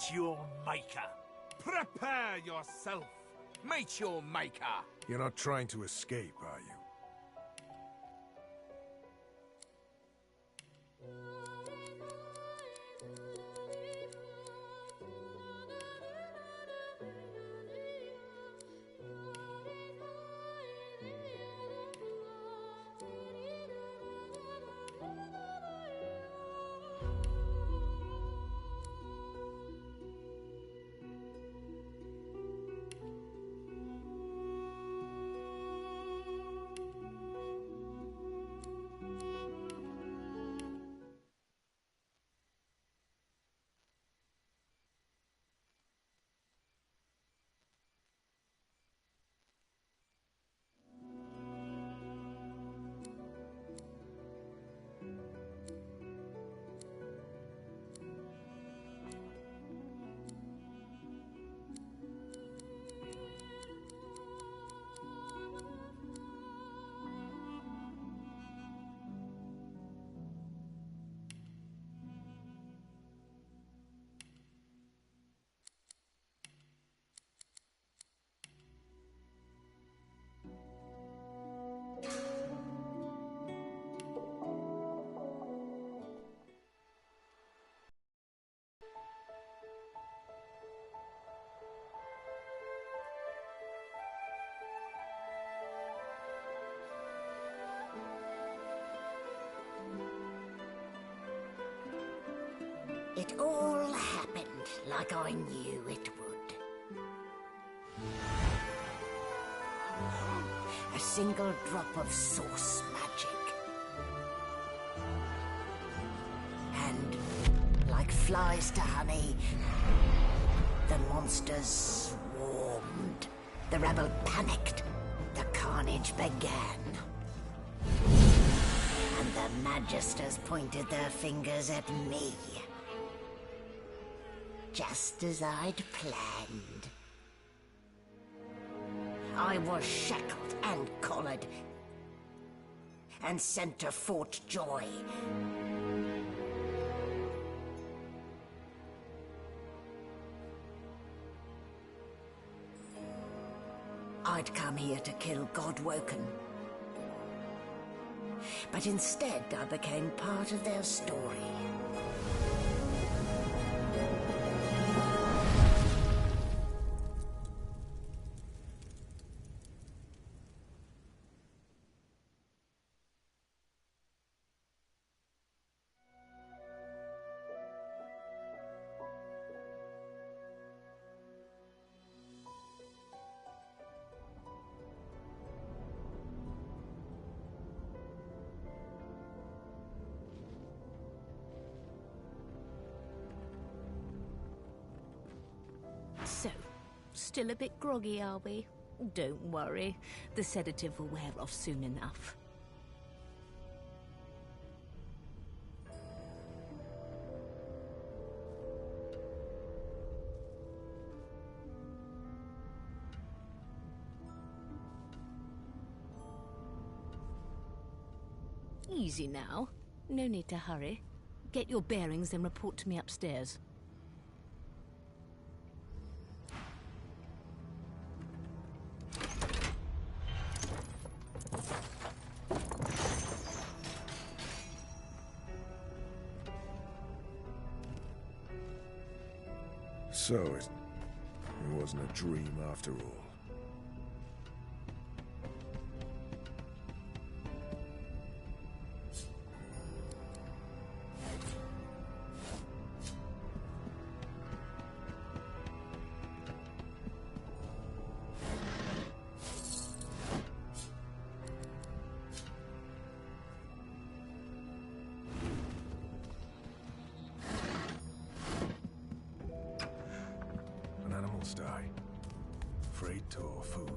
Meet your maker. Prepare yourself. Meet your maker. You're not trying to escape, are you? It all happened like I knew it would. A single drop of source magic. And, like flies to honey, the monsters swarmed. The rebel panicked. The carnage began. And the Magisters pointed their fingers at me. Just as I'd planned. I was shackled and collared, and sent to Fort Joy. I'd come here to kill Godwoken. But instead, I became part of their story. So, still a bit groggy, are we? Don't worry, the sedative will wear off soon enough. Easy now. No need to hurry. Get your bearings, then report to me upstairs. So, it wasn't a dream after all. Die. Freight or food?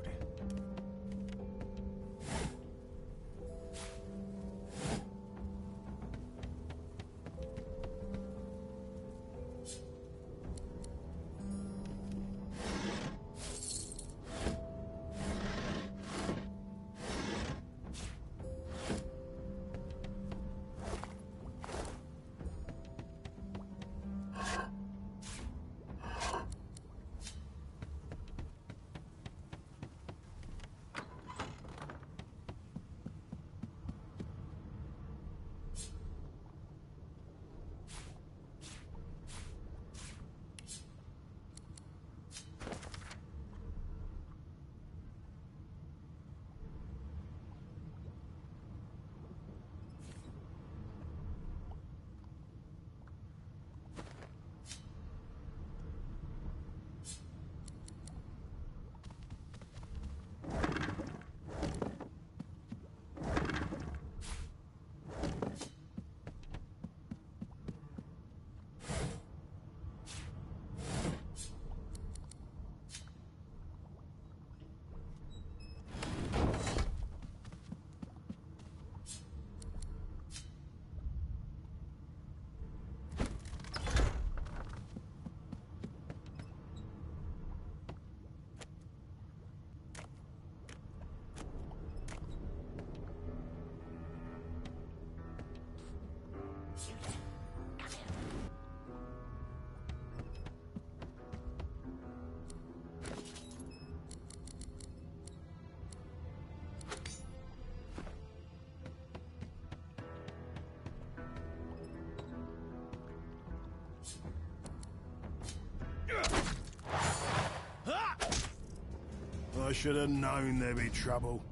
I should have known there'd be trouble.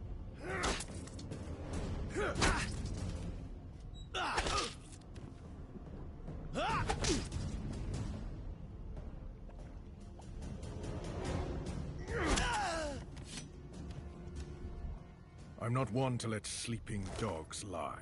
I'm not one to let sleeping dogs lie.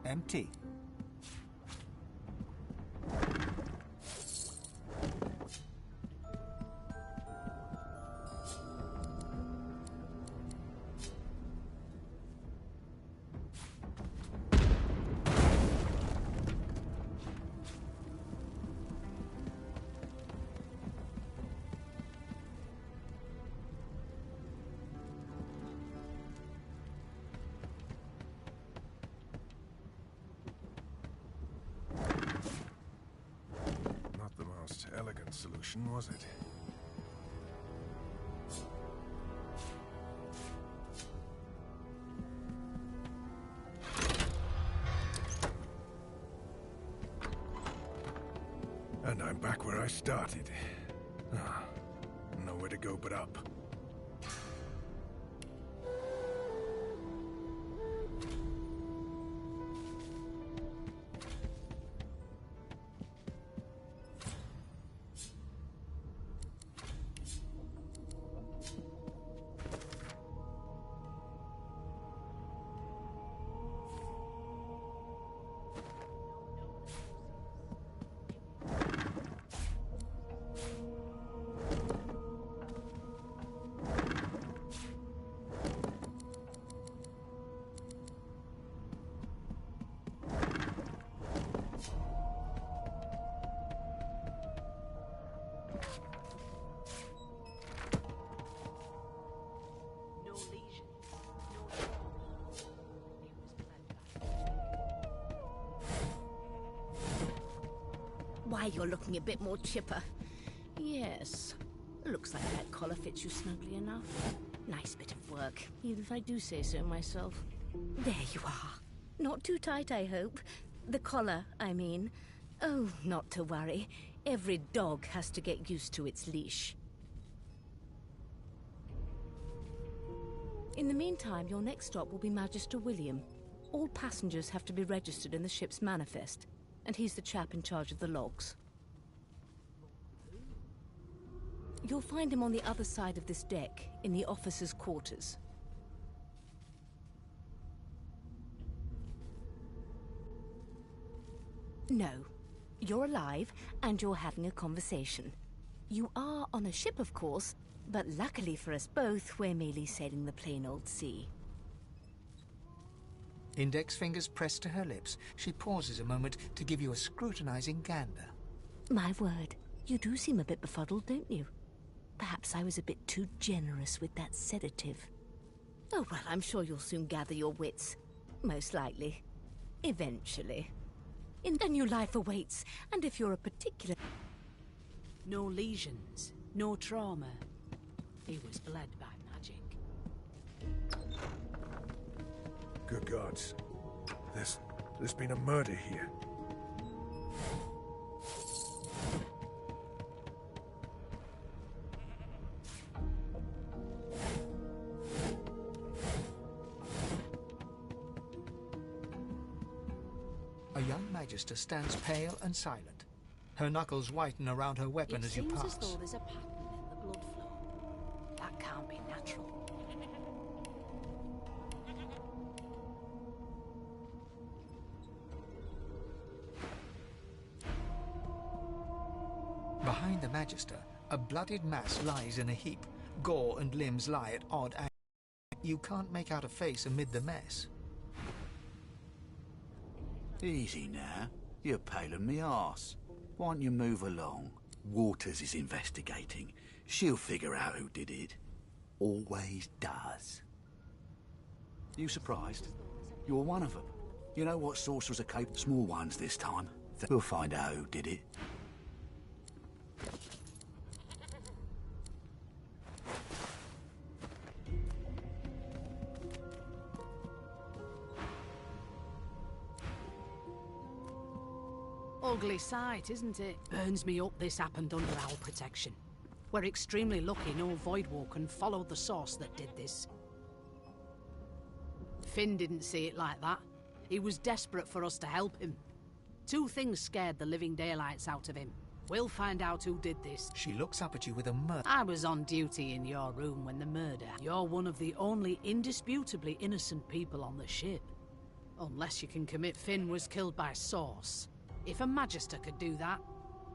Empty. Elegant solution, was it? And I'm back where I started. Nowhere to go but up. Why, you're looking a bit more chipper. Yes. Looks like that collar fits you snugly enough. Nice bit of work, even if I do say so myself. There you are. Not too tight, I hope. The collar, I mean. Oh, not to worry. Every dog has to get used to its leash. In the meantime, your next stop will be Magister William. All passengers have to be registered in the ship's manifest, and he's the chap in charge of the logs. You'll find him on the other side of this deck, in the officers' quarters. No. You're alive, and you're having a conversation. You are on a ship, of course, but luckily for us both, we're merely sailing the plain old sea. Index fingers pressed to her lips, she pauses a moment to give you a scrutinizing gander. My word, you do seem a bit befuddled, don't you? Perhaps I was a bit too generous with that sedative. Oh, well, I'm sure you'll soon gather your wits. Most likely. Eventually. A new life awaits, and if you're a particular... No lesions, no trauma. He was bled by magic. Good gods. There's been a murder here. A young magister stands pale and silent. Her knuckles whiten around her weapon as you pass. It seems as though there's a pattern in the blood flow. That can't be natural. Behind the magister, a bloodied mass lies in a heap. Gore and limbs lie at odd angles. You can't make out a face amid the mess. Easy now. You're paling me arse. Why don't you move along? Waters is investigating. She'll figure out who did it. Always does. You surprised? You're one of them. You know what sorcerers are capable? Small ones this time. We'll find out who did it. Ugly sight, isn't it? Burns me up this happened under our protection. We're extremely lucky no Voidwalker followed the source that did this. Finn didn't see it like that. He was desperate for us to help him. Two things scared the living daylights out of him. We'll find out who did this. She looks up at you with a murder. I was on duty in your room when the murder. You're one of the only indisputably innocent people on the ship. Unless you can commit Finn was killed by Source. If a Magister could do that,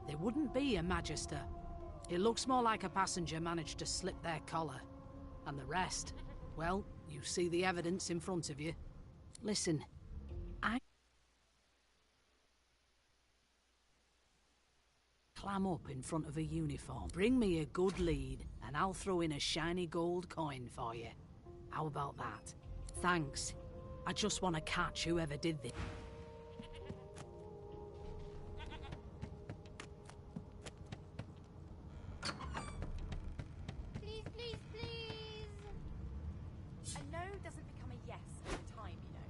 there wouldn't be a Magister. It looks more like a passenger managed to slip their collar. And the rest, well, you see the evidence in front of you. Listen, I clam up in front of a uniform. Bring me a good lead, and I'll throw in a shiny gold coin for you. How about that? Thanks. I just want to catch whoever did this. Please, please, please! A no doesn't become a yes over time, you know.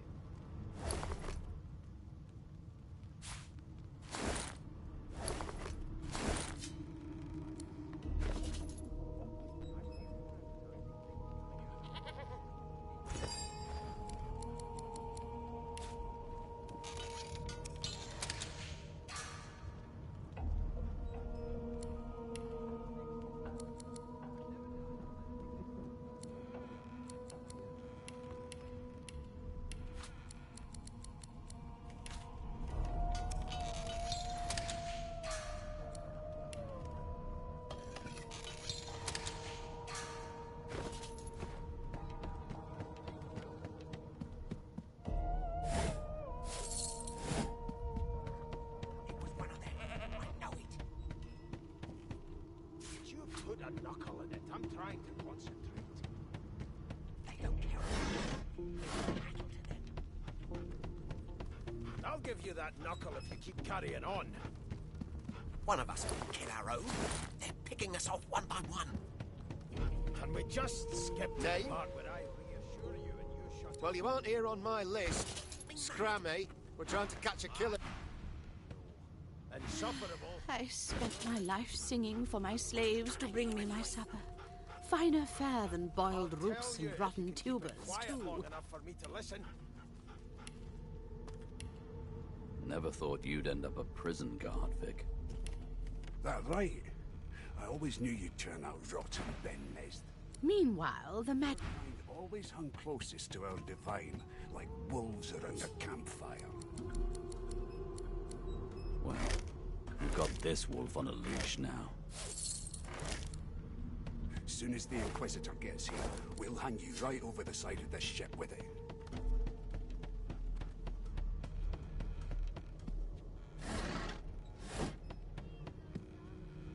Put a knuckle in it. I'm trying to concentrate. They don't care about us. I'll give you that knuckle if you keep carrying on. One of us will kill our own. They're picking us off one by one. And we just skipped the Name? part where I reassure you and you shut Well, you aren't here on my list. Scrammy. We're trying to catch a killer. insufferable. I spent my life singing for my slaves to bring me my supper. Finer fare than boiled roots and rotten tubers, Quiet too. long enough for me to listen. Never thought you'd end up a prison guard, Vic. That right? I always knew you'd turn out rotten, Ben Nest. Meanwhile, the Mine always hung closest to our divine, like wolves around a campfire. Well, we've got this wolf on a leash now. As soon as the Inquisitor gets here, we'll hang you right over the side of the ship with it.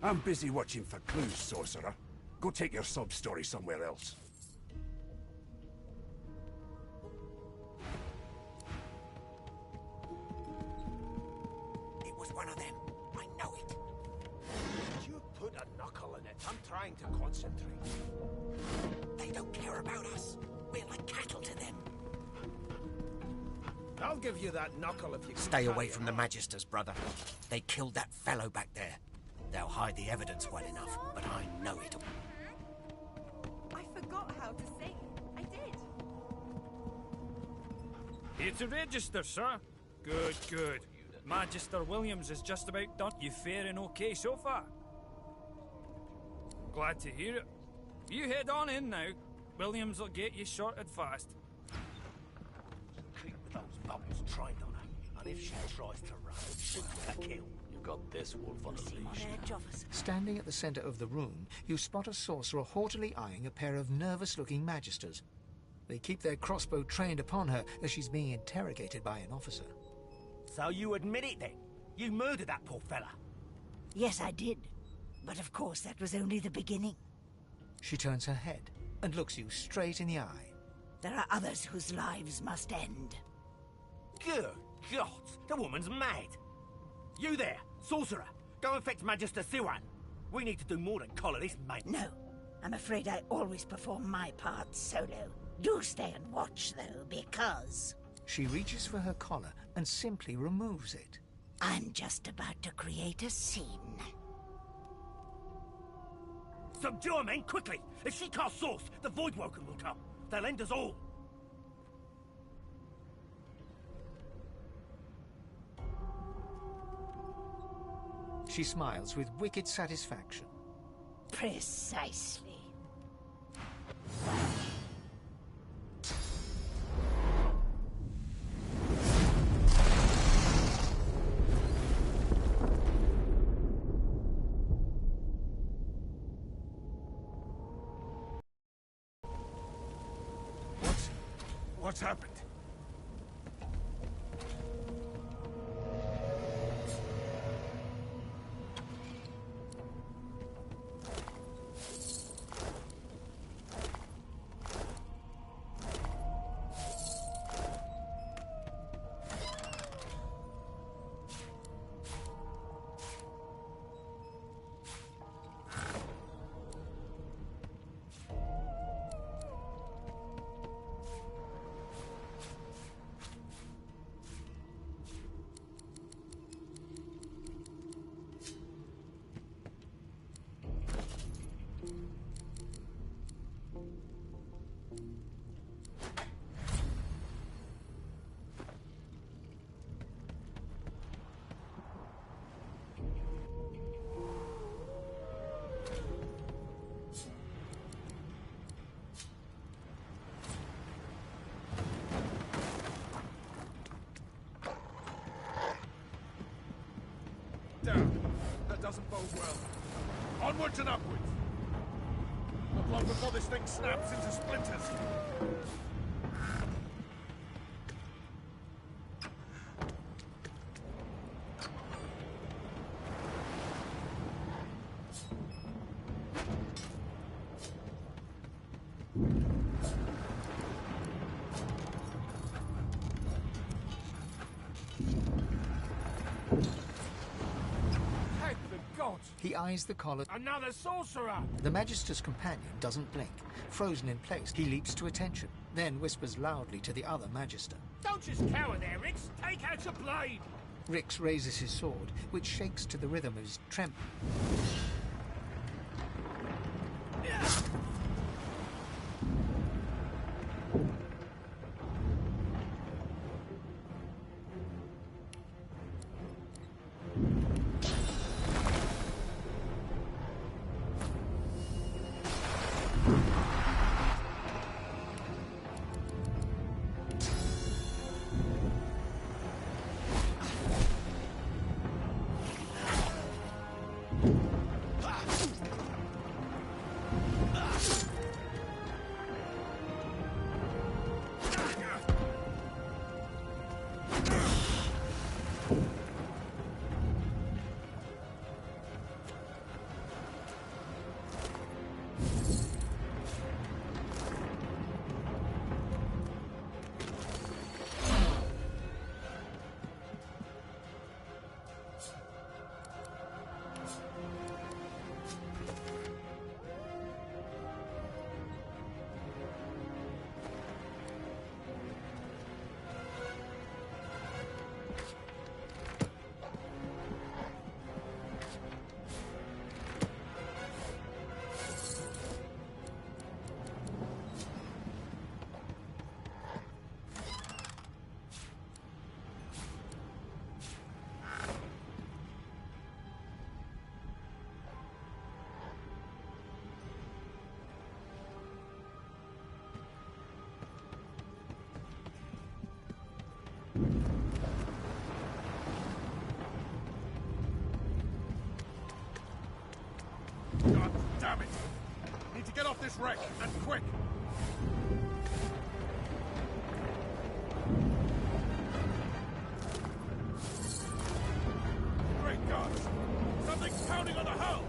I'm busy watching for clues, Sorcerer. Go take your sub-story somewhere else. It was one of them. I know it. Did you put a knuckle in it? I'm trying to concentrate. They don't care about us. We're like cattle to them. I'll give you that knuckle if you can Stay carry away it from the on. Magisters, brother. They killed that fellow back there. They'll hide the evidence well enough, but I know it. I forgot how to sing. I did. Here to register, sir. Good, good. Magister Williams is just about done. You faring okay so far? Glad to hear it. You head on in now. Williams will get you sorted fast. Keep those bubbles trained on her, and if she tries to run, shoot to kill. You've got this wolf on a leash now. Standing at the center of the room, you spot a sorcerer haughtily eyeing a pair of nervous-looking magisters. They keep their crossbow trained upon her as she's being interrogated by an officer. So you admit it then? You murdered that poor fella? Yes, I did. But of course, that was only the beginning. She turns her head and looks you straight in the eye. There are others whose lives must end. Good God, the woman's mad. You there, sorcerer, go and fetch Magister Siwan. We need to do more than collar this mate. No, I'm afraid I always perform my part solo. Do stay and watch, though, because... She reaches for her collar and simply removes it. I'm just about to create a scene. Subdue her men, quickly! If she casts Source, the Voidwoken will come. They'll end us all. She smiles with wicked satisfaction. Precisely. What's happened? Down. That doesn't bode well. Onwards and upwards. Not long before this thing snaps into splinters. He eyes the collar. Another sorcerer! The Magister's companion doesn't blink. Frozen in place, he leaps to attention, then whispers loudly to the other Magister. Don't just cower there, Rix! Take out your blade! Rix raises his sword, which shakes to the rhythm of his tremble. God damn it! Need to get off this wreck, and quick! Great gods! Something's pounding on the hull!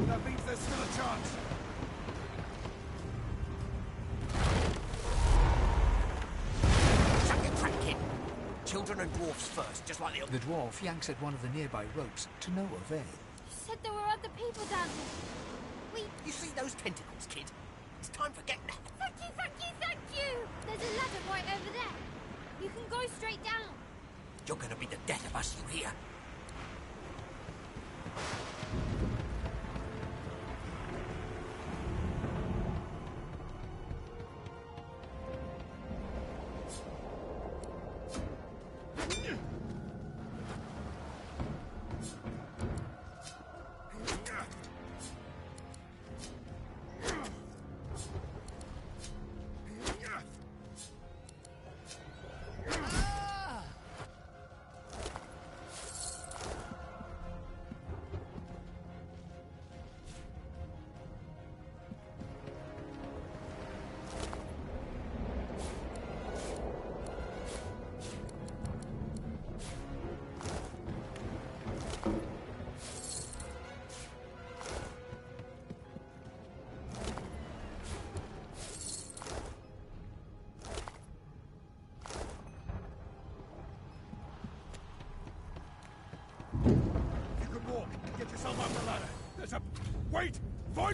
That means there's still a chance. Shut your trap, kid. Children and dwarfs first, just like The dwarf yanks at one of the nearby ropes to no avail. You said there were other people down here. You see those tentacles, kid? It's time for getting out. Thank you, thank you, thank you! There's a ladder right over there. You can go straight down. You're gonna be the death of us, you hear?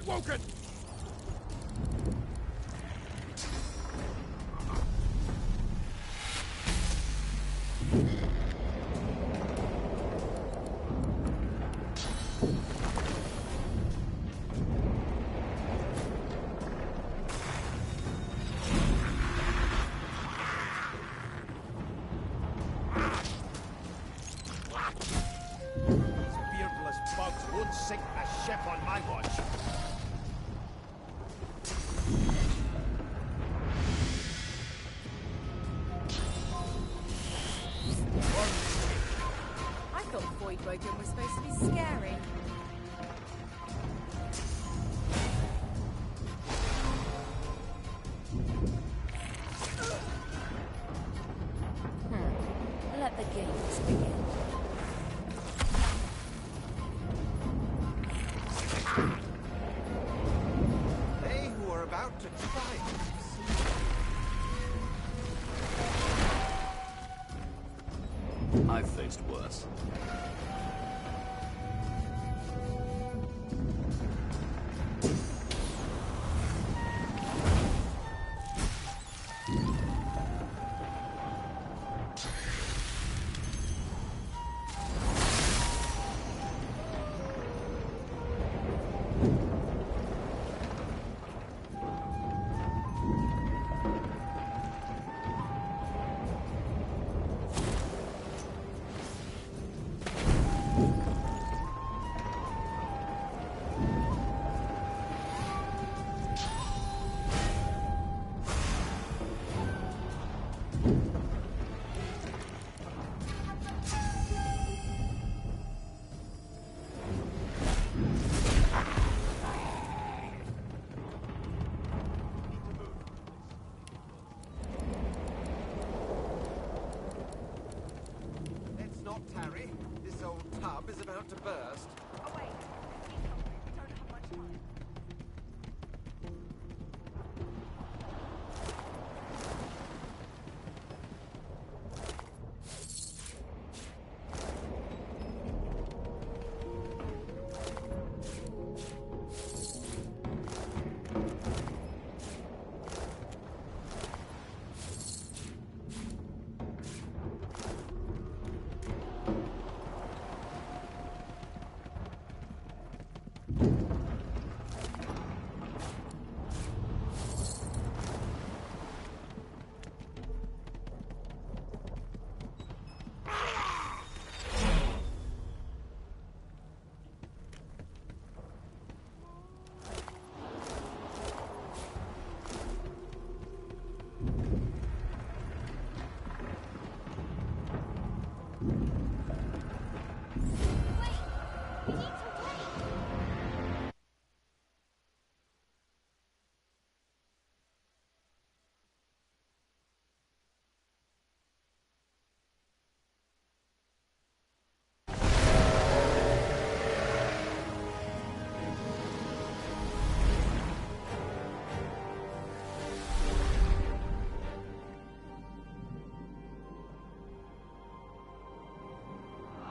Avoid Woken! Beardless bugs won't sink a ship on my watch. I thought Void Woken was supposed to be scary. Let the games begin. They who are about to triumph. I've faced worse. Let's not tarry. This old tub is about to burst. Oh wait, keep going. We don't have much time.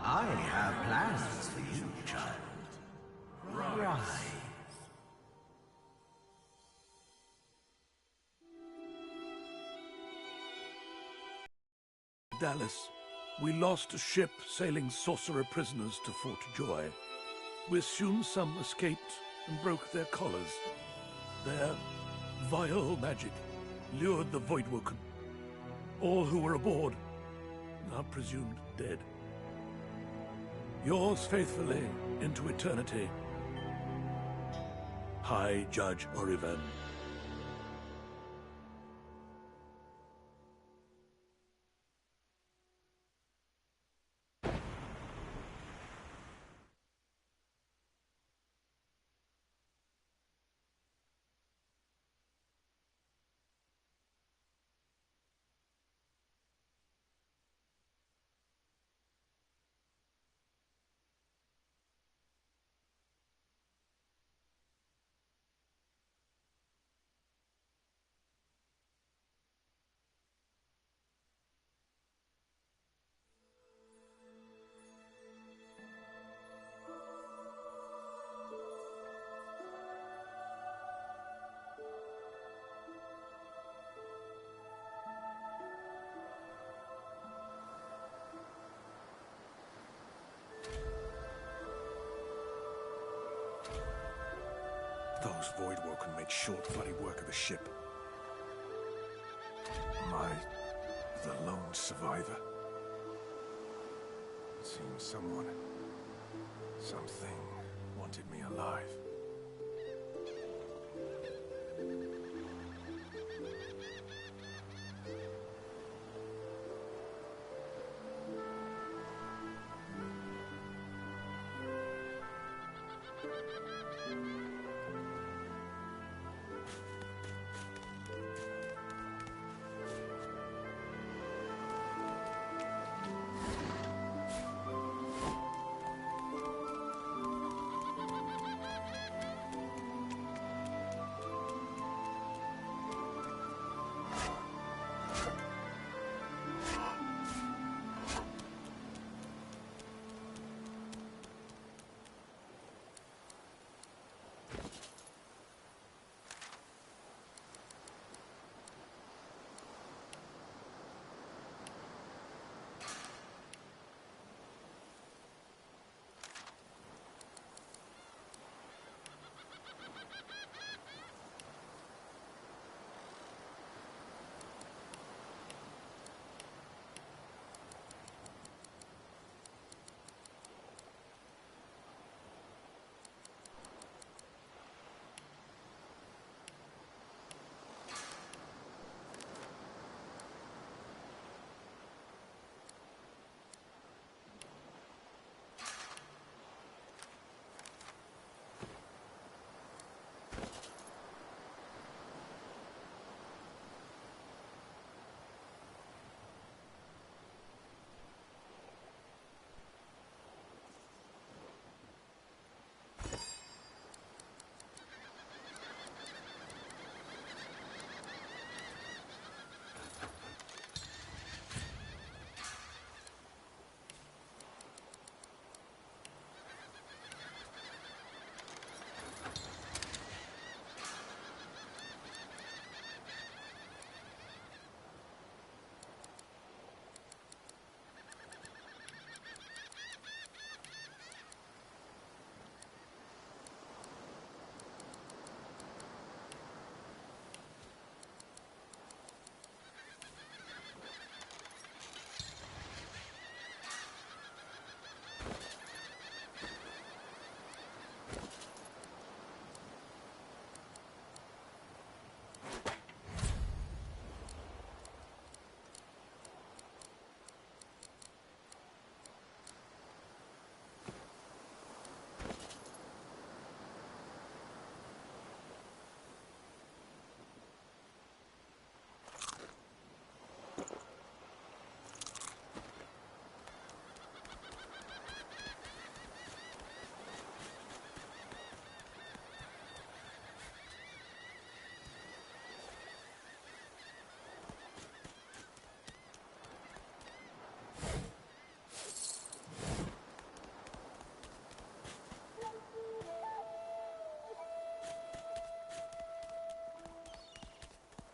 I have plans for you, child. Rise. Dallas, we lost a ship sailing sorcerer prisoners to Fort Joy. We assume some escaped and broke their collars. Their vile magic lured the Voidwoken. All who were aboard are presumed dead. Yours faithfully into eternity, High Judge Oriven. Those Voidwoken make short bloody work of the ship. Am I the lone survivor? It seems someone, something, wanted me alive.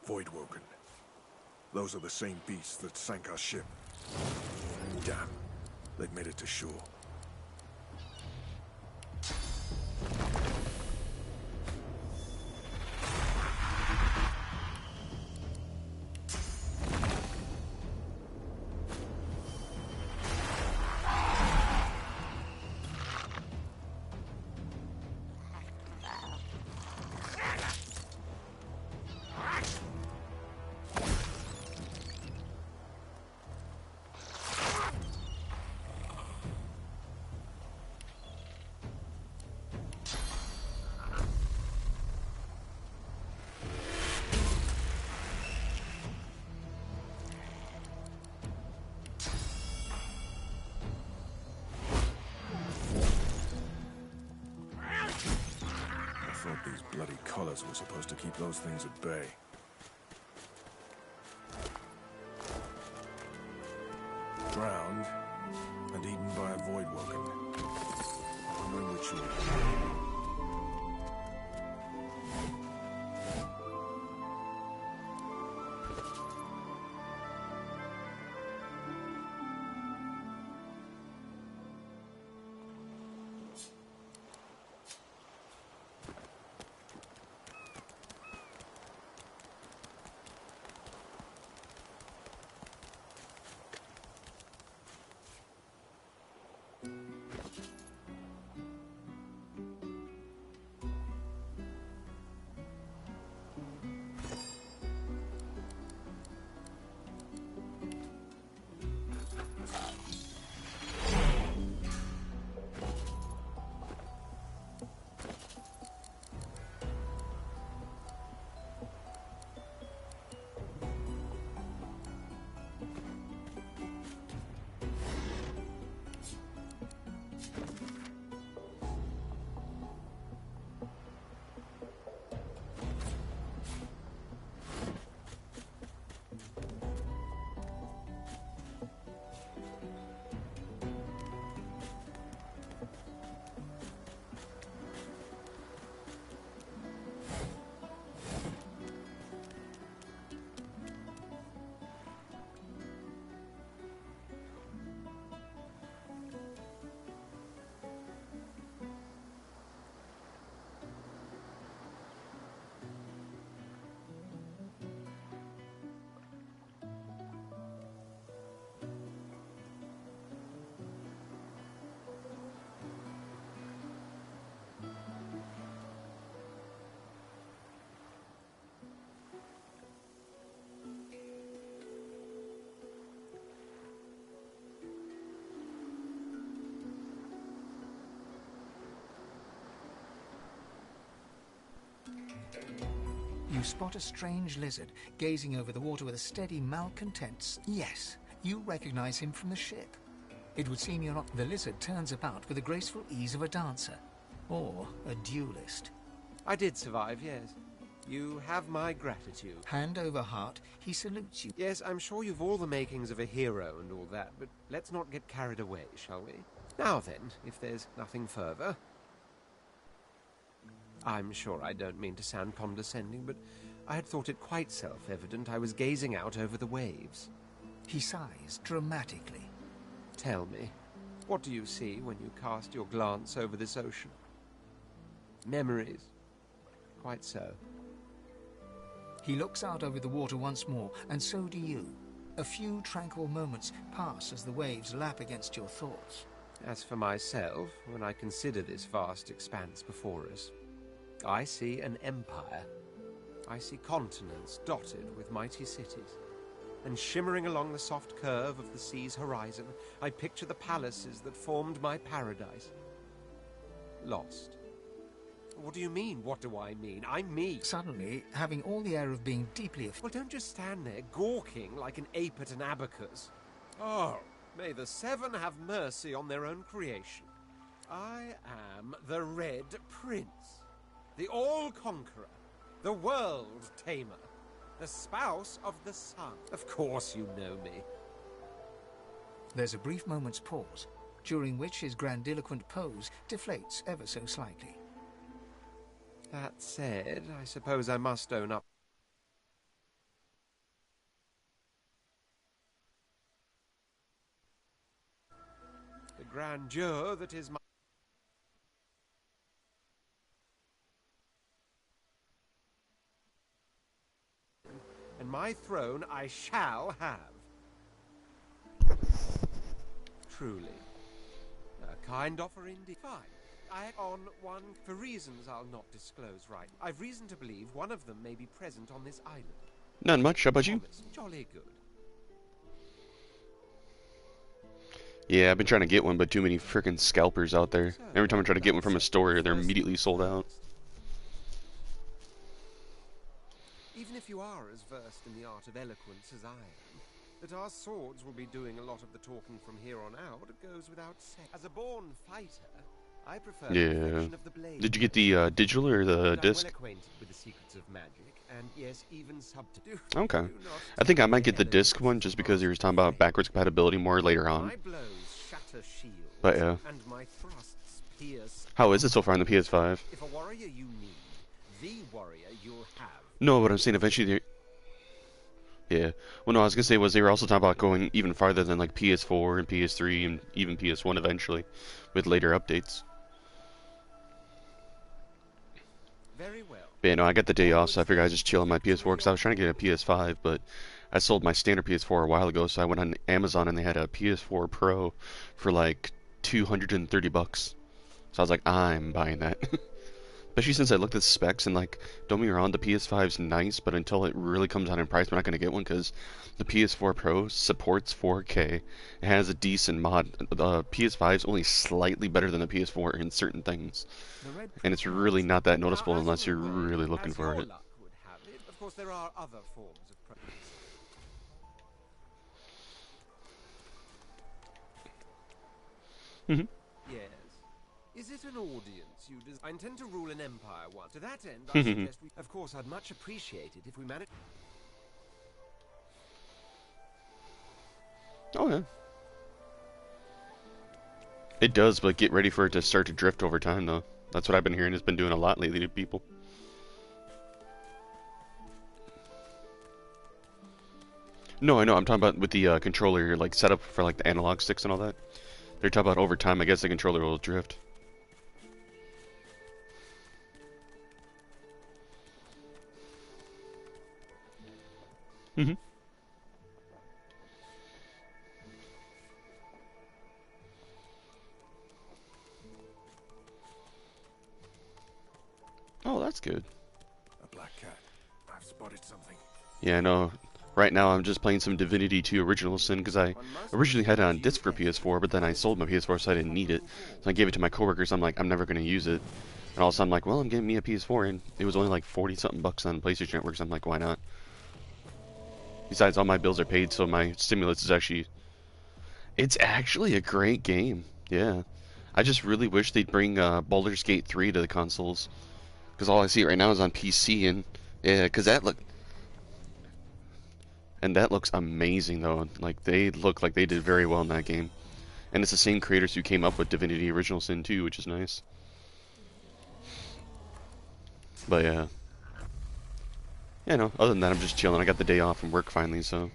Voidwoken. Those are the same beasts that sank our ship. Damn. They've made it to shore. These bloody collars were supposed to keep those things at bay. Drowned and eaten by a Voidwoken. Wondering which one. You spot a strange lizard gazing over the water with a steady malcontent. Yes, you recognize him from the ship. It would seem you're not. The lizard turns about with the graceful ease of a dancer. Or a duelist. I did survive, yes. You have my gratitude. Hand over heart, he salutes you. Yes, I'm sure you've all the makings of a hero and all that, but let's not get carried away, shall we? Now then, if there's nothing further... I'm sure I don't mean to sound condescending, but I had thought it quite self-evident I was gazing out over the waves. He sighs dramatically. Tell me, what do you see when you cast your glance over this ocean? Memories. Quite so. He looks out over the water once more, and so do you. A few tranquil moments pass as the waves lap against your thoughts. As for myself, when I consider this vast expanse before us, I see an empire. I see continents dotted with mighty cities. And shimmering along the soft curve of the sea's horizon, I picture the palaces that formed my paradise. Lost. What do you mean? What do I mean? I'm me. Suddenly, having all the air of being deeply... Well, don't just stand there gawking like an ape at an abacus. Oh, may the seven have mercy on their own creation. I am the Red Prince, the All-Conqueror, the World-Tamer, the spouse of the sun. Of course you know me. There's a brief moment's pause, during which his grandiloquent pose deflates ever so slightly. That said, I suppose I must own up. The grandeur that is my... And my throne I shall have. Truly. A kind offer indeed. Fine. I on one for reasons I'll not disclose right. I've reason to believe one of them may be present on this island. Not much. How about you? Jolly good. Yeah, I've been trying to get one, but too many freaking scalpers out there. Every time I try to get one from a store, they're immediately sold out. Even if you are as versed in the art of eloquence as I am, that our swords will be doing a lot of the talking from here on out, it goes without saying. As a born fighter, I prefer the perfection of the blade. Did you get the digital or the disc? I'm well acquainted with the secrets of magic, and yes, even substitute. Okay. I think I might get the disc one just because he was talking about backwards compatibility more later on. My blows shatter shields, but yeah. And my thrusts pierce. How is it so far on the PS5? If a warrior you need, the warrior you'll have. No, what I'm saying eventually. Yeah. Well, no, I was gonna say was they were also talking about going even farther than like PS4 and PS3 and even PS1 eventually, with later updates. Very well. But yeah, no, I got the day off, so I figured I'd just chill on my PS4 because I was trying to get a PS5, but I sold my standard PS4 a while ago, so I went on Amazon and they had a PS4 Pro for like $230. So I was like, I'm buying that. Especially since I looked at the specs and like, don't get me wrong, the PS5's nice, but until it really comes out in price, we're not going to get one because the PS4 Pro supports 4K. It has a decent mod. The PS5's only slightly better than the PS4 in certain things. And it's really not that noticeable unless you're really looking for it. Of course, there are other forms of Mhm. Yes. Is it an audience you I intend to rule an empire once. To that end, I suggest we... Of course, I'd much appreciate it if we managed... Oh, yeah. It does, but get ready for it to start to drift over time, though. That's what I've been hearing. It's been doing a lot lately to people. No, I know. I'm talking about with the controller, like, setup for, like, the analog sticks and all that. They're talking about over time, I guess the controller will drift. Mm-hmm. Oh, that's good. A black cat. I've spotted something. Yeah, I know. Right now I'm just playing some Divinity 2 Original Sin because I originally had it on disc for PS4, but then I sold my PS4 so I didn't need it. So I gave it to my coworkers. I'm like, I'm never going to use it. And all of a sudden I'm like, well, I'm getting me a PS4, and it was only like 40-something bucks on PlayStation Network, so I'm like, why not? Besides, all my bills are paid, so my stimulus is actually... It's actually a great game, yeah. I just really wish they'd bring Baldur's Gate 3 to the consoles. Because all I see right now is on PC, and... Yeah, because that look... And that looks amazing, though. Like, they look like they did very well in that game. And it's the same creators who came up with Divinity Original Sin 2, which is nice. But yeah. Yeah, no, other than that, I'm just chilling. I got the day off from work finally, so...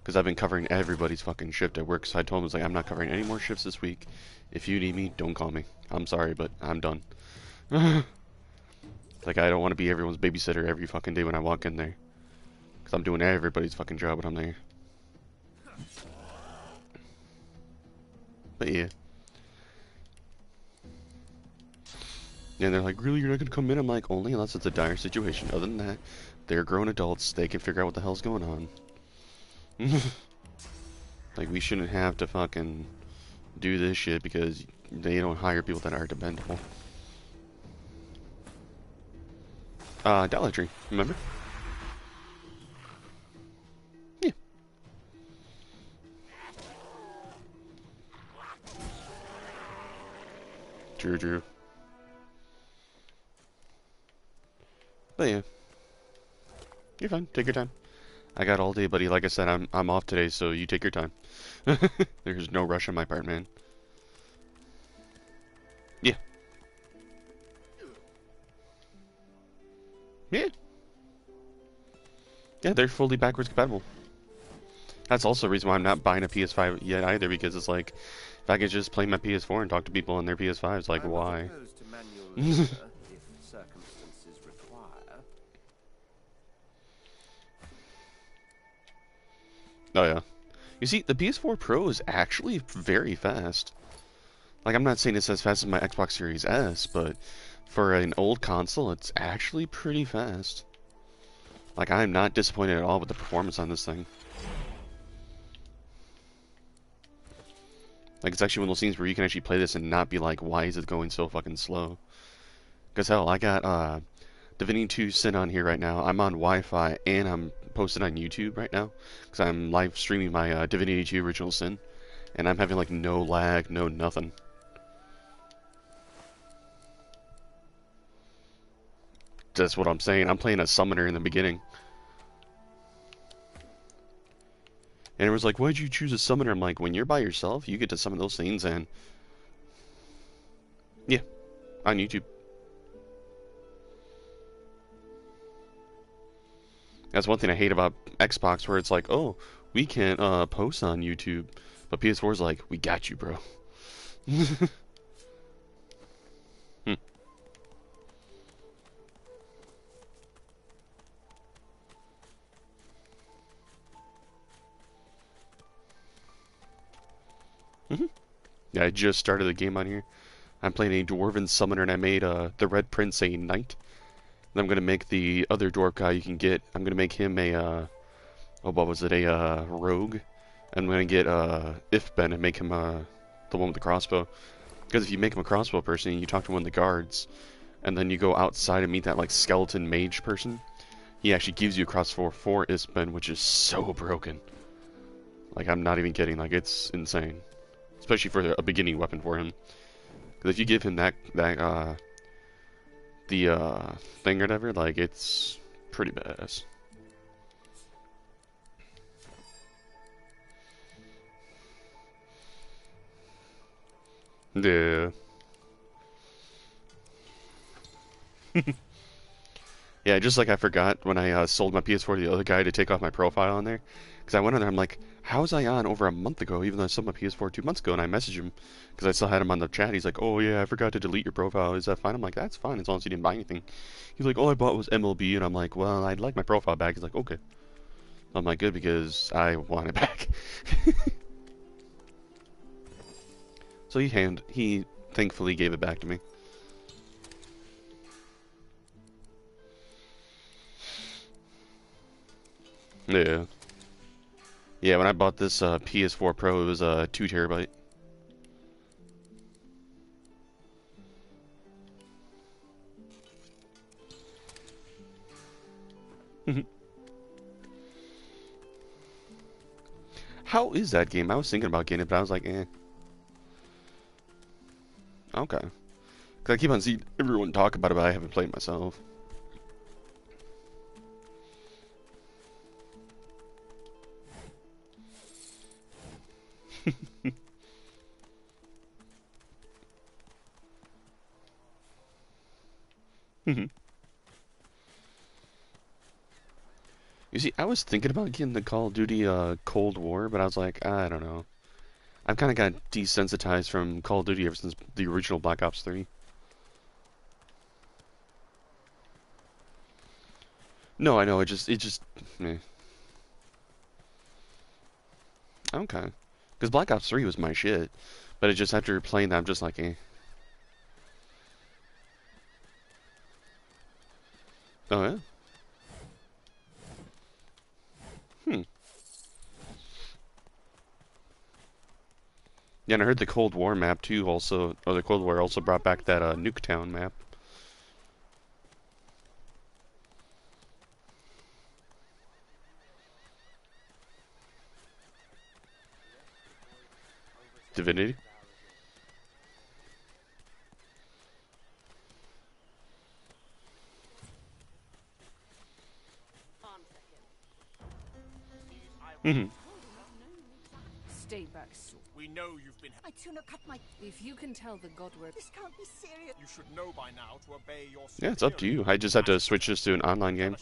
Because I've been covering everybody's fucking shift at work, so I told him, I was like, I'm not covering any more shifts this week. If you need me, don't call me. I'm sorry, but I'm done. Like, I don't want to be everyone's babysitter every fucking day when I walk in there. Because I'm doing everybody's fucking job when I'm there. But yeah. And they're like, really, you're not going to come in? I'm like, only unless it's a dire situation. Other than that, they're grown adults. They can figure out what the hell's going on. Like, we shouldn't have to fucking do this shit because they don't hire people that are dependable. Dollar Tree, remember? Yeah. True. But yeah. You're fine, take your time. I got all day, buddy. Like I said, I'm off today, so you take your time. There's no rush on my part, man. Yeah. Yeah. Yeah, they're fully backwards compatible. That's also the reason why I'm not buying a PS5 yet either, because it's like, if I could just play my PS4 and talk to people on their PS5s, like, why? Oh yeah. You see, the PS4 Pro is actually very fast. Like, I'm not saying it's as fast as my Xbox Series S, but for an old console, it's actually pretty fast. Like, I'm not disappointed at all with the performance on this thing. Like, it's actually one of those things where you can actually play this and not be like, why is it going so fucking slow? Because hell, I got Divinity 2 Sin on here right now. I'm on Wi-Fi and I'm posted on YouTube right now because I'm live streaming my Divinity 2 Original Sin, and I'm having like no lag, no nothing. That's what I'm saying. I'm playing a summoner in the beginning, and it was like, why'd you choose a summoner? I'm like, when you're by yourself, you get to summon those things, and yeah, on YouTube. That's one thing I hate about Xbox, where it's like, oh, we can't post on YouTube, but PS4's like, we got you, bro. Yeah, I just started the game on here. I'm playing a Dwarven Summoner, and I made the Red Prince a Knight. And I'm going to make the other Dwarf guy you can get, I'm going to make him a, oh, what was it, a Rogue. I'm going to get Ifben and make him the one with the crossbow. Because if you make him a crossbow person, and you talk to one of the guards, and then you go outside and meet that, like, skeleton mage person, he actually gives you a crossbow for Ifben, which is so broken. Like, I'm not even kidding, like, it's insane. Especially for a beginning weapon for him. Because if you give him the thing or whatever, like, it's pretty badass. Yeah. Yeah, just like I forgot when I sold my PS4 to the other guy to take off my profile on there. Because I went on there, I'm like, how was I on over a month ago, even though I sold my PS4 2 months ago? And I messaged him, because I still had him on the chat. He's like, oh yeah, I forgot to delete your profile. Is that fine? I'm like, that's fine, as long as you didn't buy anything. He's like, all I bought was MLB. And I'm like, well, I'd like my profile back. He's like, okay. I'm like, good, because I want it back. So he thankfully gave it back to me. Yeah. Yeah, when I bought this PS4 Pro, it was 2 terabyte. How is that game? I was thinking about getting it, but I was like, eh. Okay. Because I keep on seeing everyone talk about it, but I haven't played it myself. You see, I was thinking about getting the Call of Duty Cold War, but I was like, I don't know. I've kind of got desensitized from Call of Duty ever since the original Black Ops 3. No, I know, it just, eh. Okay. Because Black Ops 3 was my shit, but it just, after playing that, I'm just like, eh. Oh, yeah? Yeah, and I heard the Cold War map too also, or the Cold War also brought back that Nuketown map. Divinity? Mm-hmm. Stay back, so We know you've been. I too not cut my. If you can tell the god where this can't be serious. You should know by now to obey your. Yeah, it's up to you. I just had to switch this to an online game.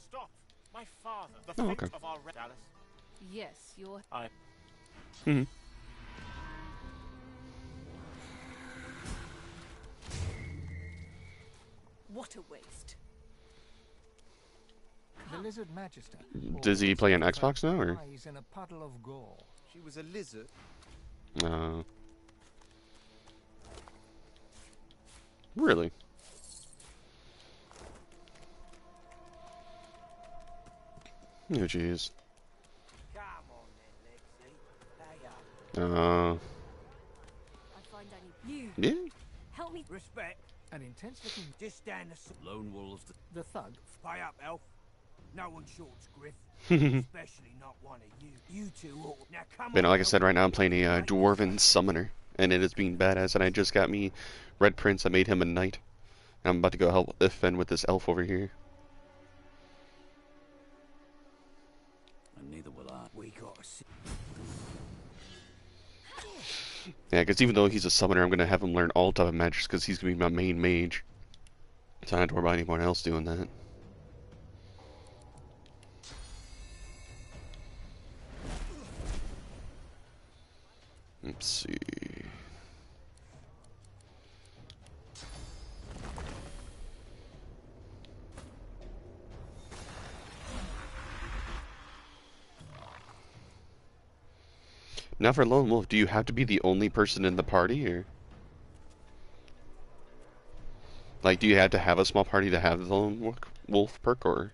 Stop! My father, the Oh, fate okay. of our Dallas. Yes, you're. Mm-hmm. What a waste. The lizard magister. Does he play on Xbox now, or? Eyes in a puddle of gore. She was a lizard. Really? Oh, jeez. I find any you. Yeah. Help me. Respect. An intense looking. Just stand aside. Lone wolves. The thug. Spy up, elf. No one shorts Griff. Especially not one of you. You two all. Now come But on. like I said, right now I'm playing a Dwarven Summoner, and it is being badass, and I just got me Red Prince. I made him a knight. And I'm about to go help Ifen with this elf over here. And neither will I. We gotta see. Yeah, because even though he's a summoner, I'm going to have him learn all type of magics, because he's going to be my main mage. So I don't have to worry about anyone else doing that. Let's see. Now for Lone Wolf, do you have to be the only person in the party, or? Like, do you have to have a small party to have the Lone Wolf perk, or?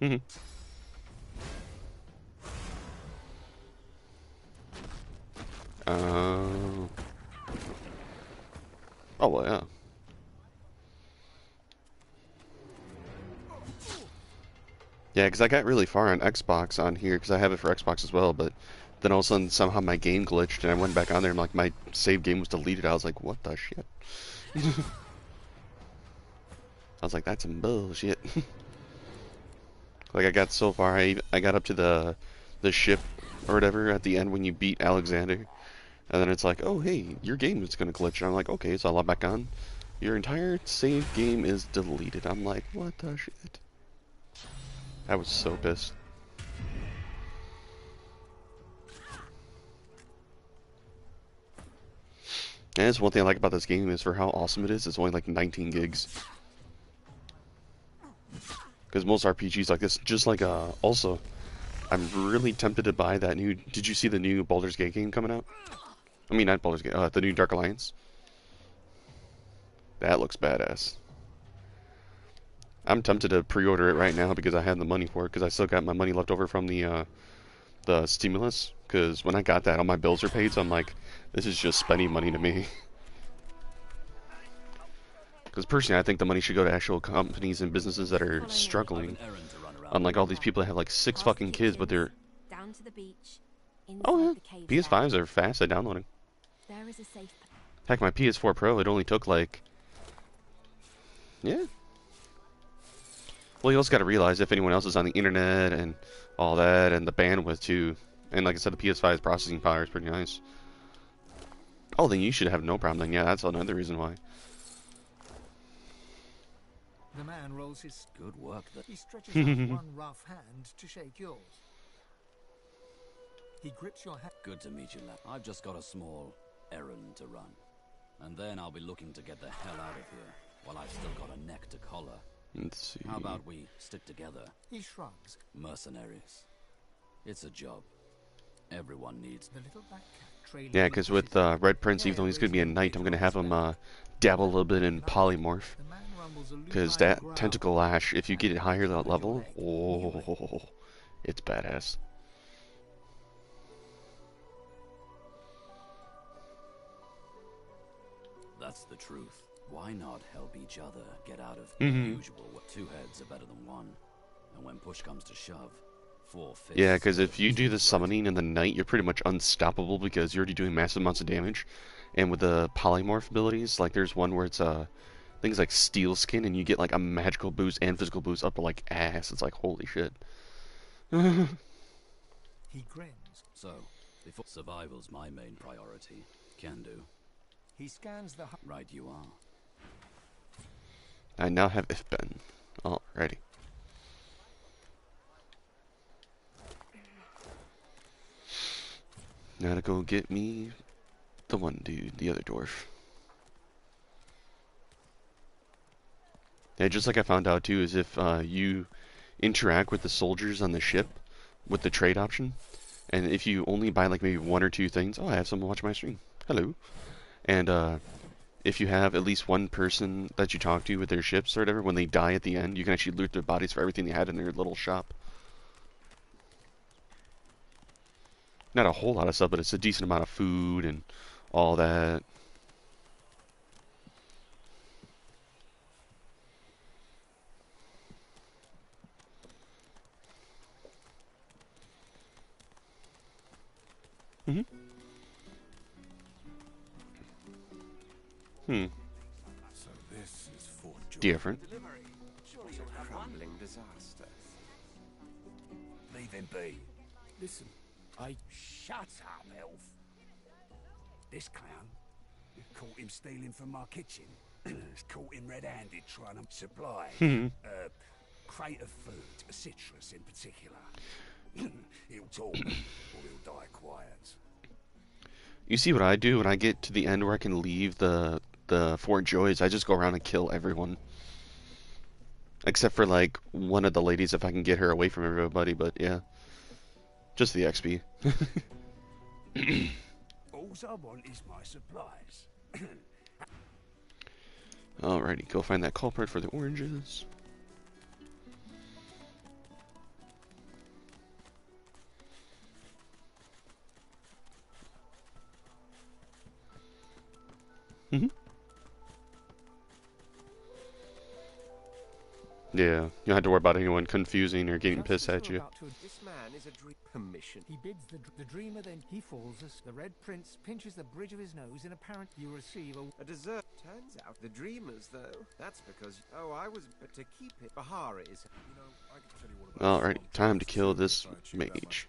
Mm-hmm. Oh, well, yeah. Yeah, because I got really far on Xbox on here, because I have it for Xbox as well, but then all of a sudden, somehow my game glitched, and I went back on there, and like, my save game was deleted. I was like, what the shit? I was like, that's some bullshit. Like, I got so far, I got up to the ship, or whatever, at the end when you beat Alexander. And then it's like, oh, hey, your game is going to glitch. And I'm like, okay, so I log back on. Your entire save game is deleted. I'm like, what the shit? I was so pissed. And that's one thing I like about this game is for how awesome it is. It's only like 19 gigs. Because most RPGs like this, just like, also, I'm really tempted to buy that new, did you see the new Baldur's Gate game coming out? I mean, not Baldur's Gate, the new Dark Alliance. That looks badass. I'm tempted to pre-order it right now because I had the money for it, because I still got my money left over from the stimulus, because when I got that, all my bills are paid, so I'm like, this is just spending money to me. Because personally, I think the money should go to actual companies and businesses that are struggling. Unlike all these people that have like 6 fucking kids, but they're... Down to the beach. Oh yeah, PS5s are fast at downloading. There is a safe. Heck, my PS4 Pro, it only took like... Yeah. Well, you also got to realize if anyone else is on the internet and all that, and the bandwidth too. And like I said, the PS5's processing power is pretty nice. Oh, then you should have no problem. Then yeah, that's another reason why. The man rolls his... Good work. He stretches out one rough hand to shake yours. He grips your hand. Good to meet you, lad. I've just got a small errand to run. And then I'll be looking to get the hell out of here, while I've still got a neck to collar. Let's see. How about we stick together? He shrugs. Mercenaries. It's a job. Everyone needs... The little black cat trailing... Yeah, because with Red Prince, even though he's going to be a knight, I'm going to have him dabble a little bit in polymorph. Because that tentacle lash, if you get it higher that level, oh, it's badass. That's the truth. Why not help each other get out of Mhm. the usual? What 2 heads are better than 1. And when push comes to shove, 4 fists. Yeah, because if you do the summoning in the night, you're pretty much unstoppable because you're already doing massive amounts of damage. And with the polymorph abilities, like there's one where it's things like steel skin, and you get like a magical boost and physical boost up to like ass. It's like holy shit. He grins. So, before survival's my main priority. Can do. He scans the... Right you are. I now have Ifben. Alrighty. Now to go get me the one dude, the other dwarf. Yeah, just like I found out too, is if you interact with the soldiers on the ship with the trade option, and if you only buy like maybe 1 or 2 things, oh, I have someone watching my stream. Hello. And if you have at least one person that you talk to with their ships or whatever, when they die at the end, you can actually loot their bodies for everything they had in their little shop. Not a whole lot of stuff, but it's a decent amount of food and all that. Mm-hmm. So this is Fort George. Different. Crumbling disaster. Leave him be. Listen, shut up, elf. This clown, we caught him stealing from my kitchen. It's caught him red-handed trying to supply a crate of food, a citrus in particular. He'll talk, or he'll die quiet. You see what I do when I get to the end where I can leave the Fort Joys? I just go around and kill everyone. Except for like one of the ladies if I can get her away from everybody, but yeah. Just the XP. All I want is my supplies. Alrighty, go find that culprit for the oranges. Mm-hmm. Yeah, you don't have to worry about anyone confusing or getting pissed at you. This man is a permission. He bids the dreamer, then he falls as the Red Prince pinches the bridge of his nose in apparent you receive a dessert. Turns out the dreamers, though. That's because I was to keep it. Bahara is. You know, I can tell you what about Alright, time to kill this mage.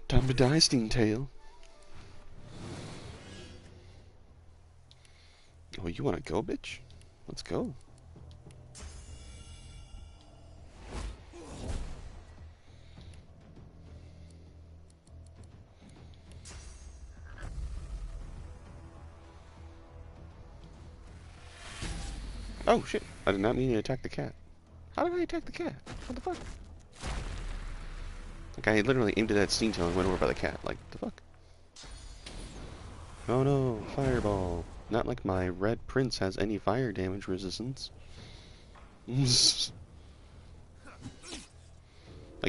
Time to die, Steamtail. Oh, you wanna go, bitch? Let's go. Oh shit, I did not mean to attack the cat. How did I attack the cat? What the fuck? Like I literally aimed at that Steamtail and went over by the cat. Like, the fuck? Oh no, fireball. Not like my Red Prince has any fire damage resistance. Like,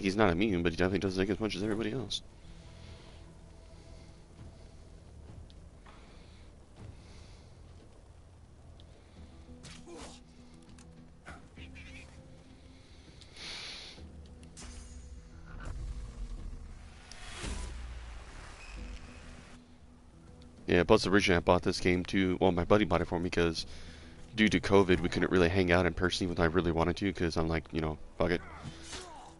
he's not immune, but he definitely doesn't take as much as everybody else. Yeah, plus originally I bought this game too. Well, my buddy bought it for me because due to COVID, we couldn't really hang out in person even though I really wanted to because I'm like, you know, fuck it.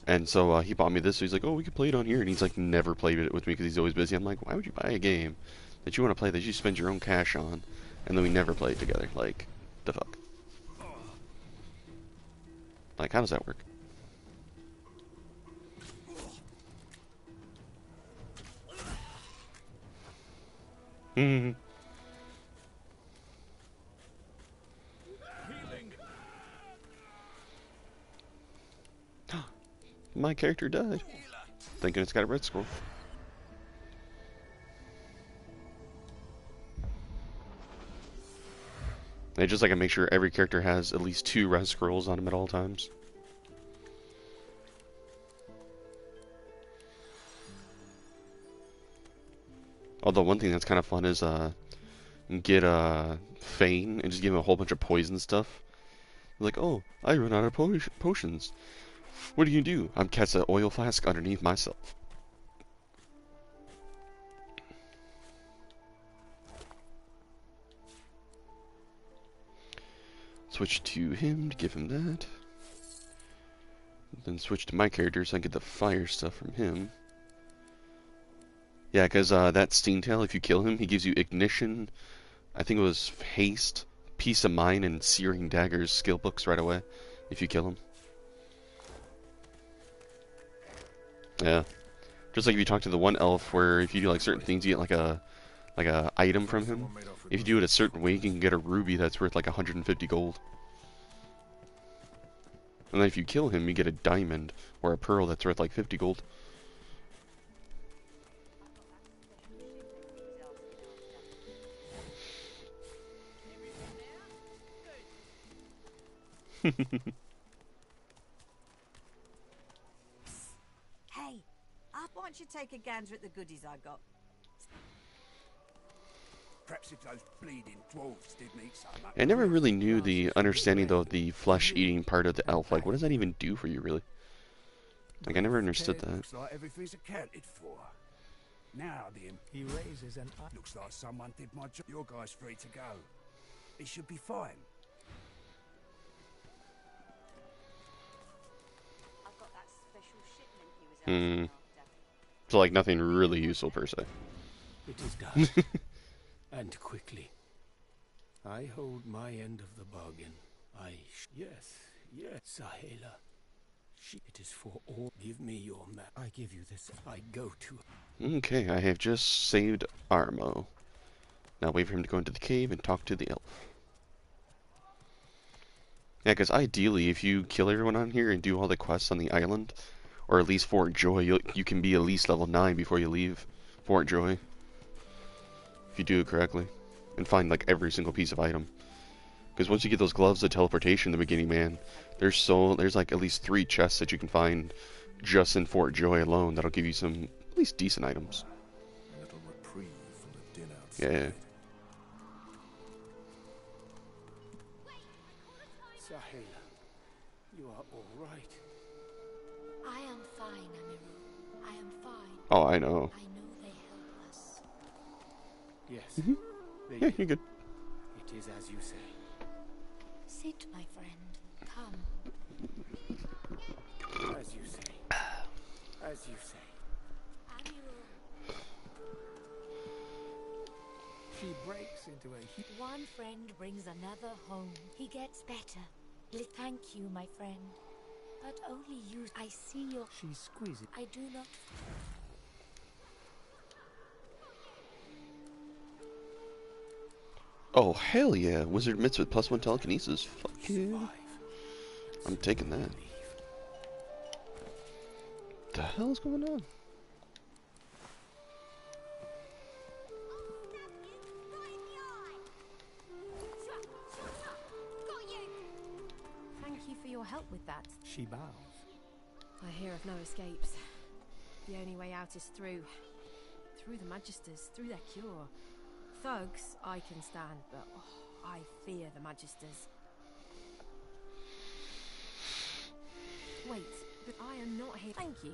And so he bought me this, so he's like, oh, we can play it on here. And he's like, never played it with me because he's always busy. I'm like, why would you buy a game that you want to play that you spend your own cash on and then we never play it together? Like, the fuck? Like, how does that work? Hmm. My character died. Thinking it's got a red scroll. They just like to make sure every character has at least 2 red scrolls on him at all times. Although one thing that's kind of fun is get Fane and just give him a whole bunch of poison stuff. Like, oh, I run out of potions. What do you do? I'm cast an oil flask underneath myself. Switch to him to give him that. Then switch to my character so I get the fire stuff from him. Yeah, because that Steentail, if you kill him, he gives you Ignition, I think it was Haste, Peace of Mind, and Searing Daggers skill books right away, if you kill him. Yeah. Just like if you talk to the one elf where if you do like certain things, you get like a item from him. If you do it a certain way, you can get a ruby that's worth like 150 gold. And then if you kill him, you get a diamond or a pearl that's worth like 50 gold. Hey, I want you to take a gander at the goodies I got. Perhaps if those bleeding dwarves didn't eat so much. I never really knew the understanding though of the flesh-eating part of the elf. Like, what does that even do for you, really? Like, I never understood that. Looks like everything's accounted for. Now, he raises an eye. Looks like someone did my job. Your guy's free to go. He should be fine. I've got that special shipment he was Hmm. So, like, nothing really useful per se. It is done. And quickly. I hold my end of the bargain. Yes, Sahela. It is for all. Give me your map. I give you this. I go to. Okay, I have just saved Armo. Now wait for him to go into the cave and talk to the elf. Yeah, because ideally, if you kill everyone on here and do all the quests on the island, or at least Fort Joy, you can be at least level 9 before you leave Fort Joy. If you do it correctly. And find like every single piece of item. Because once you get those gloves of teleportation in the beginning, man, there's like at least 3 chests that you can find just in Fort Joy alone that'll give you some at least decent items. A little reprieve from the din outside. Yeah. Sahela, you are all right. I am fine, Amiru. I am fine. Oh, I know. I know they help us. Yes. Yeah, you're good. It is as you say. Sit, my friend. Come. As you say. As you say. Amiru. She breaks into a One friend brings another home. He gets better. Thank you, my friend. But only you. I see your. She squeezes. I do not. Oh, hell yeah. Wizard Mitts with +1 telekinesis. Fuck yeah. I'm taking that. What the hell is going on? Thank you for your she bows. I hear of no escapes. The only way out is through. Through the Magisters, through their cure. Thugs, I can stand, but I fear the Magisters. Wait, but I am not here. Thank you.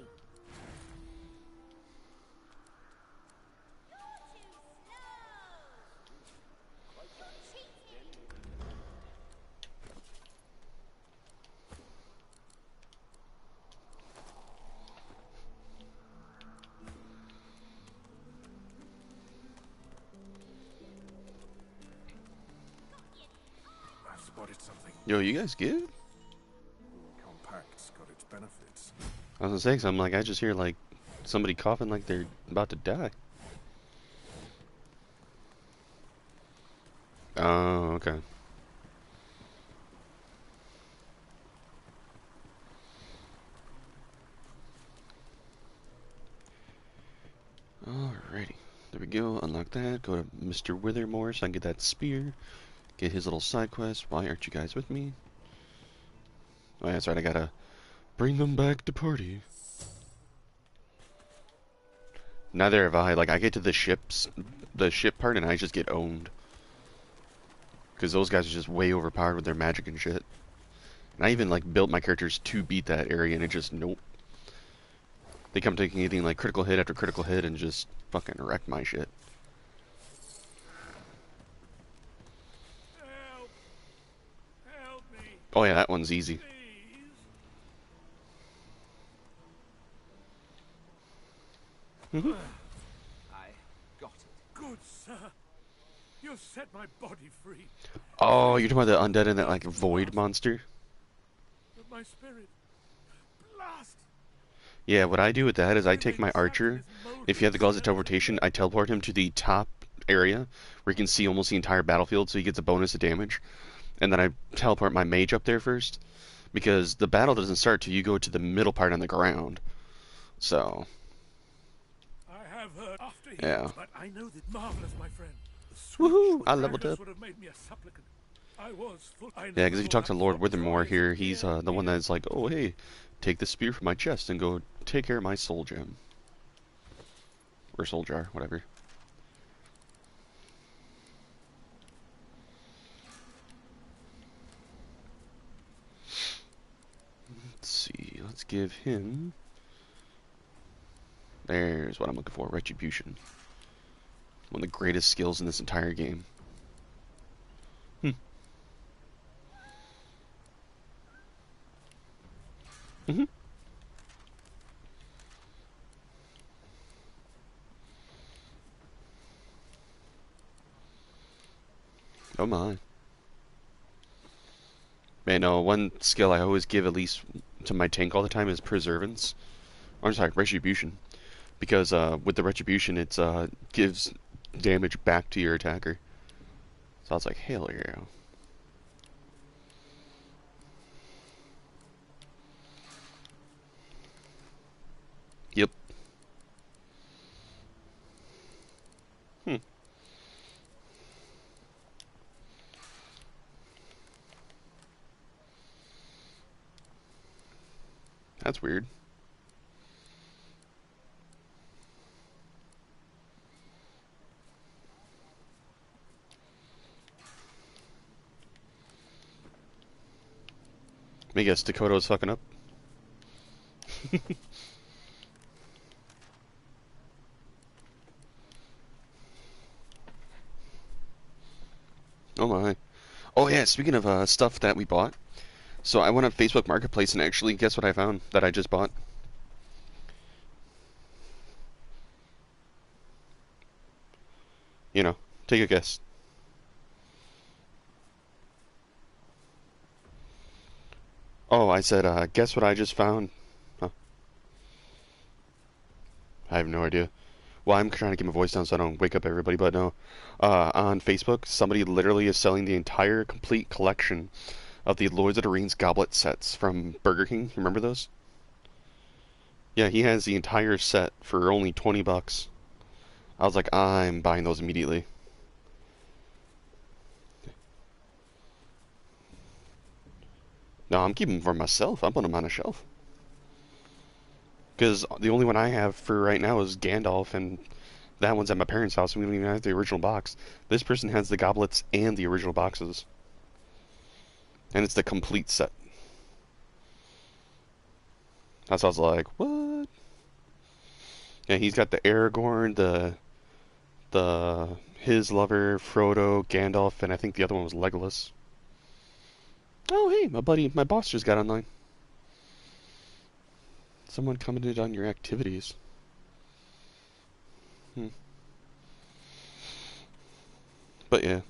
I've spotted something. Yo, you guys good? Compact's got its benefits. I was gonna say, 'cause I'm like, I just hear like somebody coughing like they're about to die. Oh, okay. Alrighty. There we go. Unlock that. Go to Mr. Withermore so I can get that spear. Get his little side quest. Why aren't you guys with me? Oh, yeah, that's right. I gotta bring them back to party. Neither have I. Like, I get to the ship part, and I just get owned. Because those guys are just way overpowered with their magic and shit. And I even, like, built my characters to beat that area, and it just, nope. They come taking anything like critical hit after critical hit and just fucking wreck my shit. Help! Help me! Oh yeah, that one's easy. I got it. Good sir. You set my body free. Oh, you're talking about the undead and that like void monster? But my spirit. Blast! Yeah, what I do with that is I take my archer. If you have the gloves of teleportation, I teleport him to the top area where you can see almost the entire battlefield, so he gets a bonus of damage. And then I teleport my mage up there first, because the battle doesn't start till you go to the middle part on the ground. So, I have heard after him, yeah. but I know that marvelous, my friend. Woohoo! I leveled up. Would have made me a supplicant. I was full. Yeah, because if you talk to Lord Withermore here, he's the one that's like, oh hey, take the spear from my chest and go take care of my soul gem. Or soul jar, whatever. Let's see, let's give him... There's what I'm looking for, Retribution. One of the greatest skills in this entire game. Mm-hmm. Oh my. Man, no, one skill I always give at least to my tank all the time is Preservance. Or, I'm sorry, Retribution. Because with the Retribution, it gives damage back to your attacker. So I was like, hell yeah. Yep. That's weird. I guess Dakota was fucking up. Oh my. Oh yeah, speaking of stuff that we bought. So I went on Facebook Marketplace and actually, guess what I found that I just bought? You know, take a guess. Oh, I said, guess what I just found? Huh. I have no idea. Well, I'm trying to keep my voice down so I don't wake up everybody, but no. On Facebook, somebody literally is selling the entire complete collection of the Lords of the Rings goblet sets from Burger King. Remember those? Yeah, he has the entire set for only 20 bucks. I was like, I'm buying those immediately. No, I'm keeping them for myself. I'm putting them on a shelf. Because the only one I have for right now is Gandalf, and that one's at my parents' house, and we don't even have the original box. This person has the goblets and the original boxes. And it's the complete set. That's why I was like, what? Yeah, he's got the Aragorn, his lover, Frodo, Gandalf, and I think the other one was Legolas. Oh, hey, my boss just got online. Someone commented on your activities. But yeah.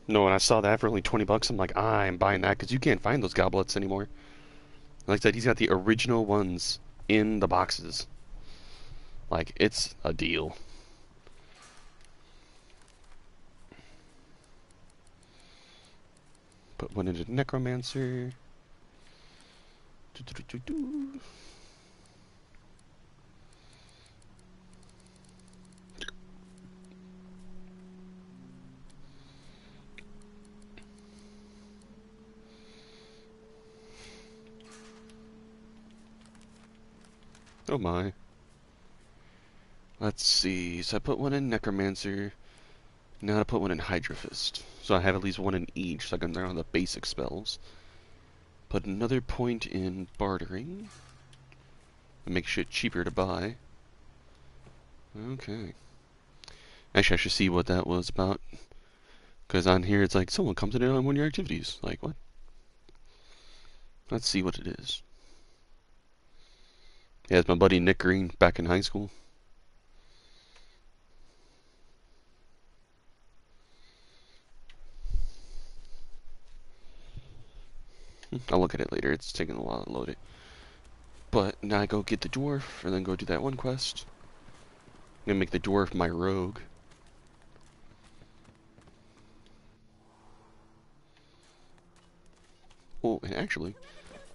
No, when I saw that for only 20 bucks, I'm like, I'm buying that, because you can't find those goblets anymore. Like I said, he's got the original ones in the boxes. Like, it's a deal. Put one into Necromancer. Oh my. Let's see. So I put one in Necromancer. Now I put one in Hydra Fist. So I have at least one in each, so I can learn on the basic spells. Put another point in Bartering. And make shit cheaper to buy. Okay. Actually, I should see what that was about. Because on here it's like, someone commented on one of your activities. Like, what? Let's see what it is. Yeah, it's my buddy Nick Green back in high school. I'll look at it later. It's taking a while to load it. But now I go get the dwarf, and then go do that one quest. I'm gonna make the dwarf my rogue. Oh, and actually,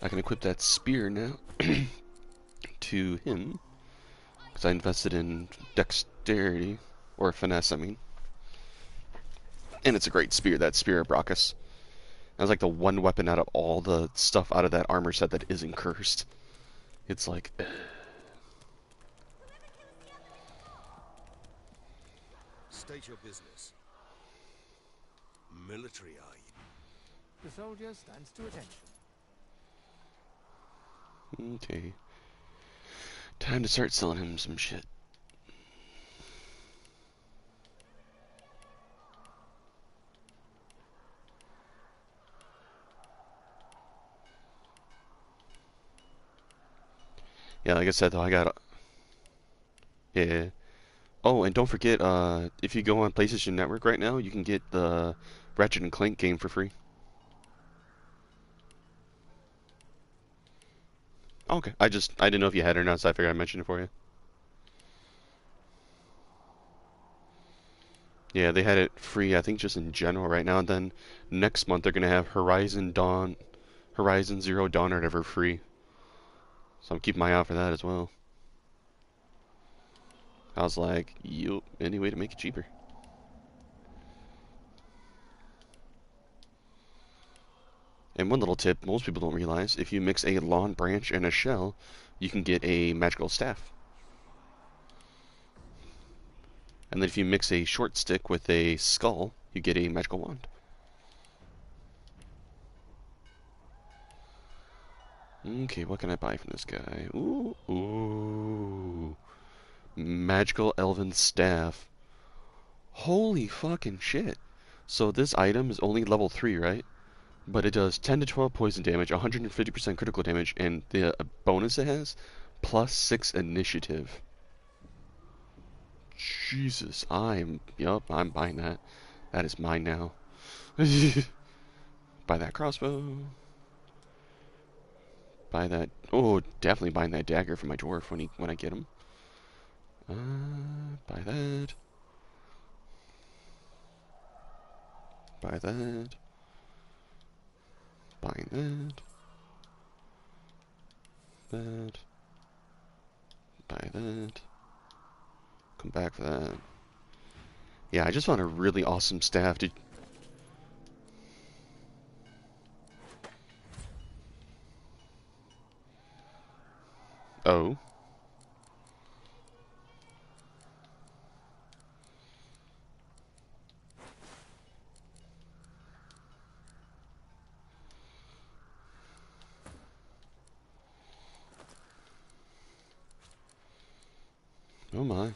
I can equip that spear now to him. Because I invested in dexterity, or finesse, I mean. And it's a great spear, that Spear of Brachus. That's like the one weapon out of all the stuff out of that armor set that isn't cursed. It's like... State your business. Military, are you? The soldier stands to attention. Okay. Time to start selling him some shit. Yeah, like I said though, I got... Yeah. Oh, and don't forget, if you go on PlayStation Network right now, you can get the Ratchet & Clank game for free. Okay, I didn't know if you had it or not, so I figured I'd mention it for you. Yeah, they had it free, I think just in general right now, and then next month they're gonna have Horizon Zero Dawn or whatever free. So I'm keeping my eye out for that as well. I was like, yup, any way to make it cheaper. And one little tip most people don't realize, if you mix a lawn branch and a shell, you can get a magical staff. And then if you mix a short stick with a skull, you get a magical wand. Okay, what can I buy from this guy? Ooh. Magical Elven Staff. Holy fucking shit. So this item is only level 3, right? But it does 10 to 12 poison damage, 150% critical damage, and the bonus it has, +6 initiative. Jesus, I'm buying that. That is mine now. Buy that crossbow. Buy that. Oh, definitely buying that dagger for my dwarf when I get him. Buy that. Buy that. Buying that. That. Buy that. Come back for that. Yeah, I just want a really awesome staff to... Oh. Oh my.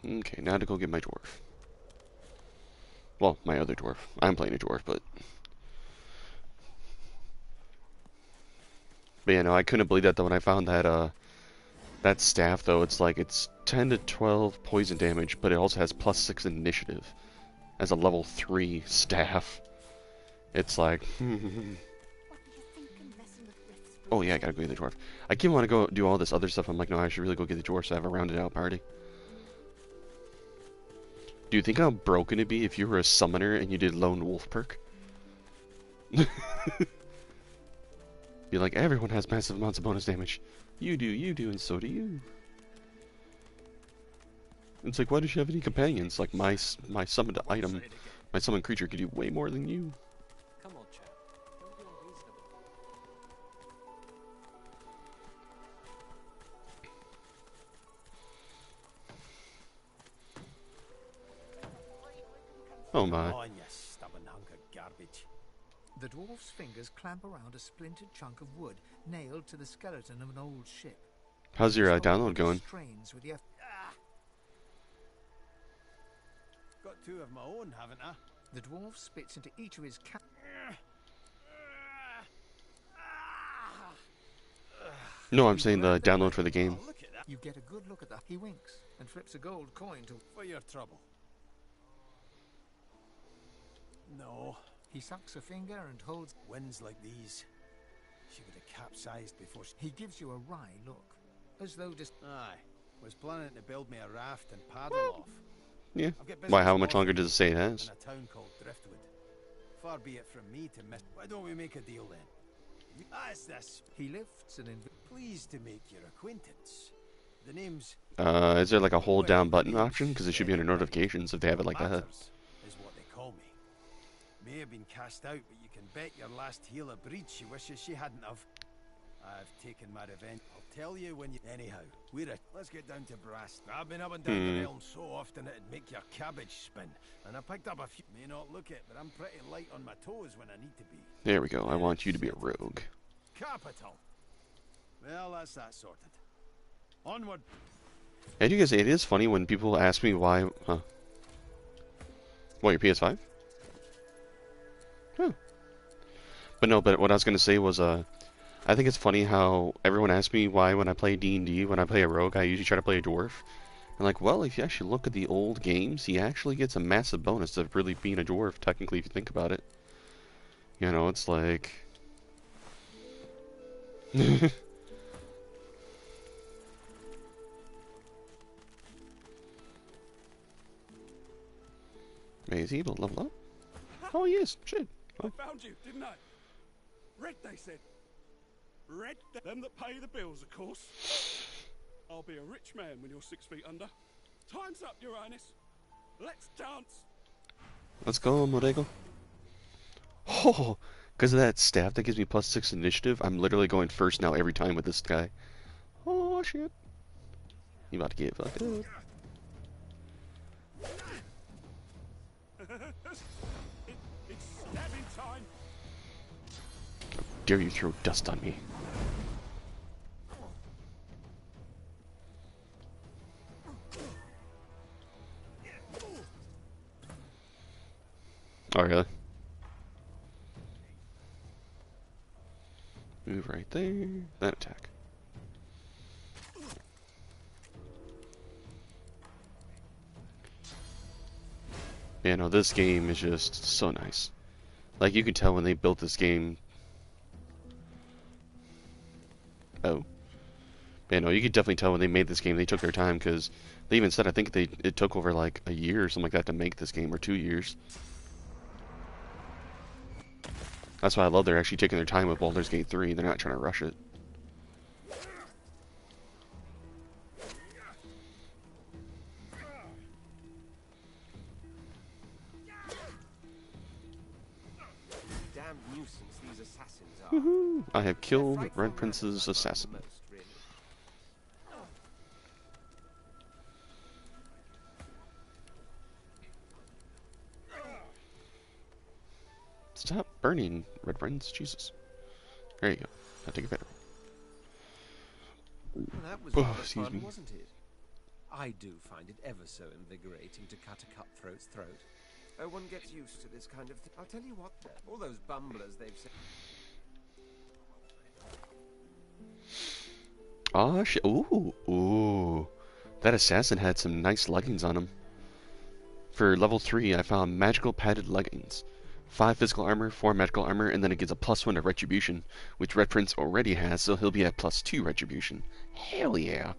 Okay, now to go get my dwarf. Well, my other dwarf. I'm playing a dwarf, but yeah, no, I couldn't believe that though when I found that that staff though. It's like it's 10 to 12 poison damage, but it also has +6 initiative as a level 3 staff. It's like, oh yeah, I gotta go get the dwarf. I keep want to go do all this other stuff. I'm like, no, I should really go get the dwarf so I have a rounded out party. Do you think how broken it'd be if you were a summoner and you did lone wolf perk? Be like, everyone has massive amounts of bonus damage. You do, and so do you. It's like, why don't you have any companions? Like, my summoned item, my summoned creature could do way more than you. Come on, chap. Don't be unreasonable. Oh my. Come on, you stubborn hunk of garbage. The dwarf's fingers clamp around a splintered chunk of wood nailed to the skeleton of an old ship. How's your download going? Strains with the Got two of my own, haven't I? The dwarf spits into each of his No, I'm saying the download for the game. You get a good look at that. He winks and flips a gold coin to For your trouble. No. He sucks a finger and holds. Winds like these. She would have capsized before she... He gives you a wry look, as though just... Aye. Was planning to build me a raft and paddle off. Yeah. I've got Why, how business much longer does it say it has? in a town called Driftwood. Far be it from me to miss... Why don't we make a deal then? It's this. He lifts and Pleased to make your acquaintance. The name's... Is there like a hold down button option? Because it should be under notifications if they have it like that. Matters is what they call me. May have been cast out, but you can bet your last healer breed she wishes she hadn't have. I've taken my revenge. I'll tell you when you... Anyhow, let's get down to brass. I've been up and down the realm so often it'd make your cabbage spin. And I picked up a few... May not look it, but I'm pretty light on my toes when I need to be. There we go. I want you to be a rogue. Capital. Well, that's that sorted. Onward. And you guys, it is funny when people ask me why... What, your PS5? Huh. But no, but what I was going to say was, I think it's funny how everyone asks me why when I play D&D, when I play a rogue, I usually try to play a dwarf. And like, well, if you actually look at the old games, he actually gets a massive bonus of really being a dwarf, technically, if you think about it. You know, it's like... Is he able to level up? Oh, he is. Shit. Oh. I found you, didn't I? Red, they said. Red, them that pay the bills, of course. I'll be a rich man when you're 6 feet under. Time's up, Your Highness. Let's dance. Let's go, Modego. Oh, because of that staff that gives me +6 initiative, I'm literally going first now every time with this guy. Oh, shit. You about to get fucked up. It's stabbing time. How dare you throw dust on me? Oh, really? Move right there. Then attack. Yeah, no, this game is just so nice. Like, you could tell when they built this game. Oh. Yeah, no, you could definitely tell when they made this game they took their time, because they even said, I think it took over like a year or something like that to make this game, or 2 years. That's why I love they're actually taking their time with Baldur's Gate 3. They're not trying to rush it. damn nuisance these assassins are. Woohoo! I have killed Red Prince's assassin. Stop burning, Red Prince. Jesus. There you go. I'll take a better one. Well, that was Oh, excuse fun, me. wasn't it? I do find it ever so invigorating to cut a cutthroat's throat. Oh, one gets used to this kind of thing. I'll tell you what, though, all those bumblers they've said. Oh shit! Ooh, ooh! That assassin had some nice leggings on him. For level 3, I found magical padded leggings. 5 physical armor, 4 magical armor, and then it gives a +1 to retribution, which Red Prince already has, so he'll be at +2 retribution. Hell yeah!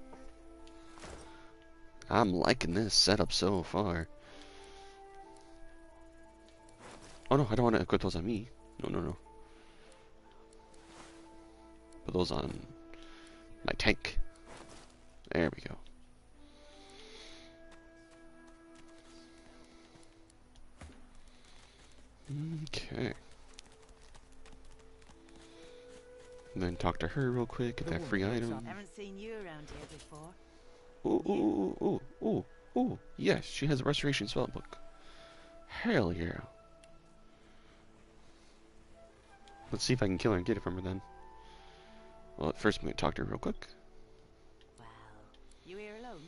I'm liking this setup so far. Oh no, I don't want to equip those on me. No, no, no. Put those on my tank. There we go. Okay. And then talk to her real quick, get that free item. Haven't seen you around here before. Ooh, ooh, ooh, ooh, ooh, ooh. Yes, she has a restoration spell book. Hell yeah. Let's see if I can kill her and get it from her then. Well, at first I'm going to talk to her real quick. Well, you here alone?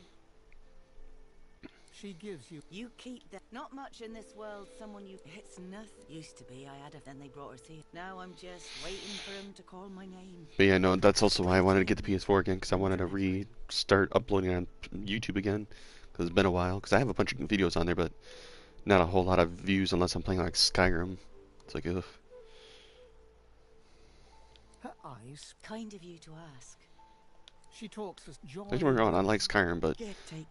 She gives you... You keep that. Not much in this world, someone you... It's nothing. Used to be, I had a... Then they brought her here. Now I'm just waiting for him to call my name. But yeah, no, that's also why I wanted to get the PS4 again, because I wanted to restart uploading on YouTube again, because it's been a while. Because I have a bunch of videos on there, but not a whole lot of views unless I'm playing like Skyrim. It's like, ugh. Her eyes... Kind of you to ask. She talks as joy. Don't get me wrong, I like Skyrim, but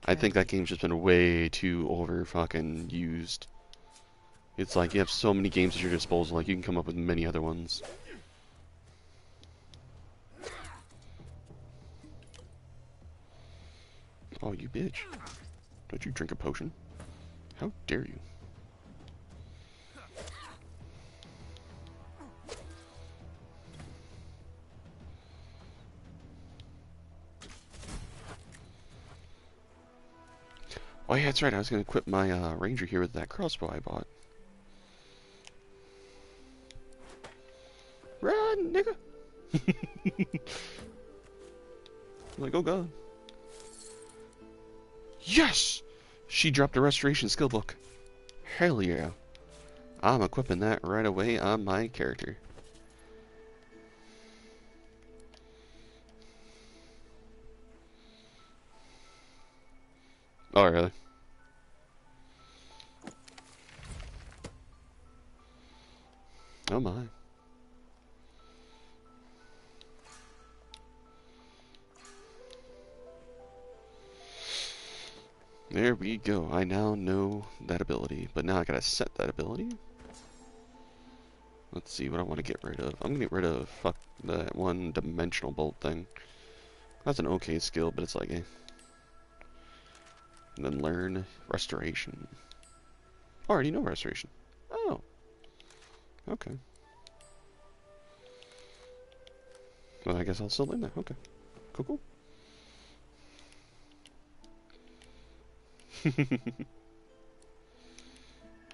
I think that game's just been way too over fucking used. It's like you have so many games at your disposal, like you can come up with many other ones. Oh, you bitch. Don't you drink a potion? How dare you? Oh yeah, that's right, I was going to equip my ranger here with that crossbow I bought. Run, nigga! I'm like, oh god. Yes! She dropped a restoration skill book. Hell yeah. I'm equipping that right away on my character. Oh, really? Oh my. There we go. I now know that ability, but now I gotta set that ability. Let's see what I want to get rid of. I'm gonna get rid of, fuck, that one dimensional bolt thing. That's an okay skill, but it's like, eh. And then learn restoration. I already know restoration. Oh. Okay. Well, I guess I'll still learn that. Okay. Cool, cool.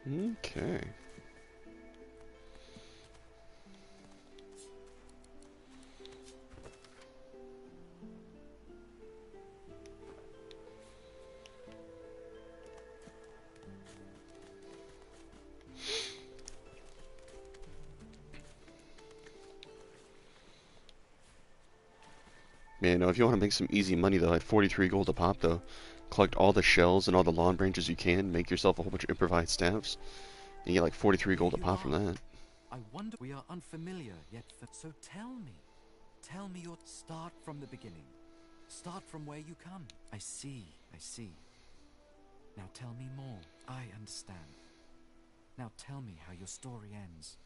Okay. Man, no, if you want to make some easy money though, at 43 gold a pop though, collect all the shells and all the lawn branches you can, make yourself a whole bunch of improvised staffs, and you get like 43 gold a pop from that. I wonder, we are unfamiliar yet, so tell me your start from the beginning. Start from where you come. I see. Now tell me more. I understand. Now tell me how your story ends.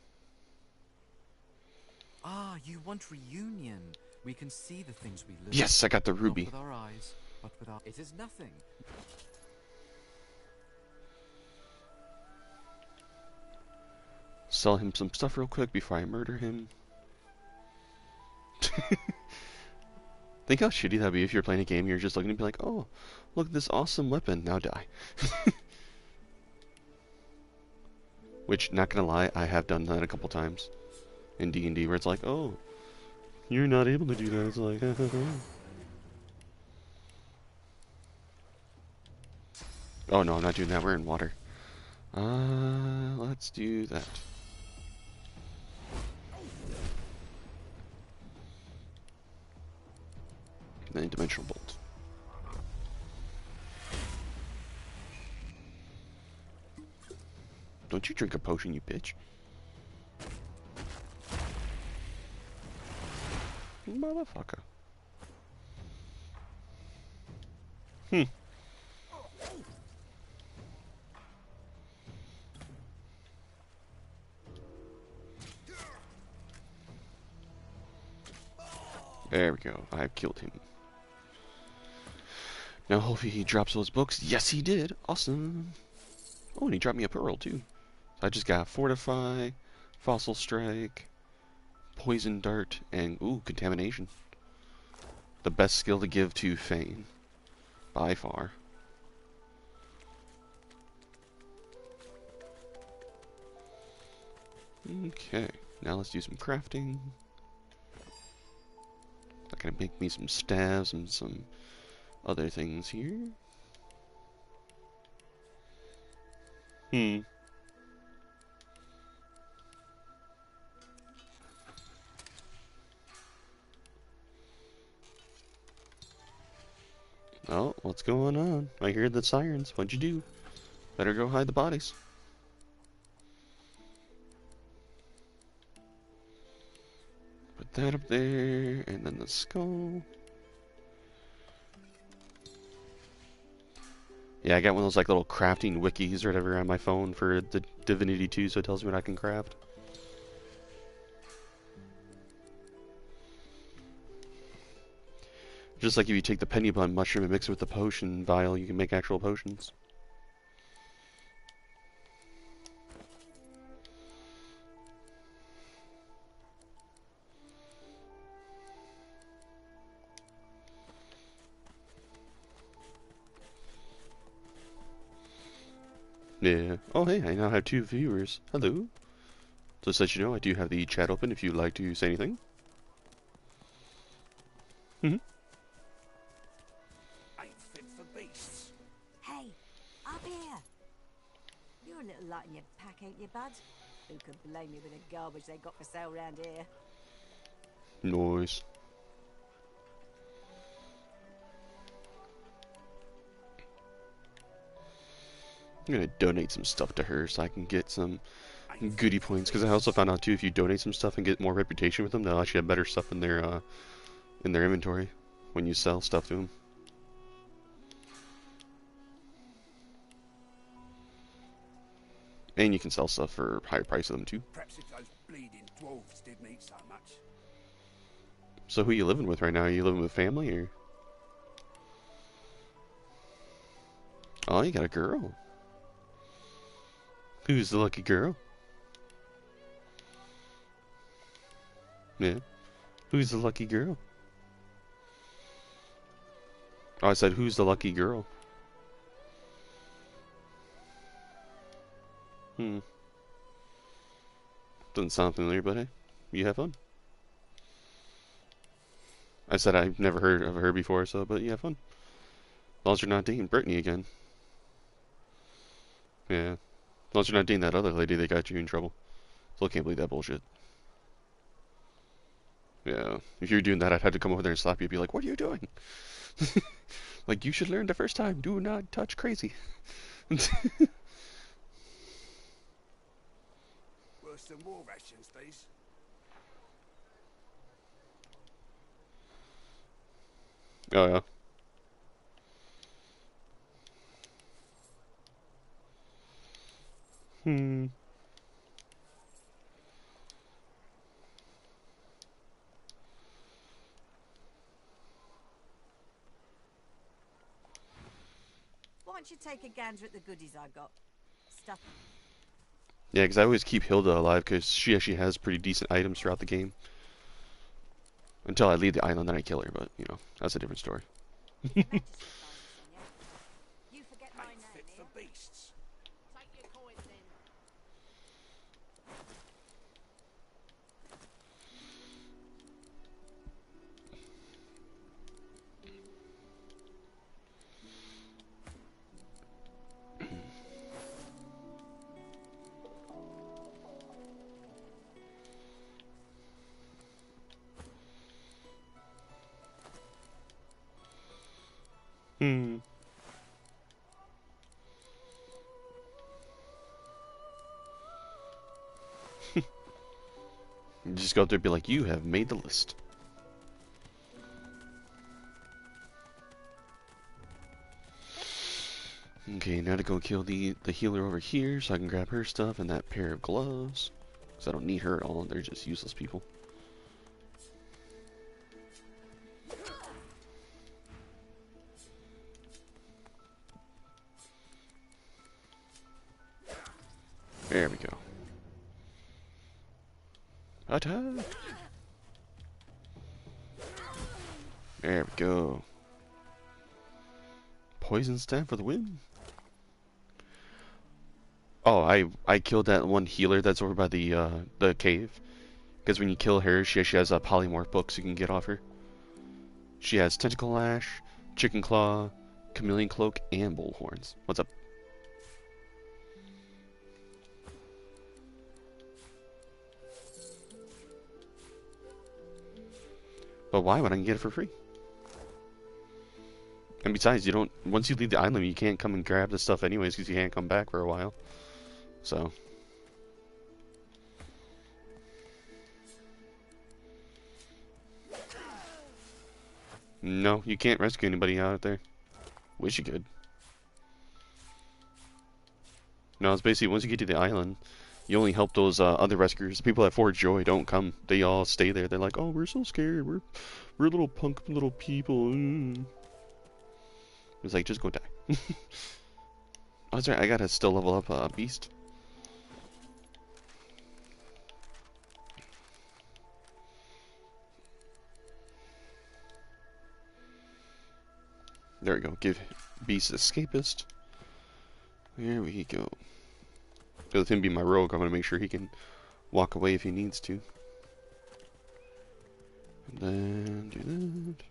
Ah, you want reunion. We can see the things we lose. Yes, I got the ruby. Not with our eyes, but with our... It is nothing. Sell him some stuff real quick before I murder him. Think how shitty that'd be if you're playing a game and you're just looking to be like, oh, look at this awesome weapon, now die. Which, not gonna lie, I have done that a couple times in D&D where it's like, oh, you're not able to do that. It's like, oh no, I'm not doing that. We're in water. Let's do that. Then dimensional bolt. Don't you drink a potion, you bitch. Motherfucker. There we go. I've killed him. Now hopefully he drops those books. Yes, he did. Awesome. Oh, and he dropped me a pearl, too. So I just got Fortify, Fossil Strike, Poison Dart, and, ooh, Contamination. The best skill to give to Fane. By far. Okay. Now let's do some crafting. That can make me some staves and some other things here. Oh, what's going on? I hear the sirens. What'd you do? Better go hide the bodies. Put that up there, and then the skull. Yeah, I got one of those like little crafting wikis or whatever on my phone for the Divinity 2, so it tells me what I can craft. Just like if you take the penny bun mushroom and mix it with the potion vial, you can make actual potions. Yeah. Oh, hey, I now have 2 viewers. Hello. Just to let you know, I do have the chat open if you'd like to say anything. Ain't fit for beasts. Hey, up here! You're a little light in your pack, ain't you, bud? Who could blame you with the garbage they got for sale round here? Noise. I'm gonna donate some stuff to her so I can get some goodie points. Because I also found out too, if you donate some stuff and get more reputation with them, they'll actually have better stuff in their inventory when you sell stuff to them. And you can sell stuff for higher price of them too. Perhaps if those bleeding dwarves didn't eat so much. So who are you living with right now? Are you living with family or? Oh, you got a girl. Who's the lucky girl? Yeah. Who's the lucky girl? Oh, I said, who's the lucky girl? Doesn't sound familiar, but hey, you have fun. I said I've never heard of her before, so, but you have fun. As long as you're not dating Brittany again. Yeah. As long as you're not dating that other lady that got you in trouble. Still can't believe that bullshit. Yeah. If you were doing that, I'd have to come over there and slap you and be like, what are you doing? Like, you should learn the first time. Do not touch crazy. Worse than war rations, these. Oh, yeah. Why don't you take a gander at the goodies I got? Stuff. Yeah, because I always keep Hilda alive because she actually has pretty decent items throughout the game. Until I leave the island, then I kill her, but, you know, that's a different story. You forget my name, Fit for beasts. Take your coins then. Hmm. You just go up there and be like, you have made the list. Okay, now to go kill the healer over here so I can grab her stuff and that pair of gloves. Because I don't need her at all, they're just useless people. There we go. Attack! There we go. Poison stab for the win. Oh, I killed that one healer that's over by the cave. Because when you kill her, she has a polymorph book so you can get off her. She has Tentacle Lash, Chicken Claw, Chameleon Cloak, and Bull Horns. What's up? But why would I get it for free? And besides, you don't. Once you leave the island, you can't come and grab the stuff anyways because you can't come back for a while. So. No, you can't rescue anybody out there. Wish you could. No, it's basically once you get to the island, you only help those other rescuers. The people at Fort Joy don't come. They all stay there. They're like, oh, we're so scared. We're little punk little people. It's like, just go die. Oh, sorry, I gotta still level up Beast. There we go. Give Beast Escapist. There we go. With him be my rogue, I'm gonna make sure he can walk away if he needs to. And then do that.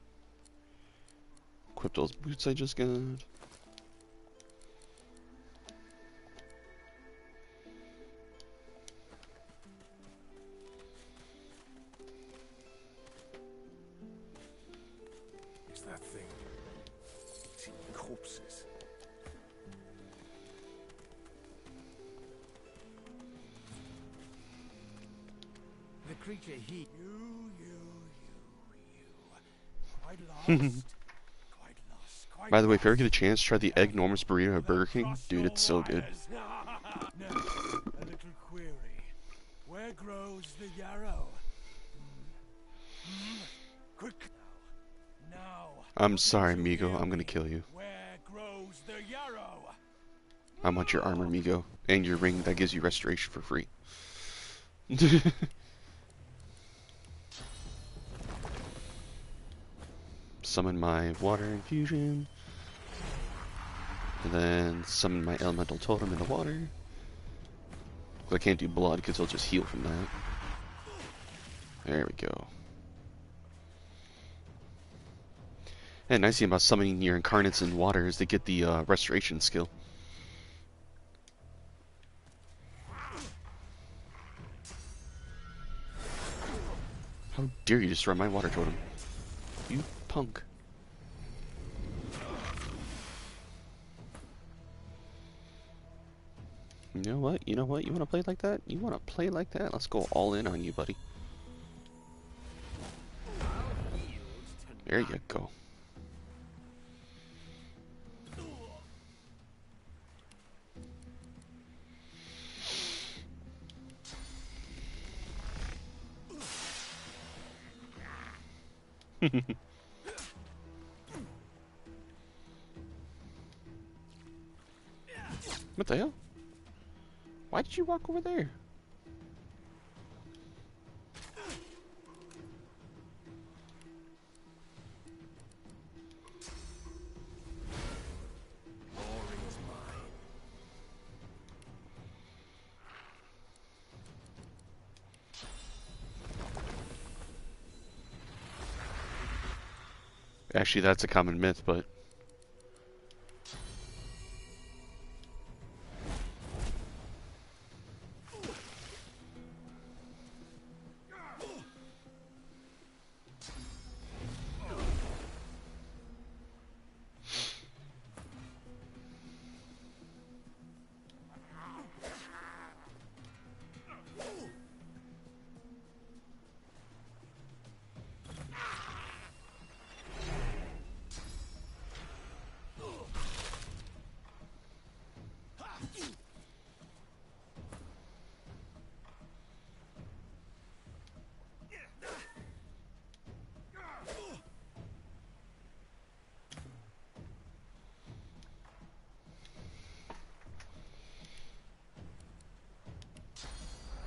Equip those boots I just got. It's that thing. It's corpses. The creature he... Quite lost. By the way, if you ever get a chance, try the Egg Normus burrito at Burger King. Dude, it's so good. Now, a little query. Where grows the yarrow? Quick now. I'm sorry, Migo. I'm gonna kill you. Where grows the yarrow? I want your armor, Migo. And your ring that gives you restoration for free. Summon my water infusion. And then summon my elemental totem in the water. I can't do blood because he'll just heal from that. There we go. And nice thing about summoning your incarnates in water is they get the restoration skill. How dare you destroy my water totem? You punk. You know what? You know what? You want to play like that? You want to play like that? Let's go all in on you, buddy. There you go. What the hell? Why did you walk over there? Actually, that's a common myth, but...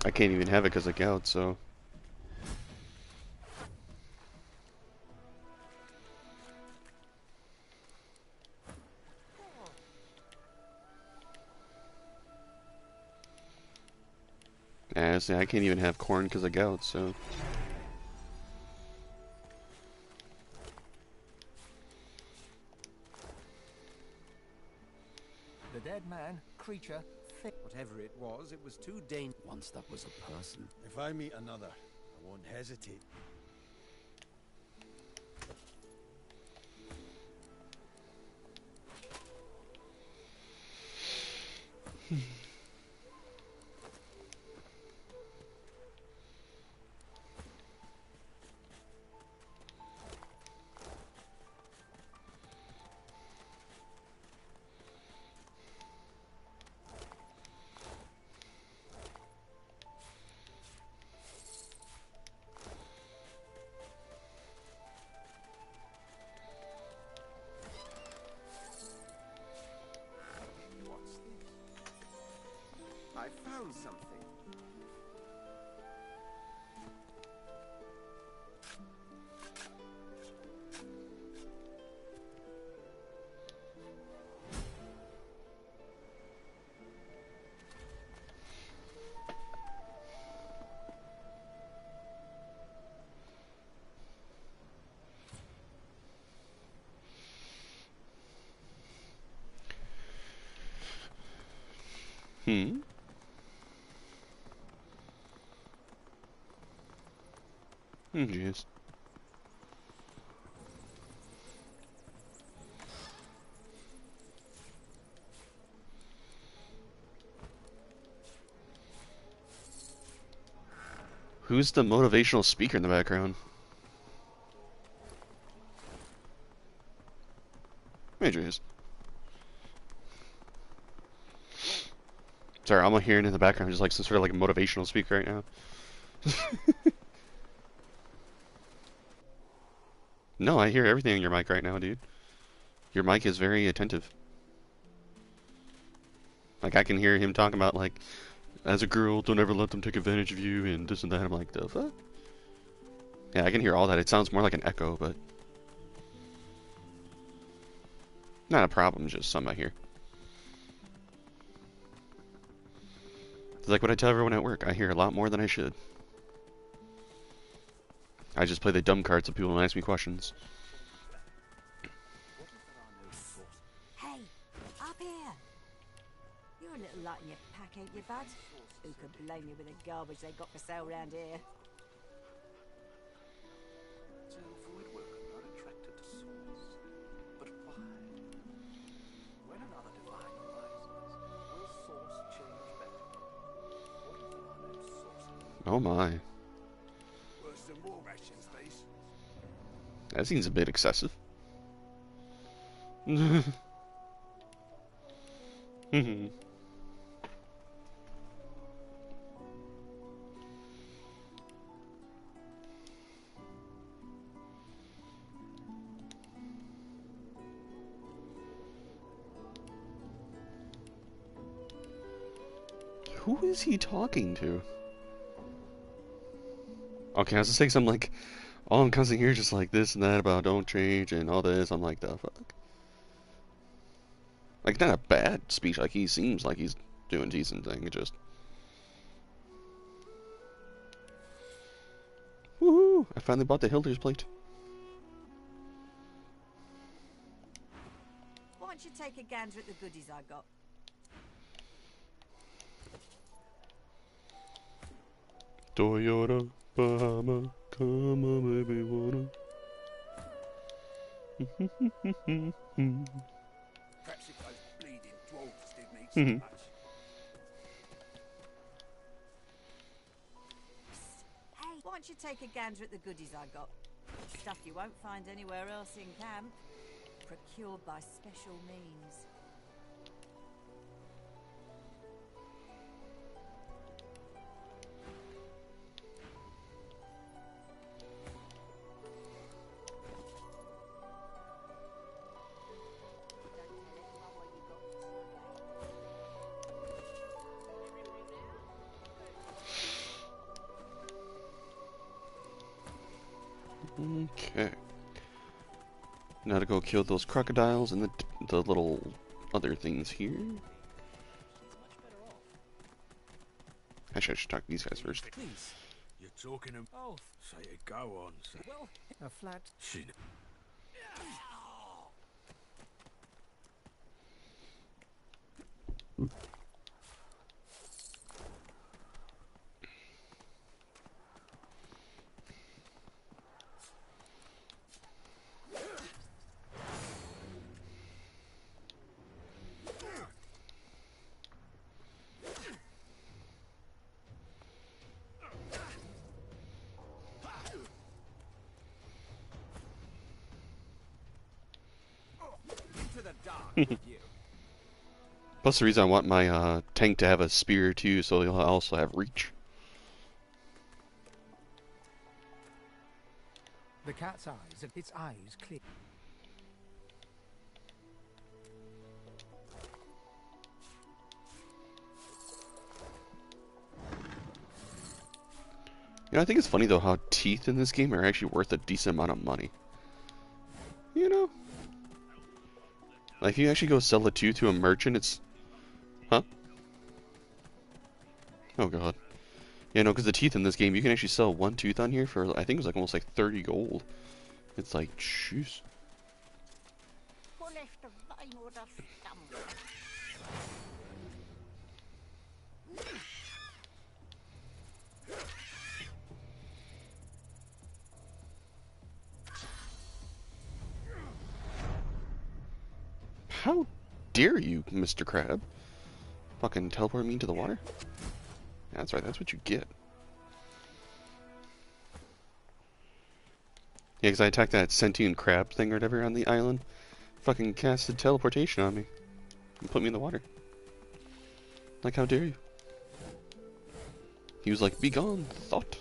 I can't even have it because of gout, so... Yeah, see, I can't even have corn because of gout, so... The dead man, creature, whatever it was too dangerous. Once that was a person. If I meet another, I won't hesitate. What's this? I found something. Hmm? Jeez. Who's the motivational speaker in the background? Jeez. Sorry, I'm hearing in the background just like some sort of like motivational speaker right now. No, I hear everything in your mic right now, dude. Your mic is very attentive. Like, I can hear him talking about, like, as a girl, don't ever let them take advantage of you, and this and that. I'm like, the fuck? Yeah, I can hear all that. It sounds more like an echo, but... not a problem, just something I hear. It's like what I tell everyone at work. I hear a lot more than I should. I just play the dumb card so people don't ask me questions. Hey, up here! You're a little light in your pack, ain't you, bud? Who could blame you with the garbage they got for sale round here? Void workers are attracted to souls. But why? When another divine arises, will source change back? What if there are no sources? Oh my. Worse than war rations, these. That seems a bit excessive. Who is he talking to? Okay, I was just saying something like, all I'm constantly hearing is just like this and that about don't change and all this. I'm like, the fuck? Like, not a bad speech. Like, he seems like he's doing decent thing. It just... Woohoo! I finally bought the Hilder's plate. Why don't you take a gander at the goodies I got? Toyota, Bahama, come on, baby, wanna. Perhaps if those bleeding dwarves did need Mhm. so much. Hey, why don't you take a gander at the goodies I got? Stuff you won't find anywhere else in camp. Procured by special means. Okay. Now to go kill those crocodiles and the little other things here. Actually, I should talk to these guys first. Please. You're talking of... Oh. Say it, go on, sir. Well, a flat... She... Plus the reason I want my tank to have a spear too, so he'll also have reach. The cat's eyes, its eyes clear. You know, I think it's funny though how teeth in this game are actually worth a decent amount of money. You know? Like, if you actually go sell a tooth to a merchant, it's... Huh? Oh god. Yeah, no, because the teeth in this game, you can actually sell one tooth on here for, I think it was like almost like 30 gold. It's like, jeez. How dare you, Mr. Crab? Fucking teleport me into the water? That's right, that's what you get. Yeah, because I attacked that sentient crab thing or whatever on the island. Fucking casted teleportation on me. And put me in the water. Like, how dare you? He was like, be gone, thought.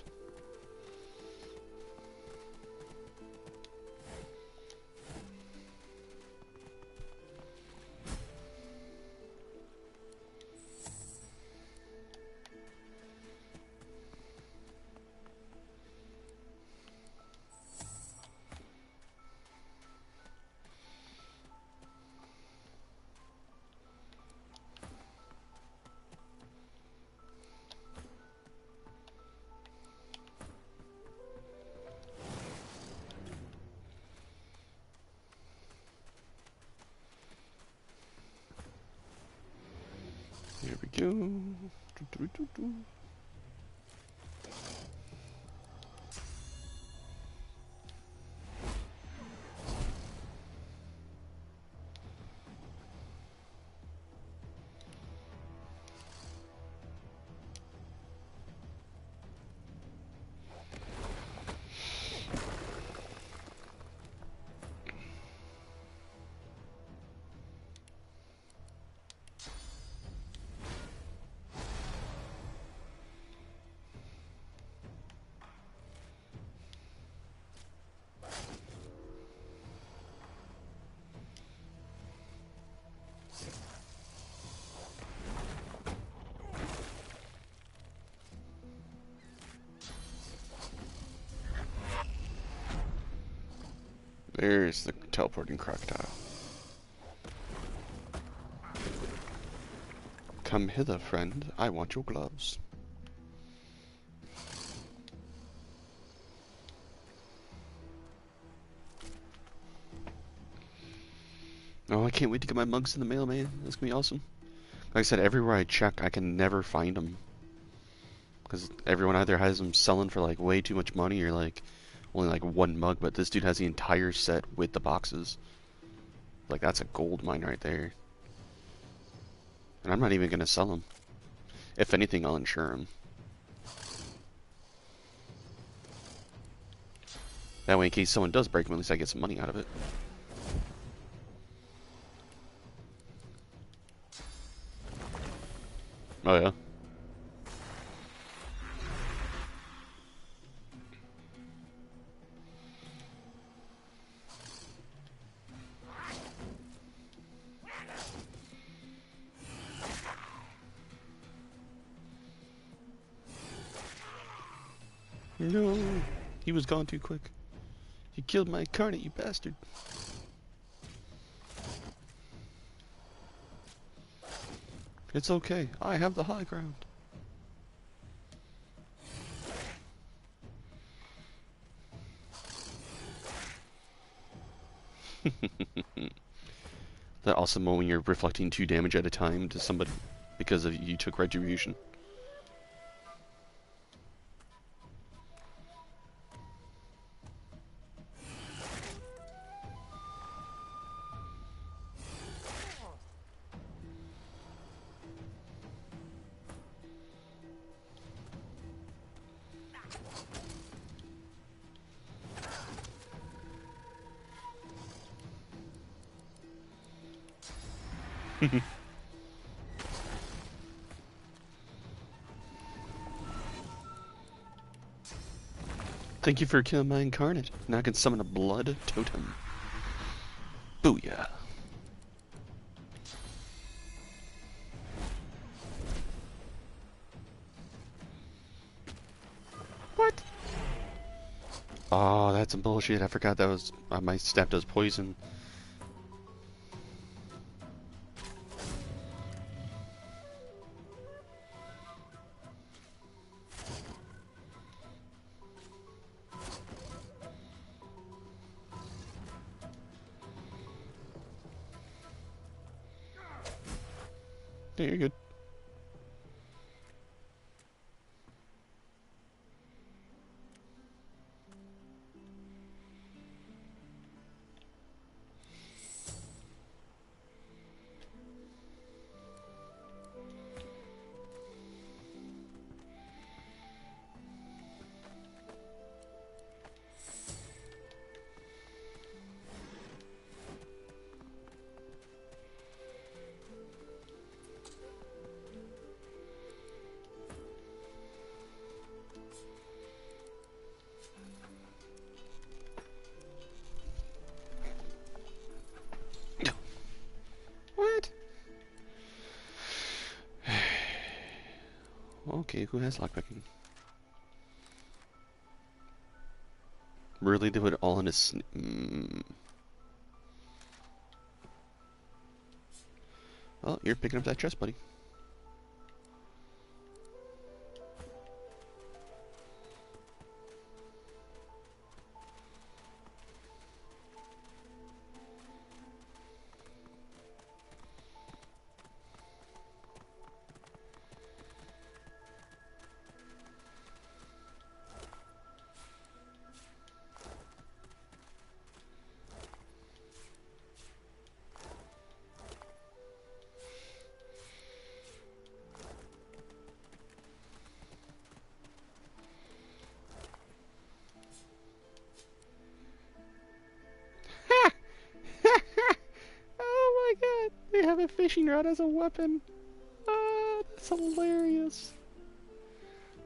There we go. There's the teleporting crocodile. Come hither, friend. I want your gloves. Oh, I can't wait to get my mugs in the mail, man. That's gonna be awesome. Like I said, everywhere I check, I can never find them. Because everyone either has them selling for like way too much money or like only like one mug, but this dude has the entire set with the boxes. Like, that's a gold mine right there. And I'm not even gonna sell them. If anything, I'll insure them. That way, in case someone does break them, at least I get some money out of it. Oh, yeah? No, he was gone too quick. You killed my incarnate, you bastard. It's okay. I have the high ground. That awesome moment when you're reflecting 2 damage at a time to somebody because of you took retribution. Thank you for killing my incarnate. Now I can summon a blood totem. Booyah. What? Oh, that's some bullshit. I forgot that was my staff does poison. Yeah, you're good. What? Okay, who has lockpicking? Really, they put it all in a Well, you're picking up that chest, buddy. Oh my god, they have a fishing rod as a weapon. Ah, that's hilarious.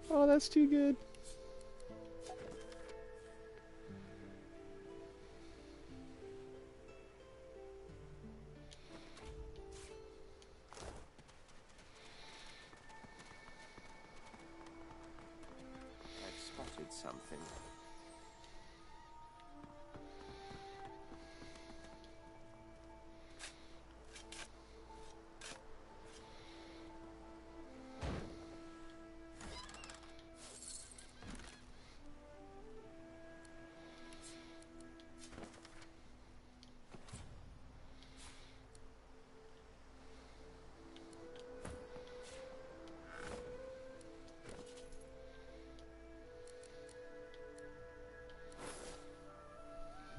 Oh, that's too good. I've spotted something.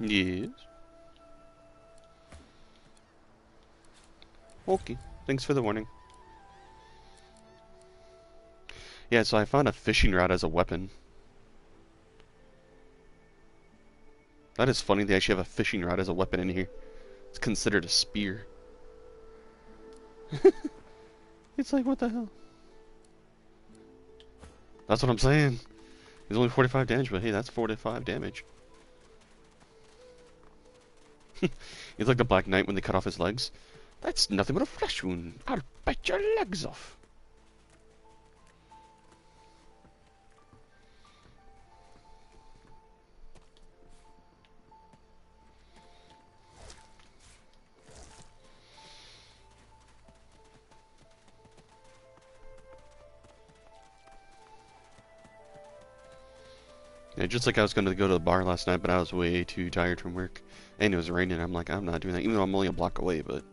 Yes. Okay. Thanks for the warning. Yeah, so I found a fishing rod as a weapon. That is funny, they actually have a fishing rod as a weapon in here. It's considered a spear. It's like, what the hell? That's what I'm saying. It's only 45 damage, but hey, that's 45 damage. He's like the Black Knight when they cut off his legs. That's nothing but a flesh wound. I'll bite your legs off. Yeah, just like I was going to go to the bar last night, but I was way too tired from work. And it was raining. I'm like, I'm not doing that, even though I'm only a block away, but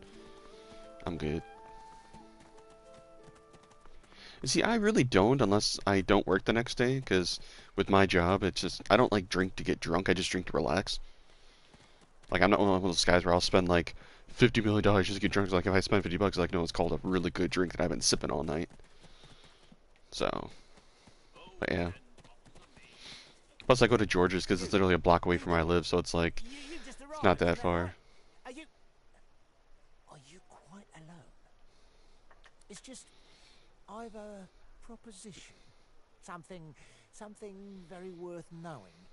I'm good. You see, I really don't unless I don't work the next day, because with my job, it's just, I don't like drink to get drunk, I just drink to relax. Like, I'm not one of those guys where I'll spend like $50 million just to get drunk. Like, if I spend $50, like, no, it's called a really good drink that I've been sipping all night. So, but yeah. Plus, I go to George's because it's literally a block away from where I live, so it's like, it's not that far. Are you quite alone? It's just, I've a proposition. Something very worth knowing.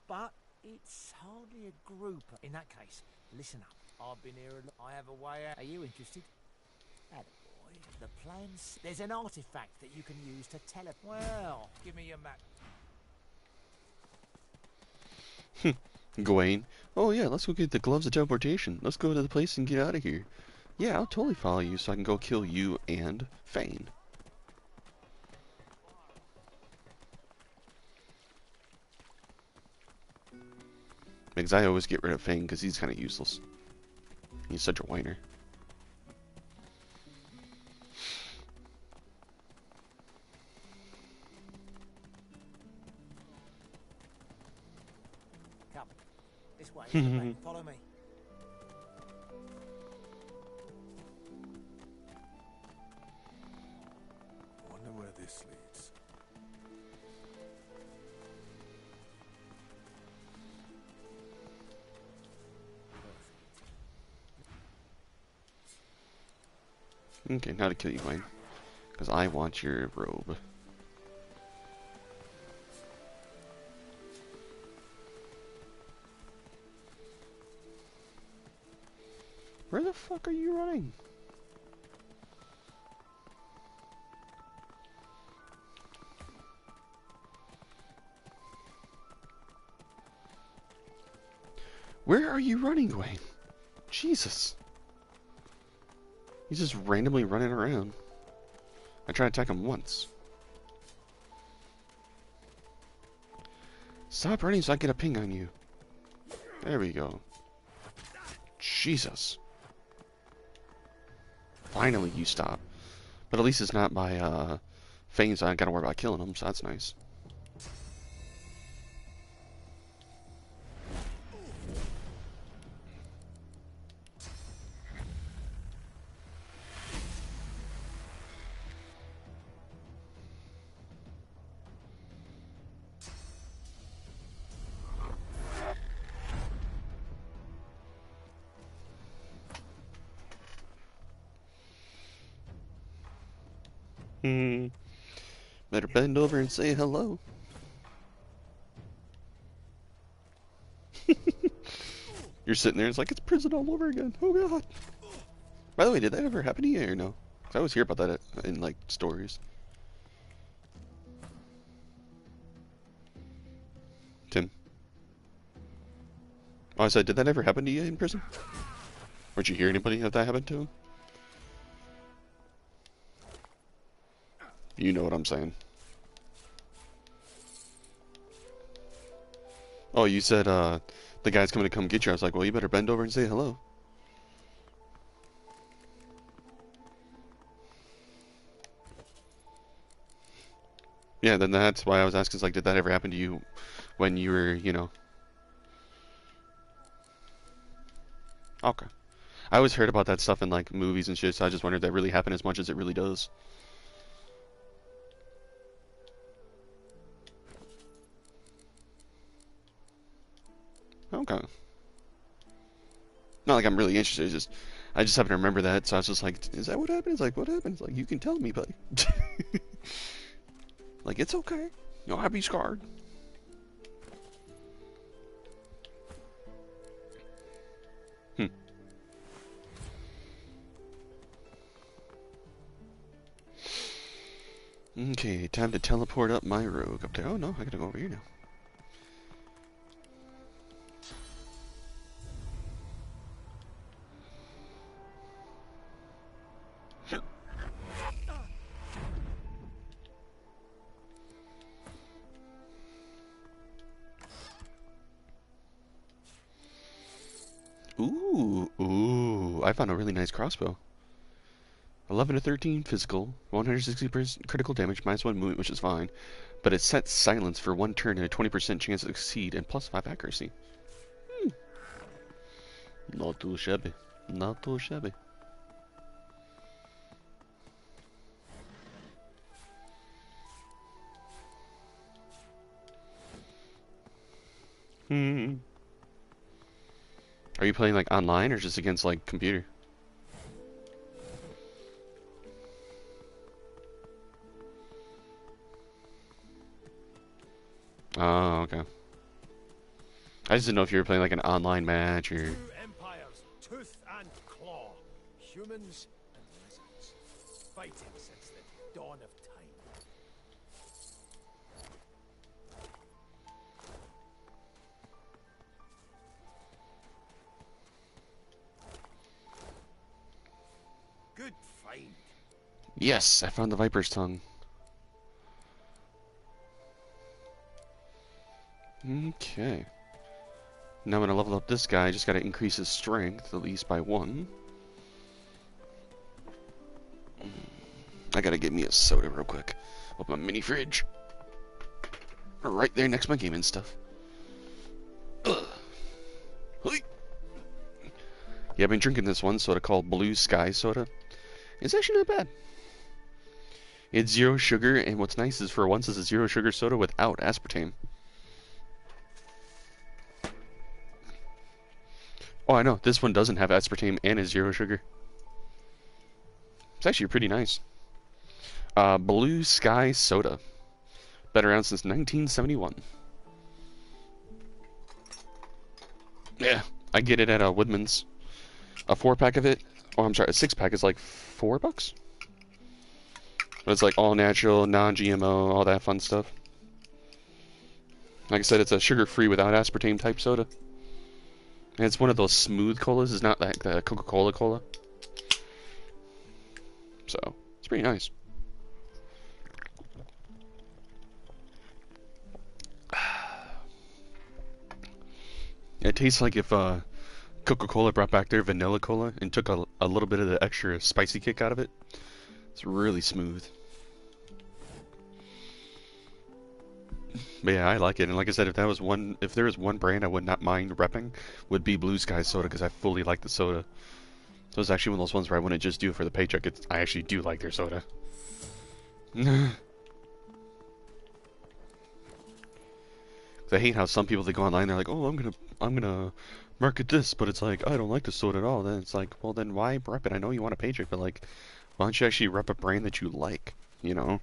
But it's hardly a group. In that case, listen up. I've been here I have a way out. Are you interested? Attaboy. The plan's... There's an artifact that you can use to Well, give me your map. Gawain. Oh yeah, let's go get the gloves of teleportation. Let's go to the place and get out of here. Yeah, I'll totally follow you so I can go kill you and Fane. Because I always get rid of Fane because he's kind of useless. He's such a whiner. Come. This way. Follow me. Wonder where this leads. Okay, now to kill you, Wayne. Because I want your robe. Where the fuck are you running? Where are you running, Wayne? Jesus. He's just randomly running around. I tried to attack him once. Stop running so I get a ping on you. There we go. Jesus. Finally you stop. But at least it's not by Fane, so I gotta worry about killing him, so that's nice. Better bend over and say hello. You're sitting there, it's like it's prison all over again. Oh god. By the way, did that ever happen to you or no? 'Cause I always hear about that in like stories. Tim. Oh, I said, did that ever happen to you in prison? Or did you hear anybody that happened to him? You know what I'm saying. Oh, you said, the guy's coming to come get you. I was like, well, you better bend over and say hello. Yeah, then that's why I was asking, like, did that ever happen to you when you were, you know, Okay. I always heard about that stuff in like movies and shit, so I just wondered if that really happened as much as it really does. Okay. Not like I'm really interested, it's just I just happen to remember that, so I was just like, is that what happened? It's like, what happened? It's like, you can tell me, buddy. Like, it's okay. You don't have to be scarred. Okay, time to teleport up my rogue up there. Oh no, I gotta go over here now. Ooh, I found a really nice crossbow. 11 to 13 physical, 160% critical damage, -1 movement, which is fine. But it sets silence for 1 turn and a 20% chance to succeed, and +5 accuracy. Not too shabby. Not too shabby. Are you playing like online or just against like computer? Oh, okay. I just didn't know if you were playing like an online match or... Two empires, tooth and claw. Humans and lizards. Fighting since the dawn of time. Good find. Yes, I found the Viper's Tongue. Okay. Now I'm gonna level up this guy. Just gotta increase his strength at least by 1. I gotta get me a soda real quick. Open my mini fridge. Right there next to my gaming stuff. Ugh. Yeah, I've been drinking this one soda called Blue Sky Soda. It's actually not bad. It's 0 sugar, and what's nice is for once it's a 0 sugar soda without aspartame. Oh, I know. This one doesn't have aspartame and is 0 sugar. It's actually pretty nice. Blue Sky Soda. Been around since 1971. Yeah, I get it at Woodman's. A 4-pack of it, oh, I'm sorry, a 6-pack is like $4. But it's like all natural, non-GMO, all that fun stuff. Like I said, it's a sugar-free without aspartame type soda. And it's one of those smooth colas. It's not like the Coca-Cola cola. So, it's pretty nice. It tastes like if Coca-Cola brought back their vanilla cola and took a little bit of the extra spicy kick out of it. It's really smooth. But yeah, I like it. And like I said, if there was one brand I would not mind repping, would be Blue Sky Soda, because I fully like the soda. So it's actually one of those ones where I wouldn't just do it for the paycheck. I actually do like their soda. I hate how some people, they go online, they're like, oh, I'm gonna market this, but it's like, I don't like the soda at all. Then it's like, well, then why rep it? I know you want a paycheck, but like, why don't you actually rep a brand that you like, you know?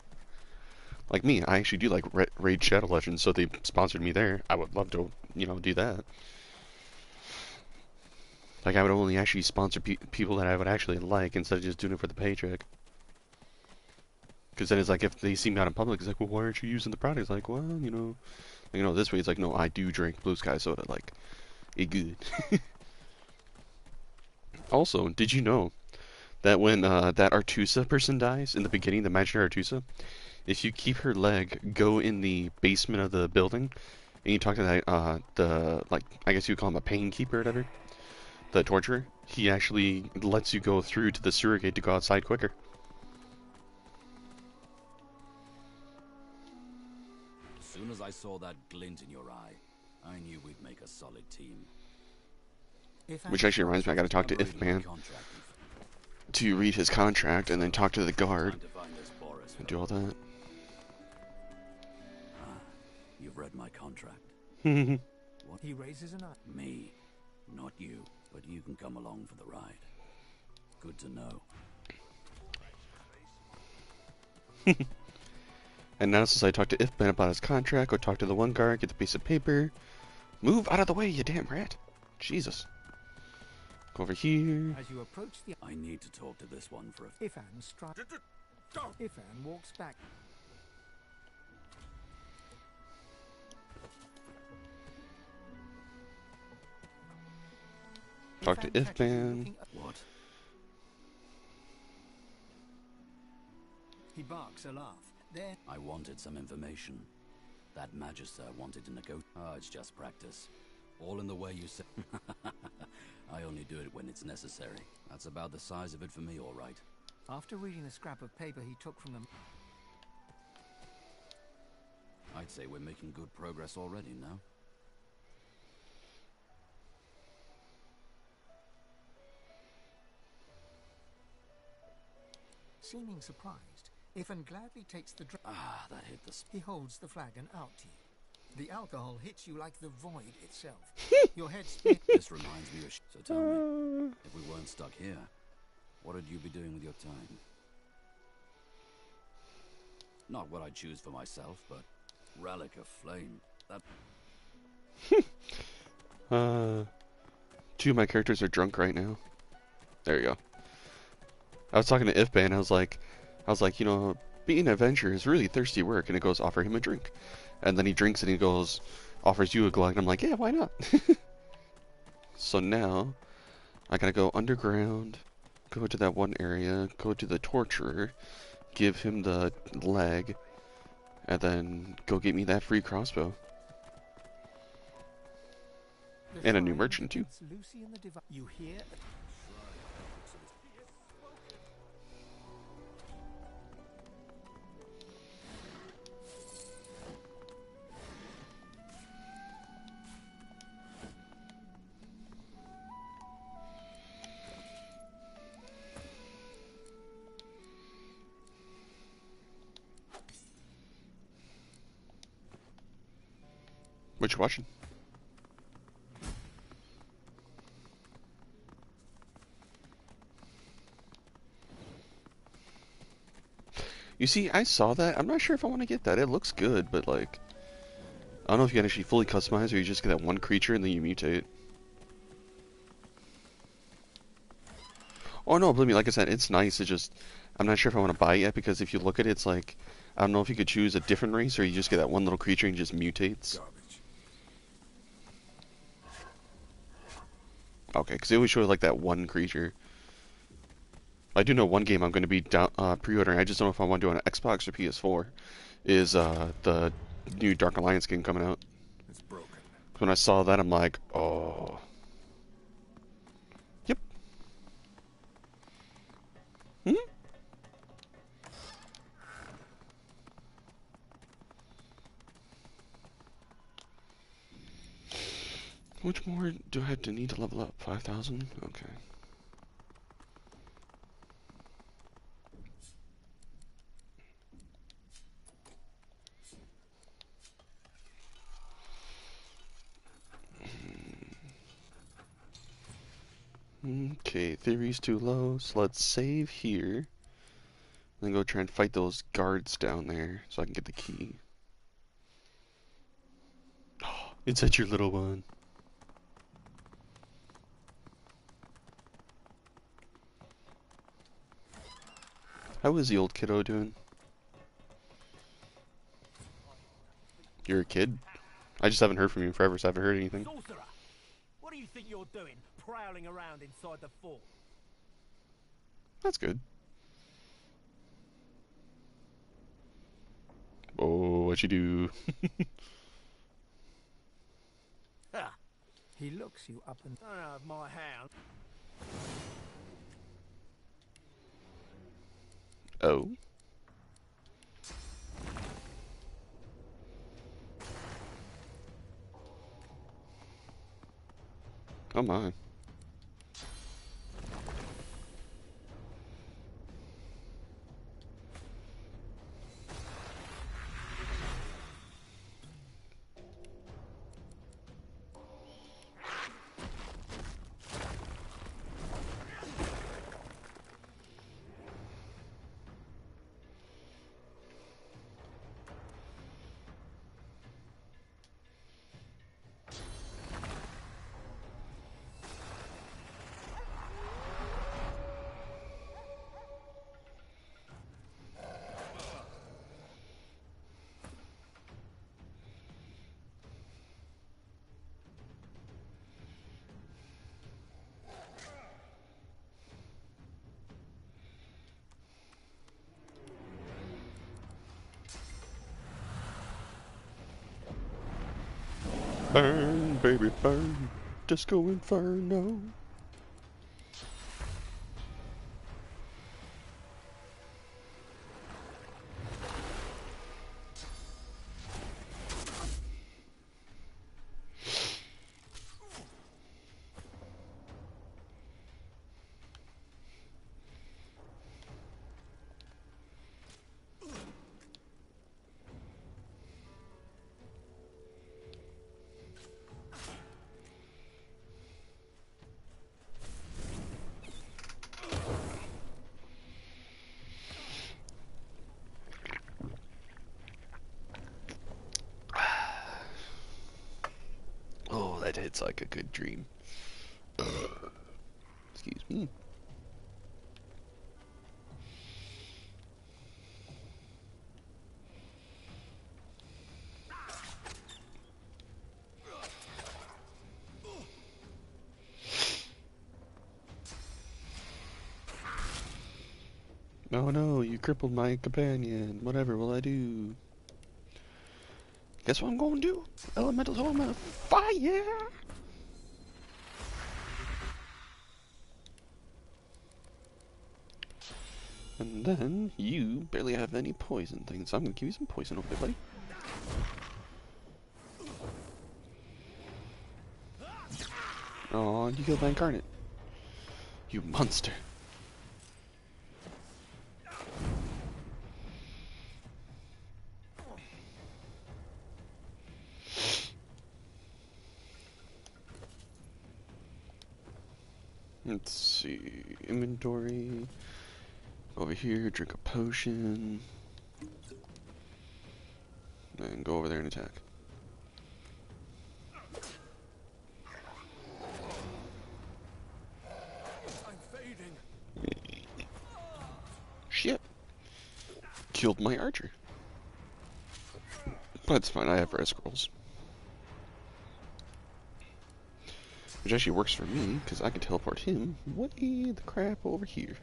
Like me, I actually do like Raid Shadow Legends, so they sponsored me there. I would love to, you know, do that. Like, I would only actually sponsor people that I would actually like instead of just doing it for the paycheck. Because then it's like, if they see me out in public, it's like, well, why aren't you using the product? It's like, well, you know, this way it's like, no, I do drink Blue Sky Soda, like, it good. Also, did you know that when that Artusa person dies in the beginning, the imaginary Artusa, if you keep her leg, go in the basement of the building, and you talk to that, like, I guess you would call him a pain keeper or whatever, the torturer, he actually lets you go through to the sewer gate to go outside quicker. As soon as I saw that glint in your eye, I knew we'd make a solid team. Which actually reminds me, I gotta talk to Ifman to read his contract and then talk to the guard and do all that. You've read my contract. What? He raises an eye. Me, not you, but you can come along for the ride. Good to know. And now since I talked to Ifman about his contract, go talk to the one guard, get the piece of paper. Move out of the way, you damn rat. Jesus. Go over here. As you approach the... I need to talk to this one for a... Ifan walks back. Talk to Ifman. What? He barks a laugh. Then I wanted some information. That Magister wanted to negotiate. Oh, it's just practice. All in the way you said. I only do it when it's necessary. That's about the size of it for me, all right. After reading the scrap of paper he took from them, I'd say we're making good progress already now. seeming surprised, Ifan gladly takes the drink. Ah, that hit the... He holds the flagon out to you. The alcohol hits you like the void itself. Your head spins. This reminds me of... So tell me, if we weren't stuck here, what would you be doing with your time? Not what I'd choose for myself, but relic of flame. That... Two of my characters are drunk right now. There you go. I was talking to Ifban, I was like, you know, being an adventurer is really thirsty work, and it goes, offer him a drink. And then he drinks and he goes, offers you a glug, and I'm like, yeah, why not? So now, I gotta go underground, go to that one area, go to the torturer, give him the leg, and then go get me that free crossbow. And a new merchant, too. You hear? What you watching? You see, I saw that. I'm not sure if I want to get that. It looks good, but like, I don't know if you can actually fully customize or you just get that one creature and then you mutate. Oh no, believe me, like I said, it's nice. It's just, I'm not sure if I want to buy it yet because if you look at it, it's like, I don't know if you could choose a different race or you just get that one little creature and it just mutates. Okay, because they always show like that one creature. I do know one game I'm going to be pre-ordering. I just don't know if I want to do it on Xbox or PS4. Is the new Dark Alliance game coming out? It's broken. When I saw that, I'm like, oh. Yep. Hmm. Which more do I have to need to level up? 5,000? Okay. Okay, theory's too low, so let's save here. Then go try and fight those guards down there so I can get the key. Oh, it's such your little one. How is the old kiddo doing? You're a kid? I just haven't heard from you forever, so I haven't heard anything. Sorcerer! What do you think you're doing, prowling around inside the fort? That's good. Oh, what you do? He looks you up and... I don't have my hound. Oh. Oh my. Burn, baby, burn. Disco Inferno. Oh, that hits like a good dream. Excuse me. Oh no, you crippled my companion. Whatever will I do? Guess what I'm going to do? Elemental Element of Fire! And then, you barely have any poison things, so I'm going to give you some poison over there, buddy. Aw, you killed my incarnate. You monster. Let's see, inventory, over here, drink a potion, and go over there and attack. I'm fading. Shit. Killed my archer. But it's fine, I have rare scrolls. Which actually works for me, because I can teleport him way the crap over here.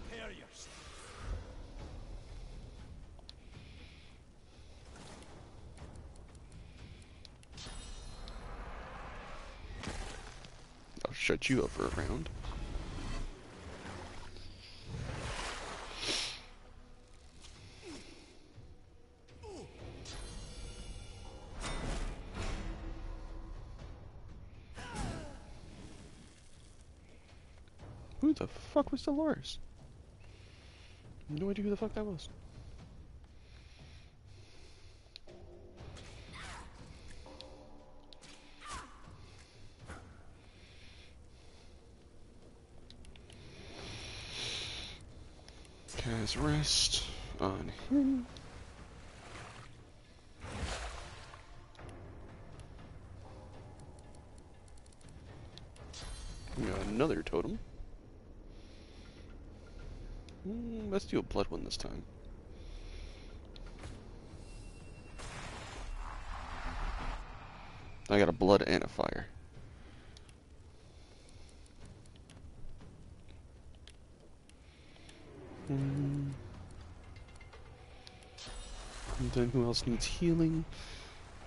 Prepare yourself. I'll shut you up for a round. Who the fuck was Dolores? No idea who the fuck that was. Cast rest on him. We got another totem. Let's do a blood one this time. I got a blood and a fire. And then who else needs healing?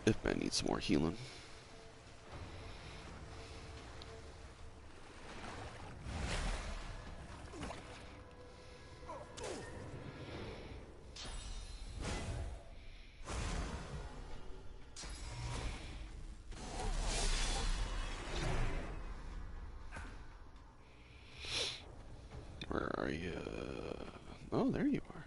If Ben needs some more healing. Where are you? Oh, there you are.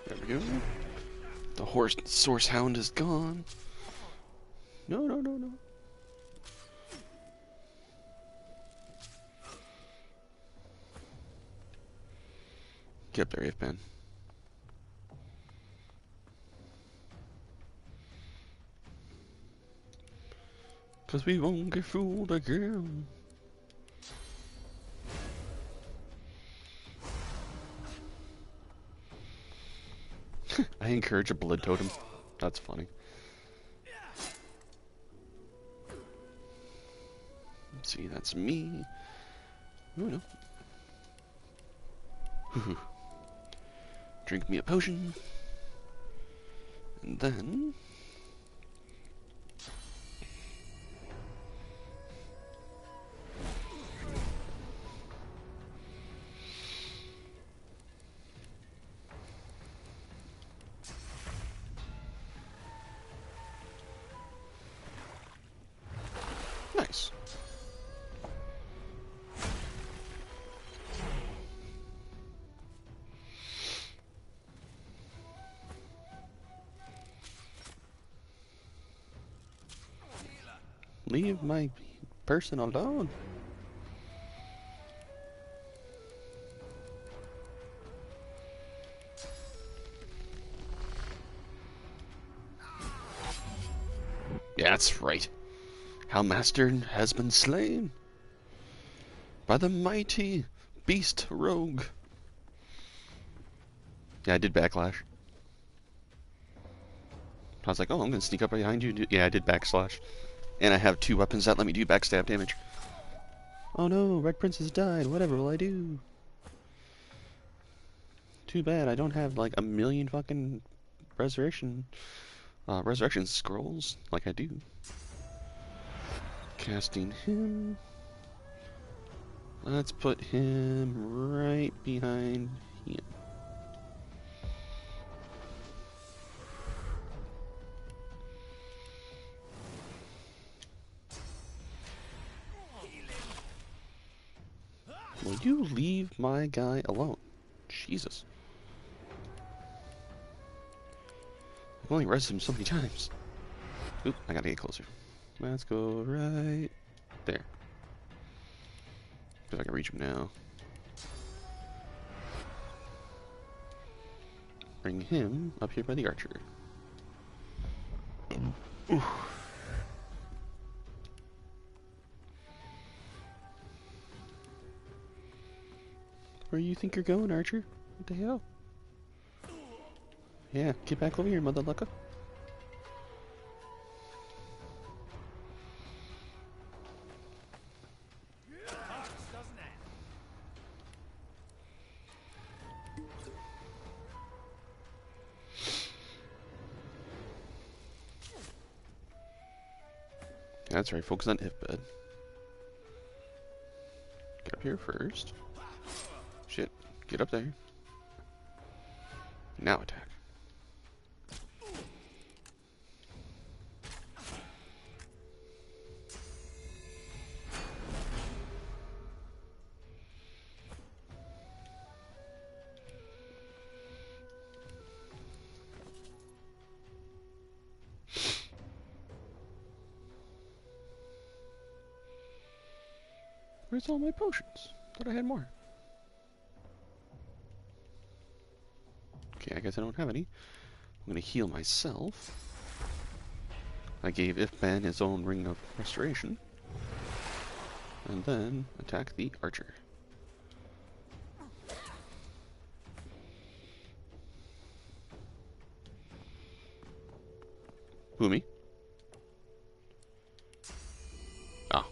There we go. The horse source hound is gone. No, no, no, no. Get up there, Ifban. Cause we won't get fooled again. I encourage a blood totem. That's funny. Let's see, that's me. Oh no. Drink me a potion. And then... Nice. Leave my person alone. Yeah, that's right. Hellmaster has been slain by the mighty beast rogue. Yeah, I did backlash. I was like, oh, I'm gonna sneak up behind you. Yeah, I did backslash. And I have 2 weapons that let me do backstab damage. Oh no, Red Princess died. Whatever will I do? Too bad I don't have like a million fucking resurrection scrolls like I do. Casting him. Let's put him right behind him. Will you leave my guy alone? Jesus. I've only rezzed him so many times. Oop, I gotta get closer. Let's go right there. See if I can reach him now. Bring him up here by the archer. Oof. Where you think you're going, Archer? What the hell? Yeah, get back over here, mother lucka. That's right, focus on hip bed. Get up here first. Shit, get up there. Now attack. Where's all my potions? Thought I had more. Okay, I guess I don't have any. I'm gonna heal myself. I gave Ifban his own ring of restoration. And then attack the archer. Who, me? Oh.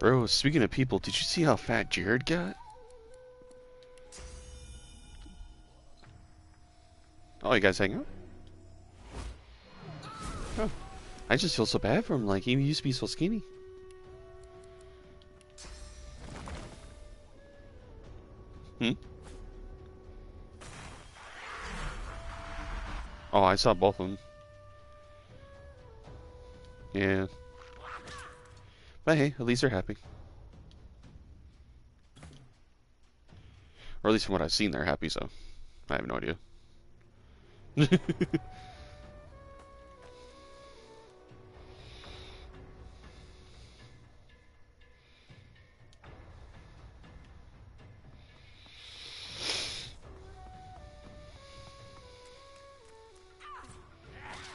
Bro, speaking of people, did you see how fat Jared got? Oh, you guys hang out? Oh. I just feel so bad for him. Like, he used to be so skinny. Hmm? Oh, I saw both of them. Yeah. But hey, at least they're happy. Or at least from what I've seen, they're happy, so I have no idea.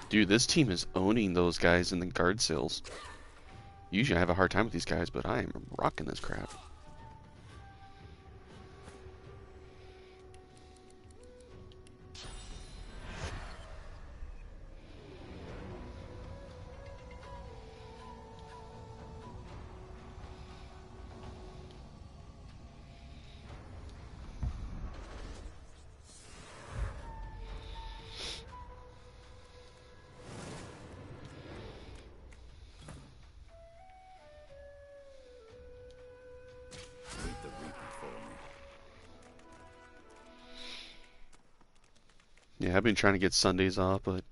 Dude, this team is owning those guys in the guard sills. Usually I have a hard time with these guys, but I am rocking this crap. Yeah, I've been trying to get Sundays off, but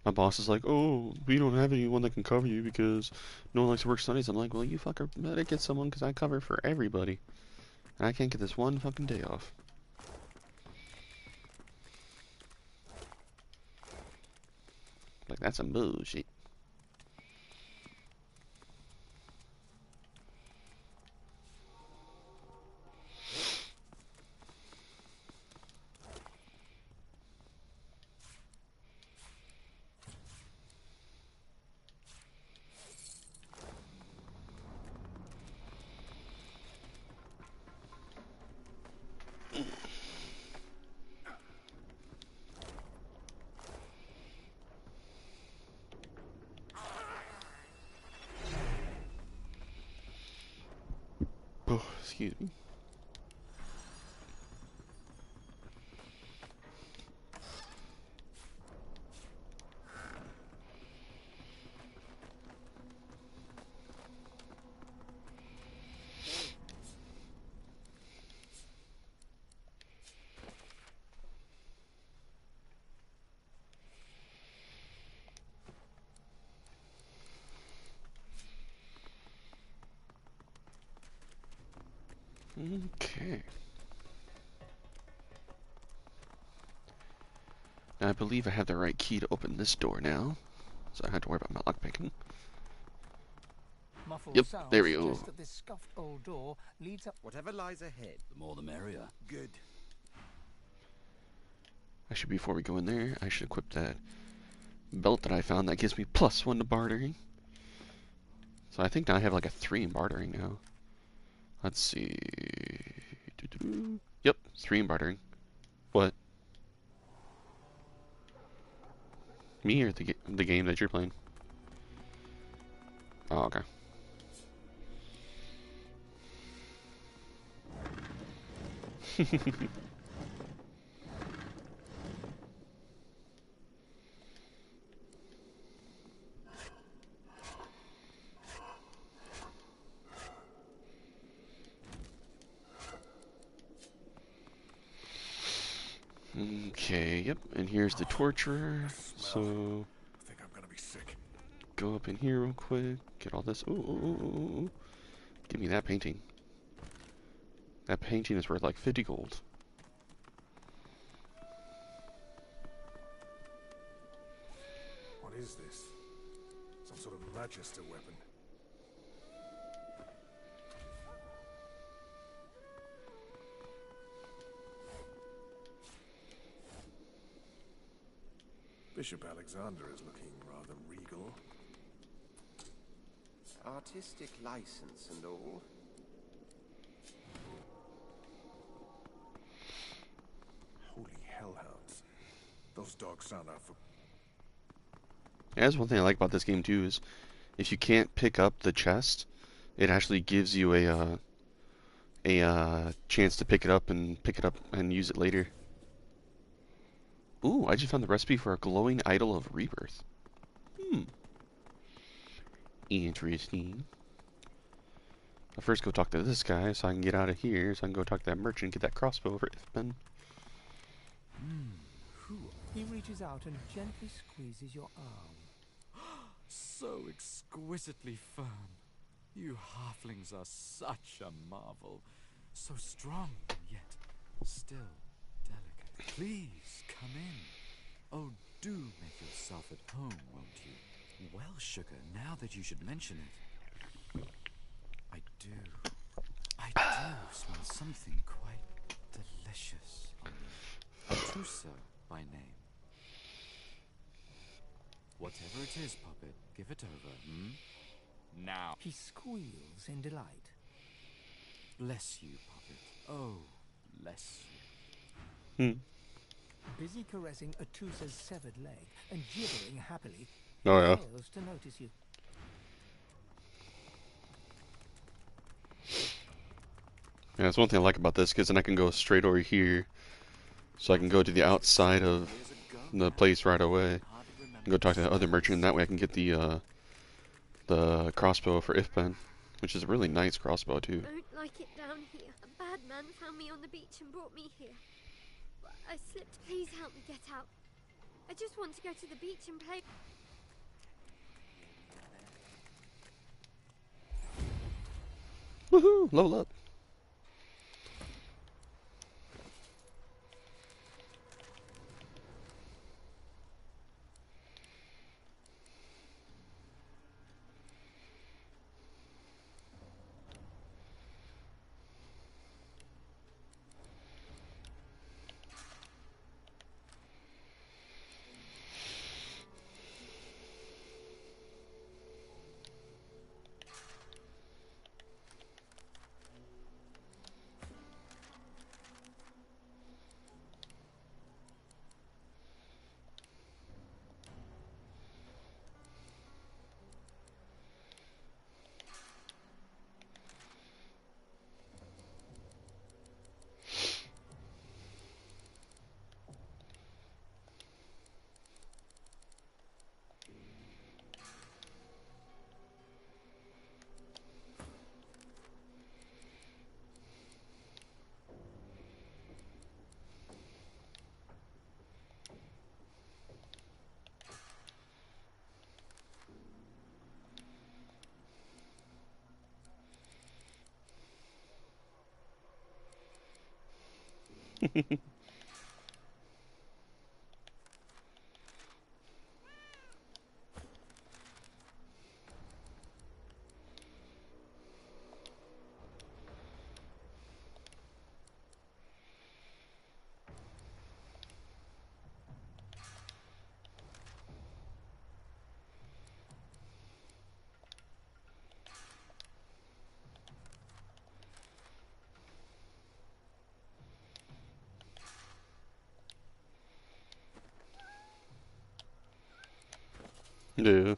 my boss is like, oh, we don't have anyone that can cover you because no one likes to work Sundays. I'm like, well, you fucker better get someone because I cover for everybody. And I can't get this one fucking day off. Like, that's some bullshit. Oh, excuse me. Okay. I believe I have the right key to open this door now, so I don't have to worry about my lockpicking. Yep, there we go. That this scuffed old door leads up. Whatever lies ahead, the more the merrier. Good. Actually, before we go in there, I should equip that belt that I found that gives me +1 to bartering. So I think now I have like a 3 in bartering now. Let's see. Yep, 3 in bartering. What? Me or the game that you're playing? Oh, okay. Okay, yep, and here's the torturer. So I think I'm gonna be sick. Go up in here real quick, get all this. Ooh. Give me that painting. That painting is worth like 50 gold. What is this? Some sort of Magister weapon. Bishop Alexander is looking rather regal. Artistic license and all. Holy hellhounds. Those dogs sound out for... Yeah, that's one thing I like about this game too, is if you can't pick up the chest, it actually gives you a chance to pick it up and use it later. Ooh, I just found the recipe for a glowing idol of rebirth. Interesting. I'll first go talk to this guy so I can get out of here, so I can go talk to that merchant and get that crossbow over Ifben. He reaches out and gently squeezes your arm. So exquisitely firm. You halflings are such a marvel. So strong, yet still delicate. Please, come in. Oh, do make yourself at home, won't you? Well, sugar, now that you should mention it, I do smell something quite delicious on you. Tusa by name. Whatever it is, Puppet, give it over, Now. He squeals in delight. Bless you, Puppet. Oh, bless you. Busy caressing Atusa's severed leg and gibbering happily, he Oh, yeah. fails to notice you. Yeah, that's one thing I like about this, because then I can go straight over here, so I can go to the outside of the place right away, and go talk to the other merchant, and that way I can get the crossbow for Ifben, which is a really nice crossbow, too. I don't like it down here. A bad man found me on the beach and brought me here. But I slipped. Please help me get out. I just want to go to the beach and play. Woohoo! Level up. Yeah.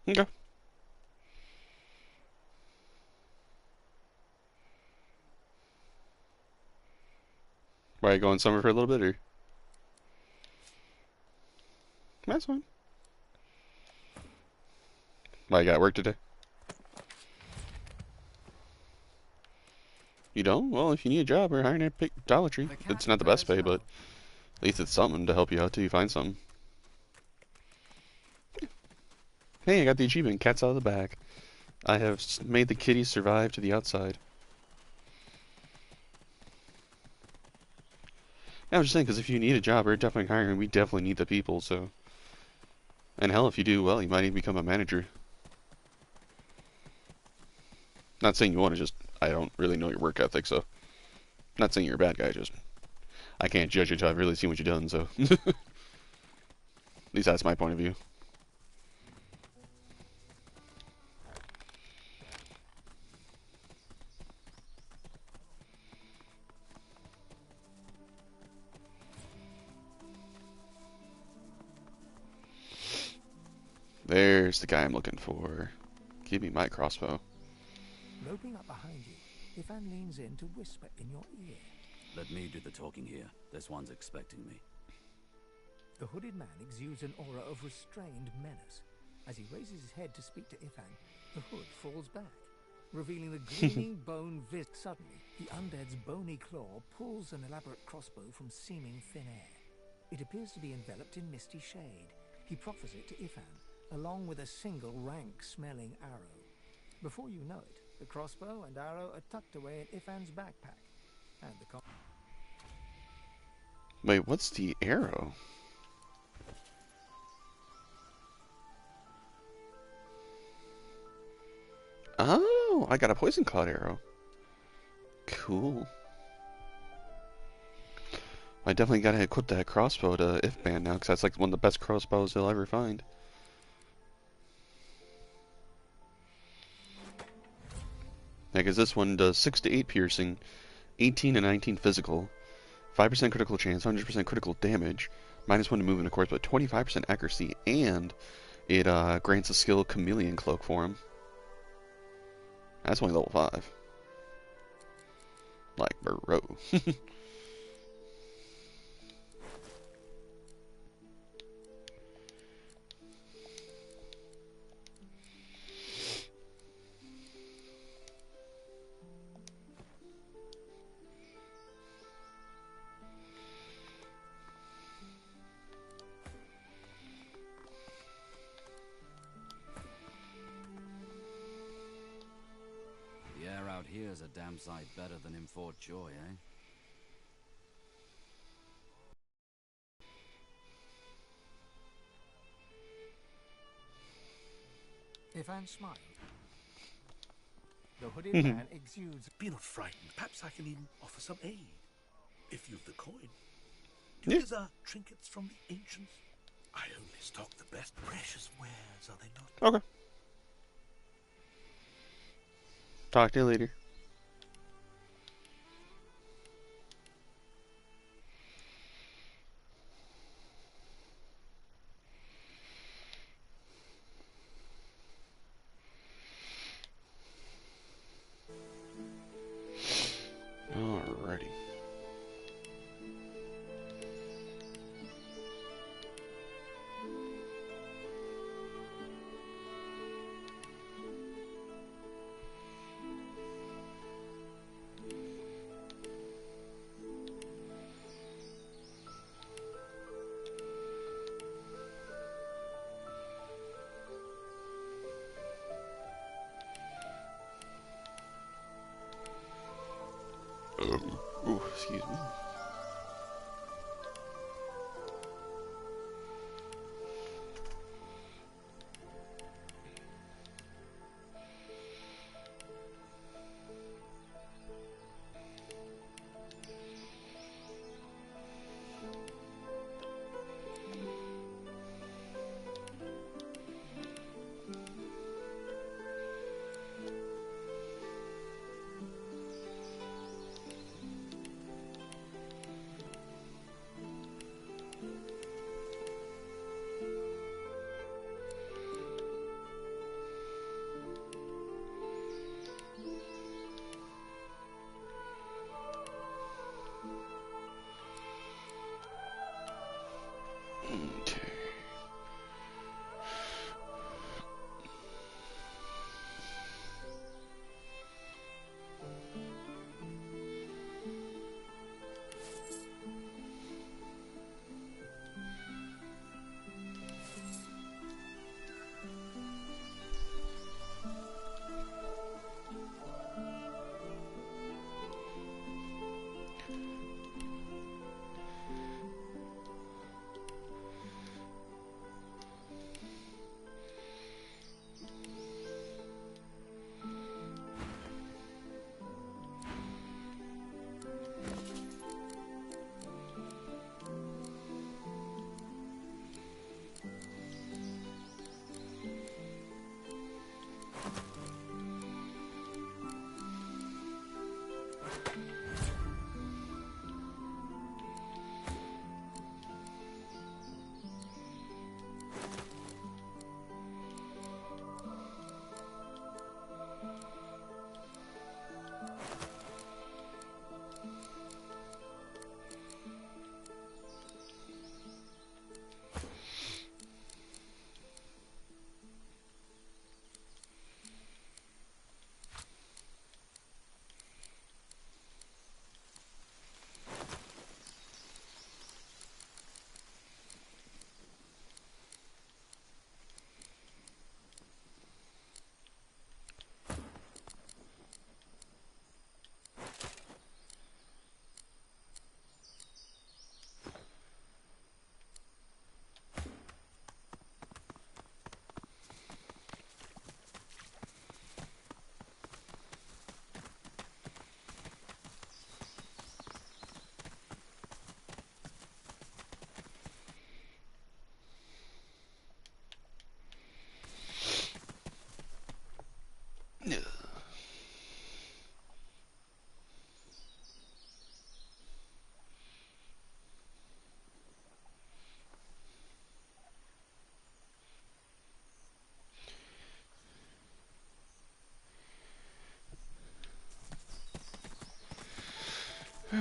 Okay. Why, you going somewhere for a little bit, or? That's fine. Why, you got work today? You don't? Well, if you need a job, we're hiring at Dollar Tree. It's not the best pay, but at least it's something to help you out till you find something. Hey, I got the achievement. Cat's out of the bag. I have made the kitties survive to the outside. Yeah, I was just saying, because if you need a job, we're definitely hiring. We definitely need the people, so. And hell, if you do well, you might even become a manager. Not saying you want to, just, I don't really know your work ethic, so. Not saying you're a bad guy, just. I can't judge you until I've really seen what you've done, so. At least that's my point of view. There's the guy I'm looking for. Give me my crossbow. Loping up behind you, Ifan leans in to whisper in your ear. Let me do the talking here. This one's expecting me. The hooded man exudes an aura of restrained menace. As he raises his head to speak to Ifan, the hood falls back, revealing the gleaming bone vis. Suddenly, the undead's bony claw pulls an elaborate crossbow from seeming thin air. It appears to be enveloped in misty shade. He proffers it to Ifan, along with a single rank-smelling arrow. Before you know it, the crossbow and arrow are tucked away in Ifan's backpack. And the Wait, what's the arrow? Oh, I got a poison cloud arrow. Cool. I definitely gotta equip that crossbow to Ifan now, because that's like one of the best crossbows you'll ever find. Yeah, because this one does 6 to 8 piercing, 18 and 19 physical, 5% critical chance, 100% critical damage, -1 to movement, of course, but 25% accuracy, and it grants a skill Chameleon Cloak for him. That's only level 5. Like, bro. The air out here's a damn sight better than in Fort Joy, eh? Ifan smiled. The hooded man exudes. Be not frightened. Perhaps I can even offer some aid. If you've the coin. Yeah. These are trinkets from the ancients. I only stock the best precious wares, are they not? Okay. Talk to you later. Alrighty. Ooh, excuse me.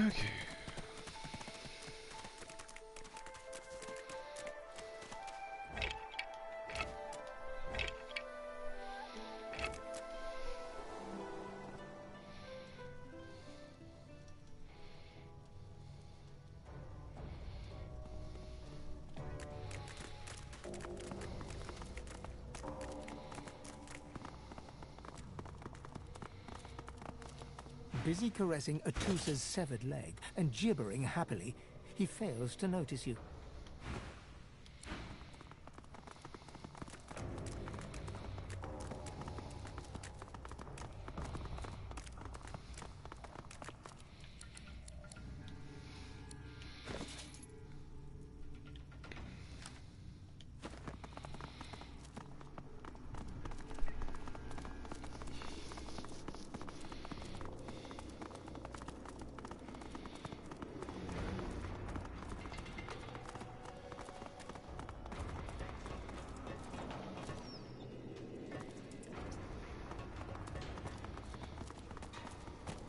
Okay. Busy caressing Atusa's severed leg and gibbering happily, he fails to notice you.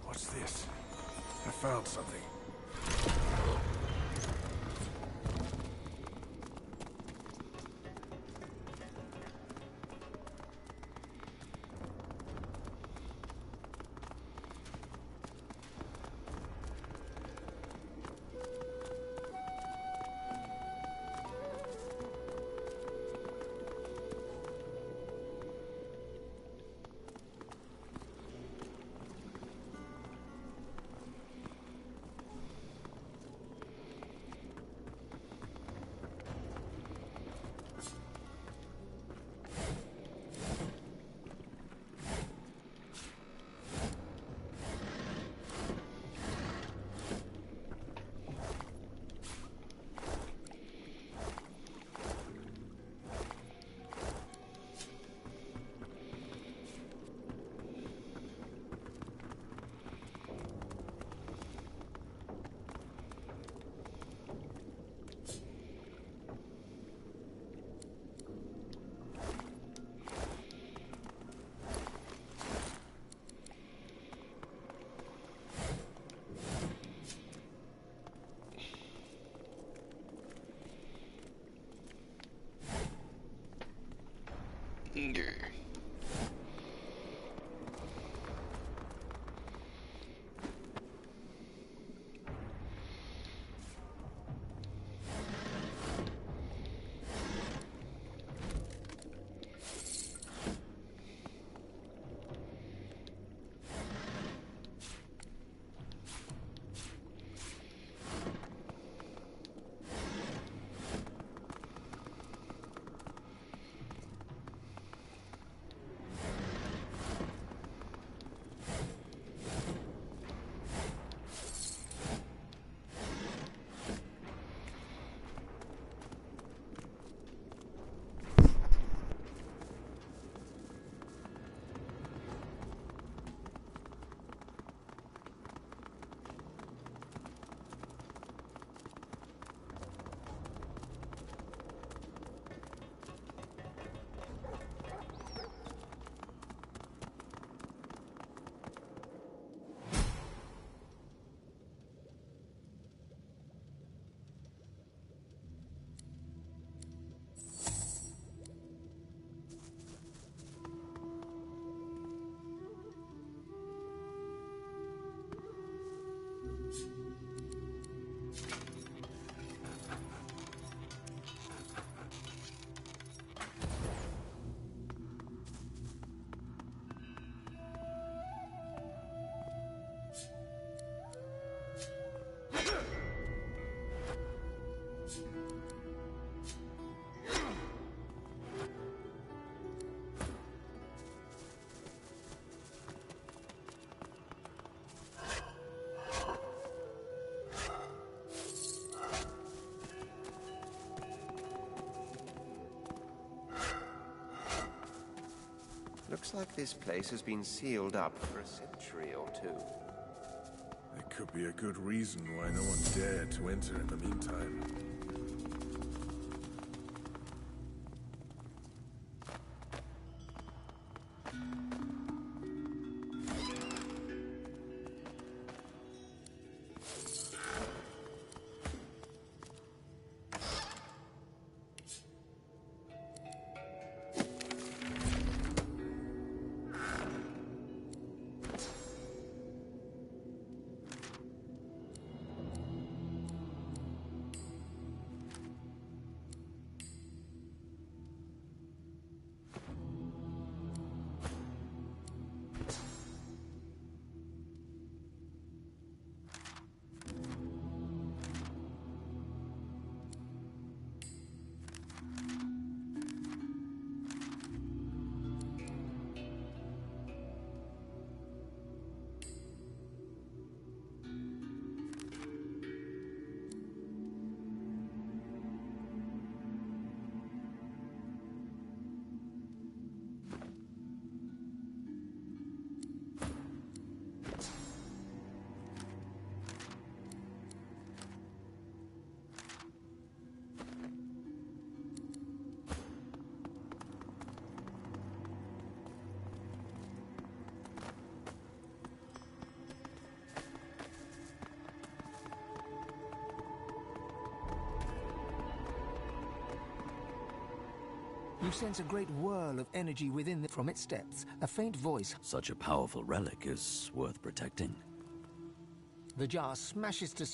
What's this? I found something. Looks like this place has been sealed up for a century or two. There could be a good reason why no one dared to enter in the meantime. You sense a great whirl of energy within from its depths. A faint voice. Such a powerful relic is worth protecting. The jar smashes to...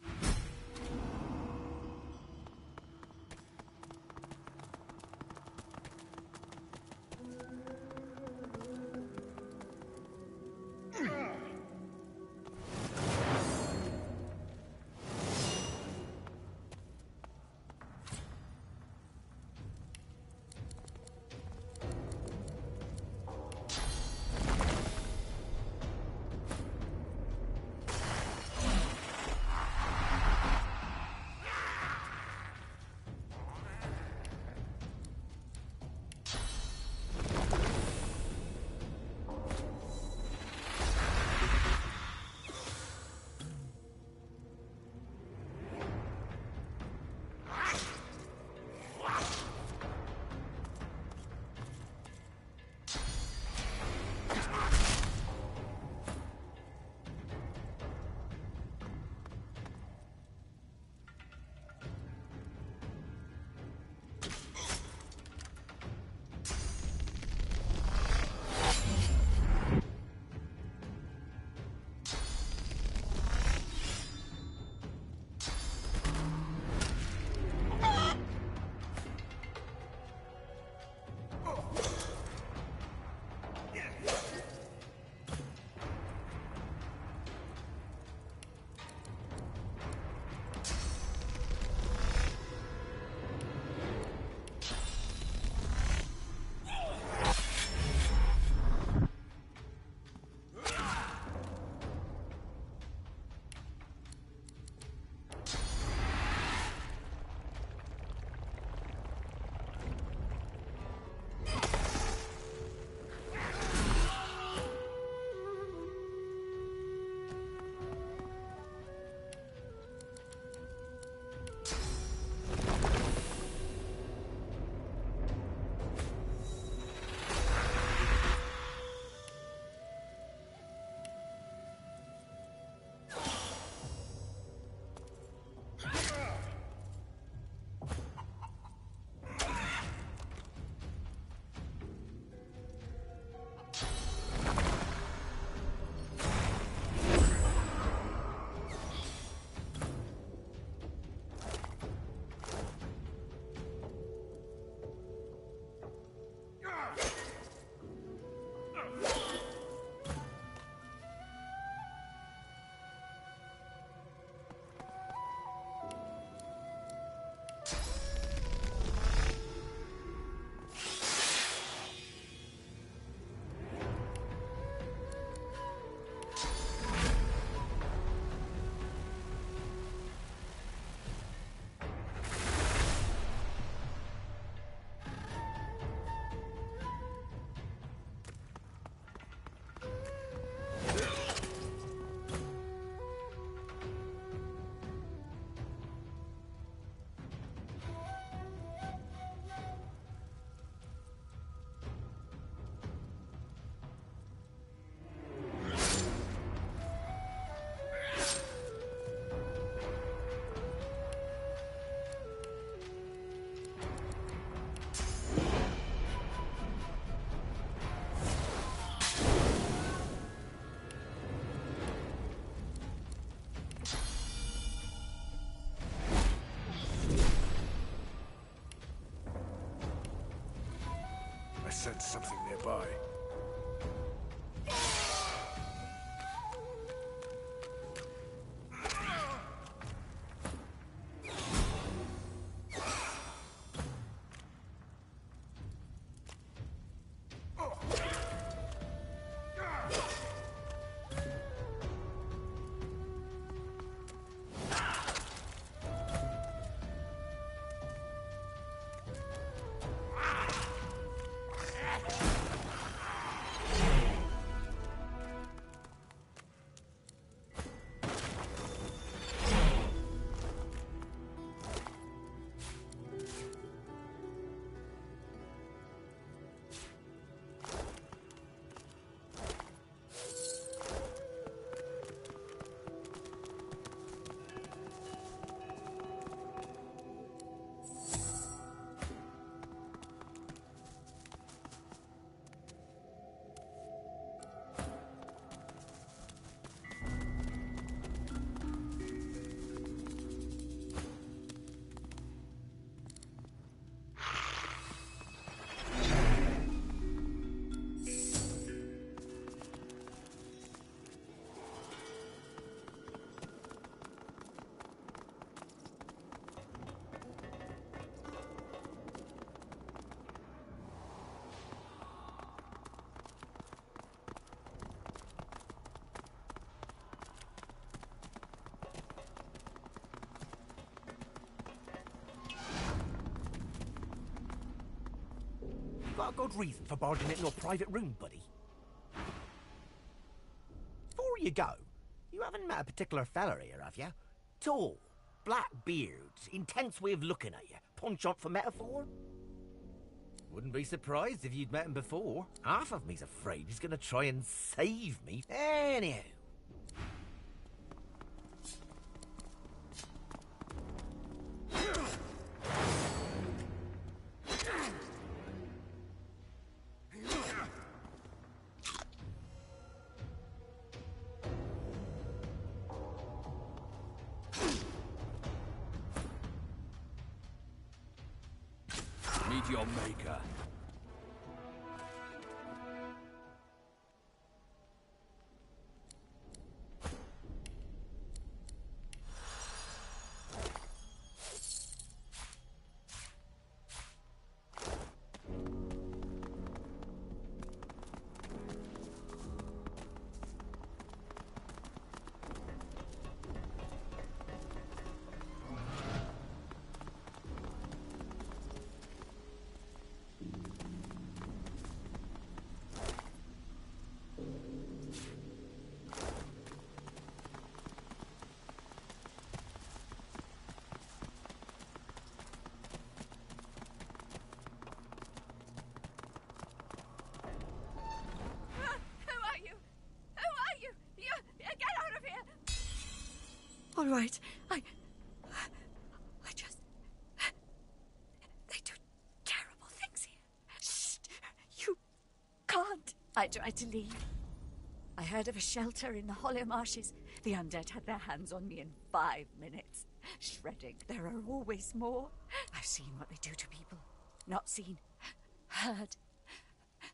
sense something nearby. You got a good reason for barging into a private room, buddy? Before you go, you haven't met a particular fella here, have you? Tall, black beards, intense way of looking at you. Punch-up for metaphor? Wouldn't be surprised if you'd met him before. Half of me's afraid he's gonna try and save me. Anyhow. Meet your maker. All right. I just... They do terrible things here. Shh! You can't. I tried to leave. I heard of a shelter in the Hollow Marshes. The undead had their hands on me in 5 minutes. Shredding. There are always more. I've seen what they do to people. Not seen. Heard.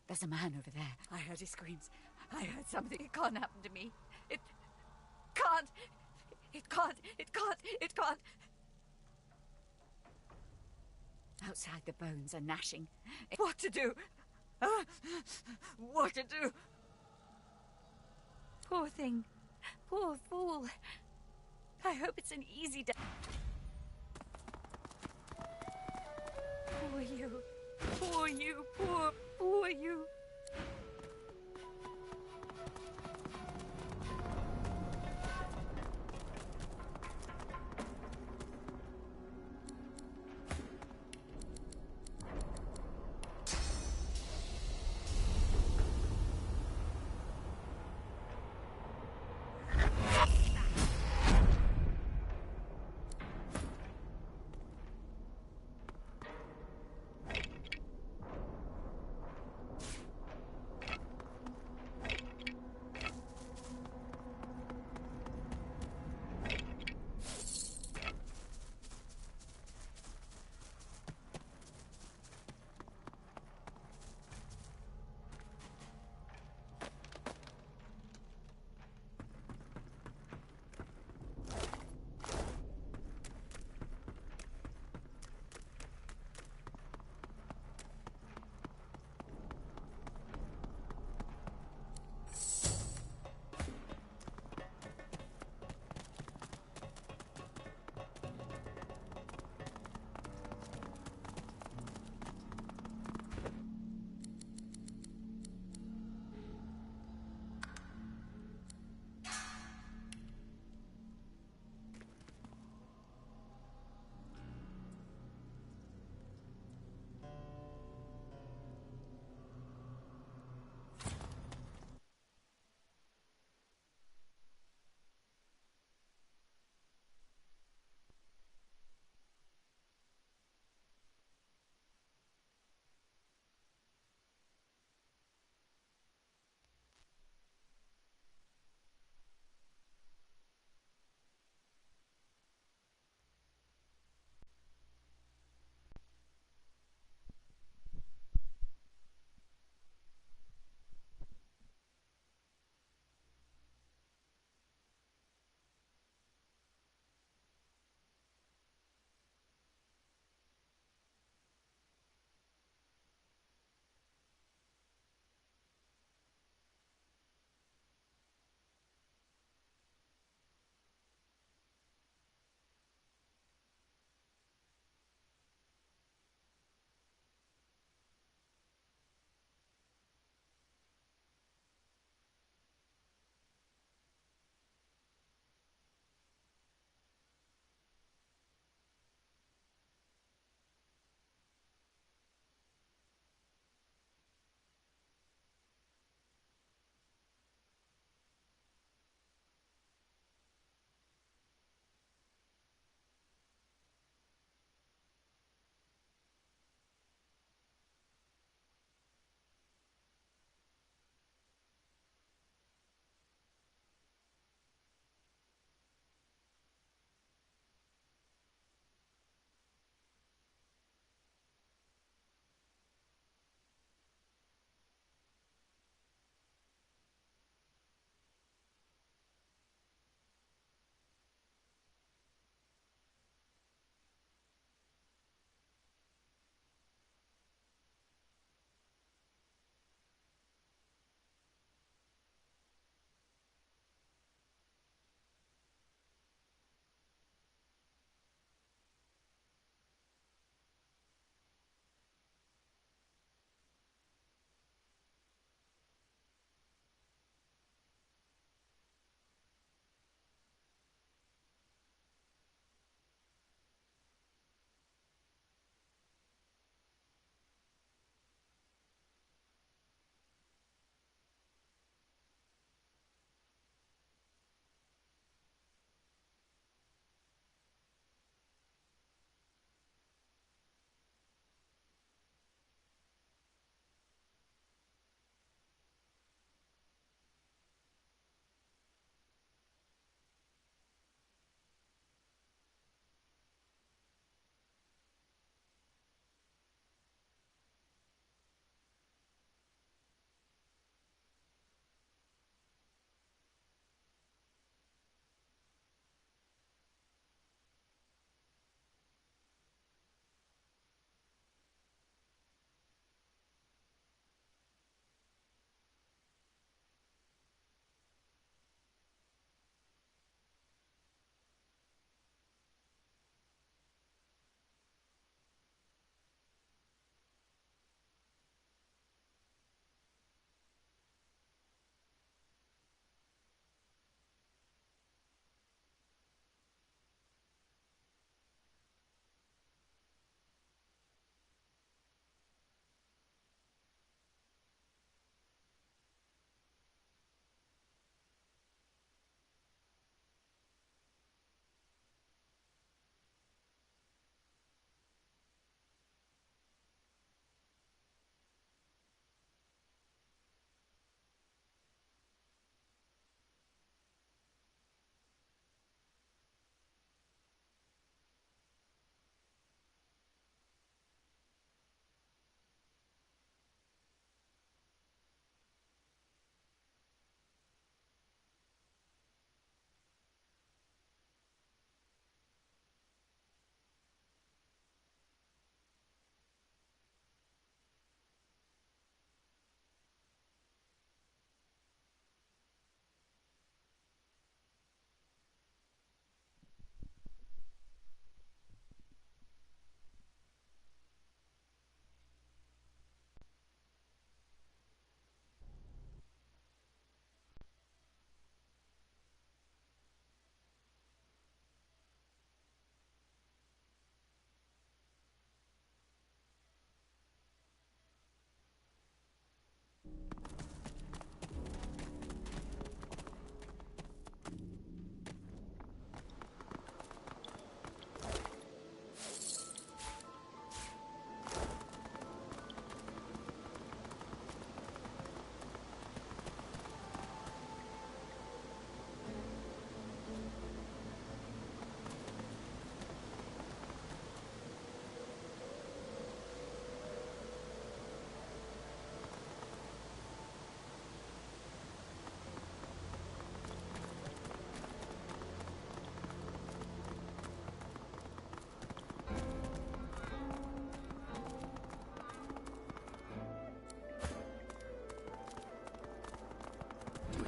There's a man over there. I heard his screams. I heard something. It can't happen to me. It can't. It can't. It can't. It can't. Outside, the bones are gnashing. What to do? What to do? Poor thing. Poor fool. I hope it's an easy death. Poor you. Poor you. Poor you.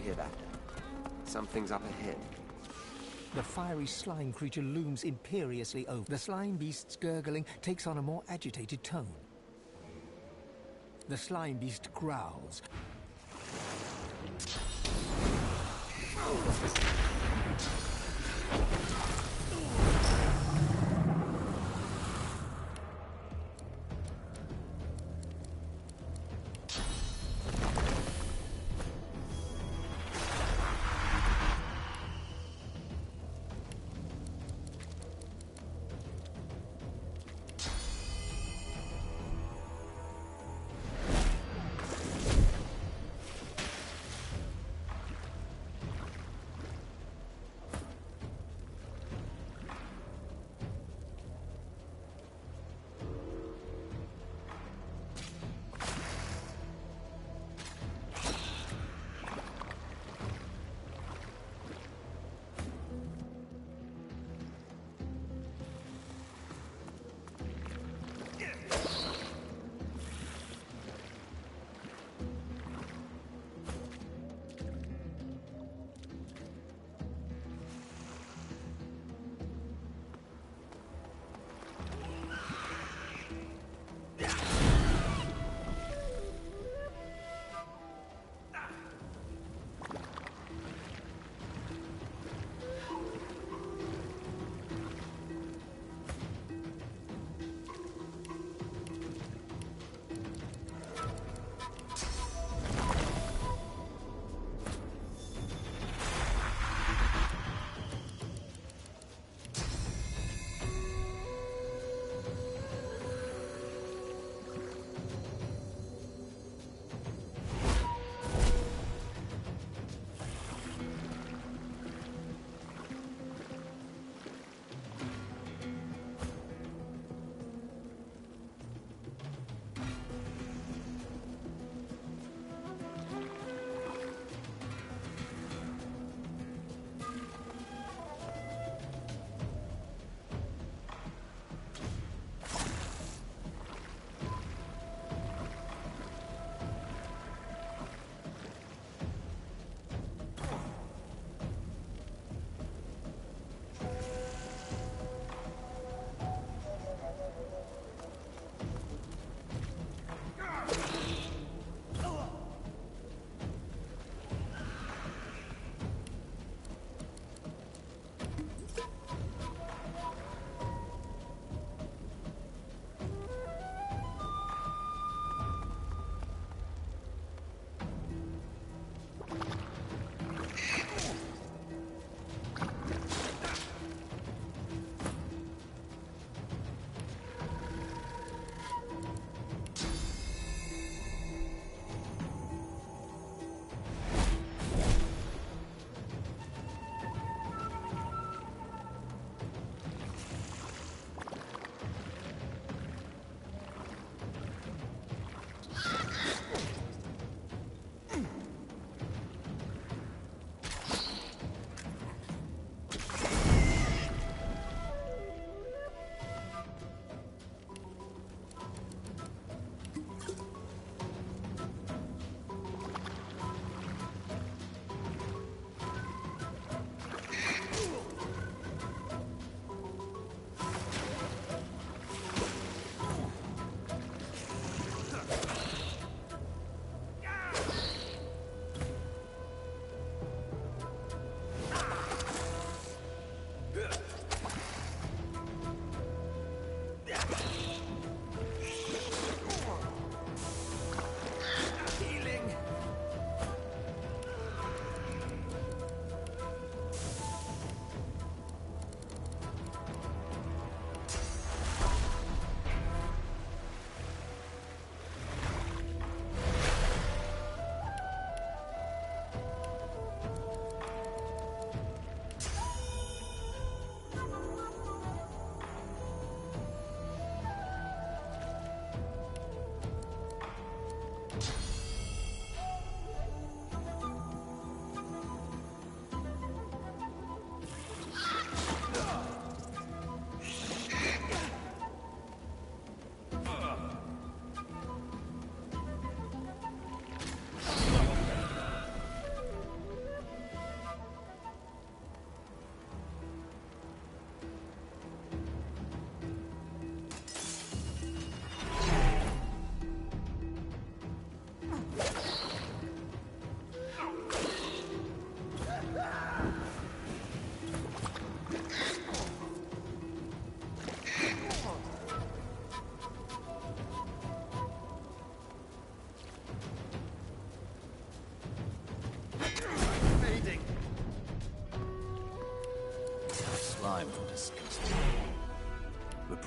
hear that? Something's up ahead. The fiery slime creature looms imperiously over. The slime beast's gurgling takes on a more agitated tone. The slime beast growls.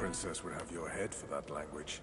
princess would have your head for that language.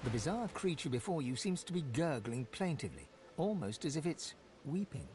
The bizarre creature before you seems to be gurgling plaintively, almost as if it's weeping.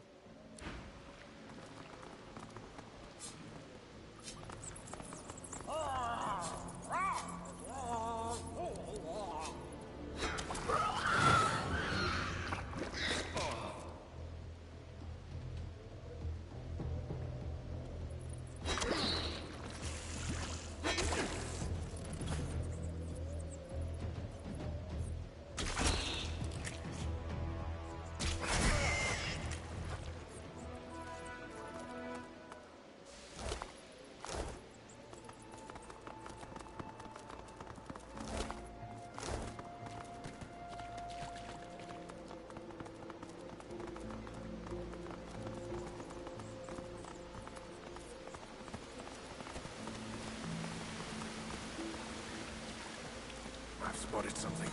I've spotted something.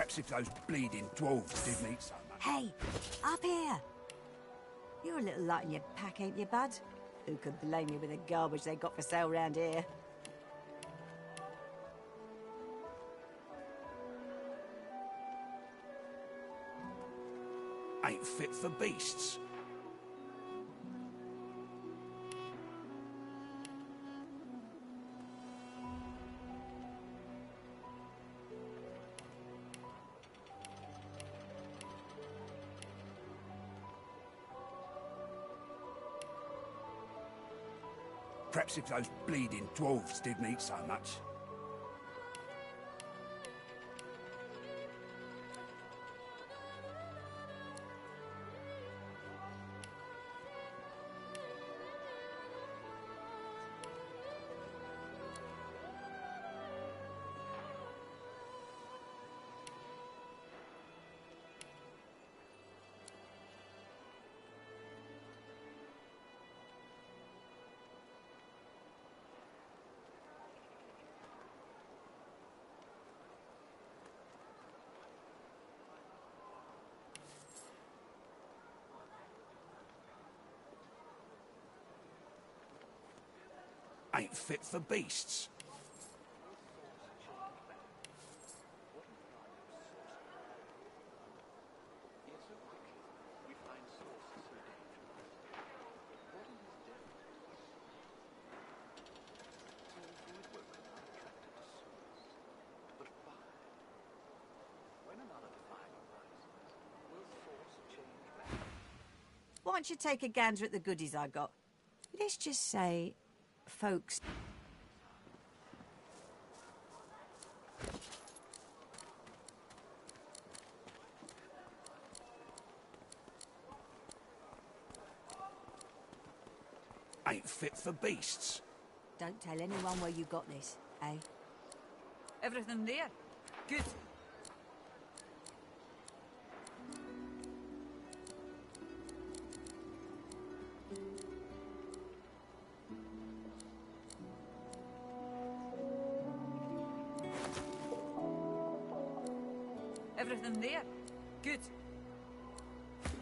Perhaps if those bleeding dwarves didn't eat so much. Hey, up here! You're a little light in your pack, ain't you, bud? Who could blame you with the garbage they got for sale round here? Ain't fit for beasts. Perhaps if those bleeding dwarves didn't eat so much. Ain't fit for beasts. Why don't you take a gander at the goodies I got? Let's just say, folks... Ain't fit for beasts. Don't tell anyone where you got this, eh? Everything there? Good. Everything there? Good.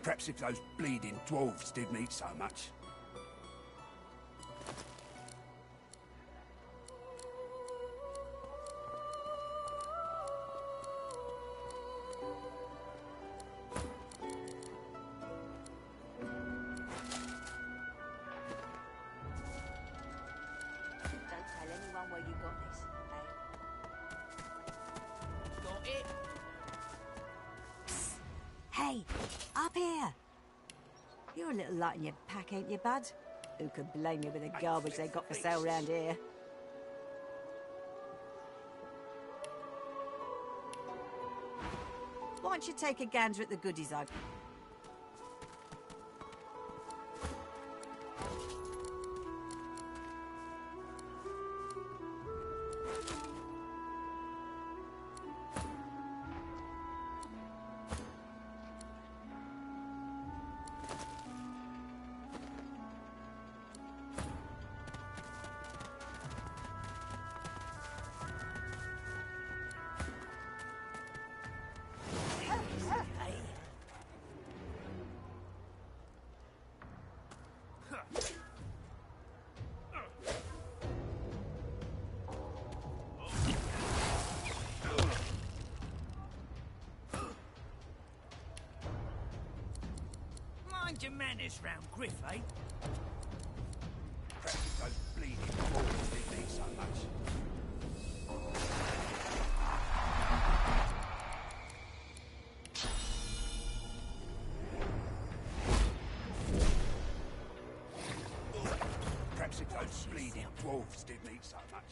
Perhaps if those bleeding dwarves didn't eat so much. Don't tell anyone where you got this, eh? Got it? Hey, up here! You're a little light in your pack, ain't you, bud? Who could blame you with the garbage they got for sale round here? Why don't you take a gander at the goodies I... Mind your manners round Griff, eh? Perhaps if those bleeding dwarves didn't eat so much. Perhaps if those bleeding dwarves didn't eat so much.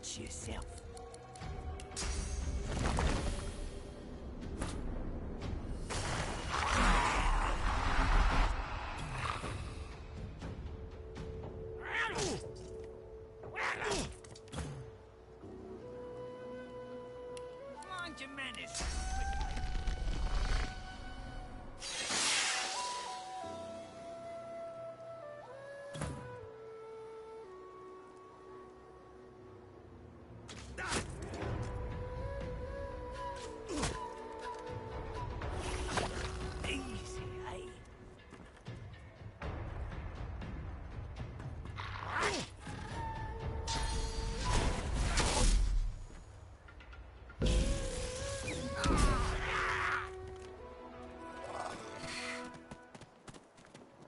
Watch yourself. Mind your manners. Easy, eh?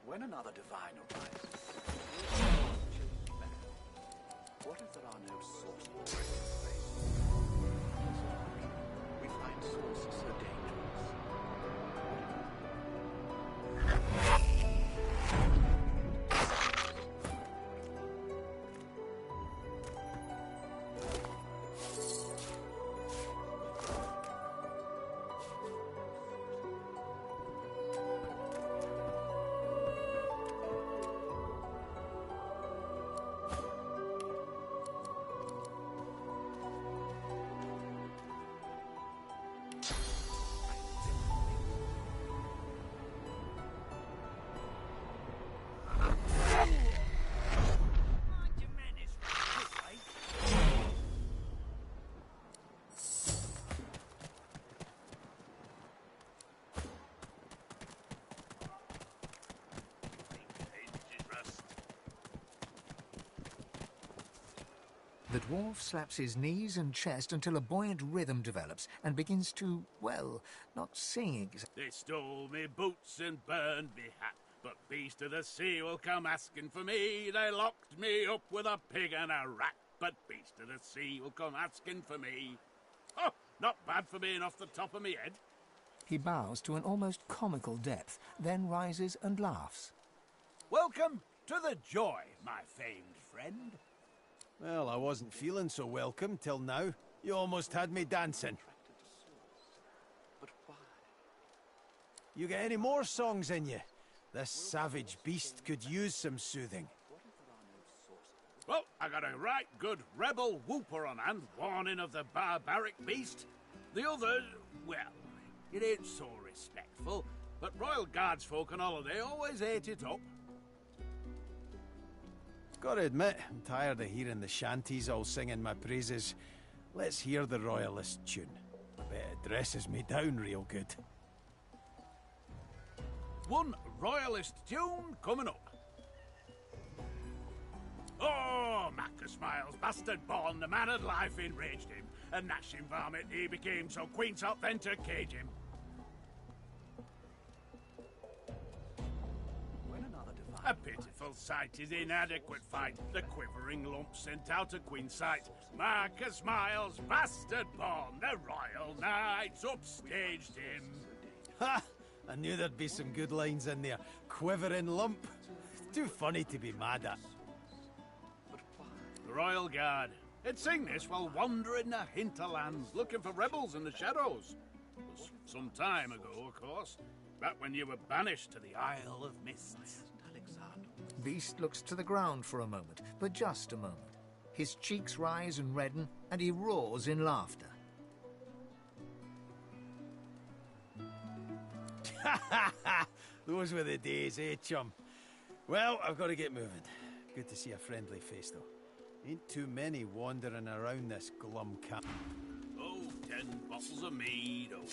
When another divine arises, what if there are no sorcerers? We find sources so dangerous. The dwarf slaps his knees and chest until a buoyant rhythm develops and begins to, well, not sing exactly. They stole me boots and burned me hat, but beast of the sea will come asking for me. They locked me up with a pig and a rat, but beast of the sea will come asking for me. Oh, not bad for being off the top of me head. He bows to an almost comical depth, then rises and laughs. Welcome to the Joy, my famed friend. Well, I wasn't feeling so welcome till now. You almost had me dancing. But why? You got any more songs in you? This savage beast could use some soothing. Well, I got a right good rebel whooper on hand, warning of the barbaric beast. The others, well, it ain't so respectful, but Royal Guards folk on holiday always ate it up. Gotta admit, I'm tired of hearing the shanties all singing my praises. Let's hear the Royalist tune. I bet it dresses me down real good. One Royalist tune coming up. Oh, Macca Smiles, bastard born, the man of life enraged him. A gnashing varmint he became, so Queen sought then to cage him. A pitiful sight, his inadequate fight, the quivering lump sent out of Queen's sight. Marcus Miles, bastard born, the royal knights upstaged him. Ha! I knew there'd be some good lines in there. Quivering lump. Too funny to be mad at. The Royal Guard. They'd sing this while wandering the hinterlands, looking for rebels in the shadows. It was some time ago, of course, back when you were banished to the Isle of Mists. Beast looks to the ground for a moment, but just a moment. His cheeks rise and redden, and he roars in laughter. Those were the days, eh, chum? Well, I've got to get moving. Good to see a friendly face, though. Ain't too many wandering around this glum camp. Oh, 10 bottles of mead, oh.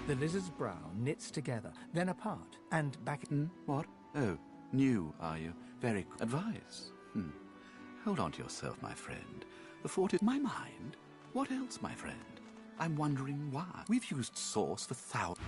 The lizard's brow knits together, then apart, and back... What? Oh, new, are you? Very... Advice? Hold on to yourself, my friend. The fort is my mind. What else, my friend? I'm wondering why. We've used sauce for thousands...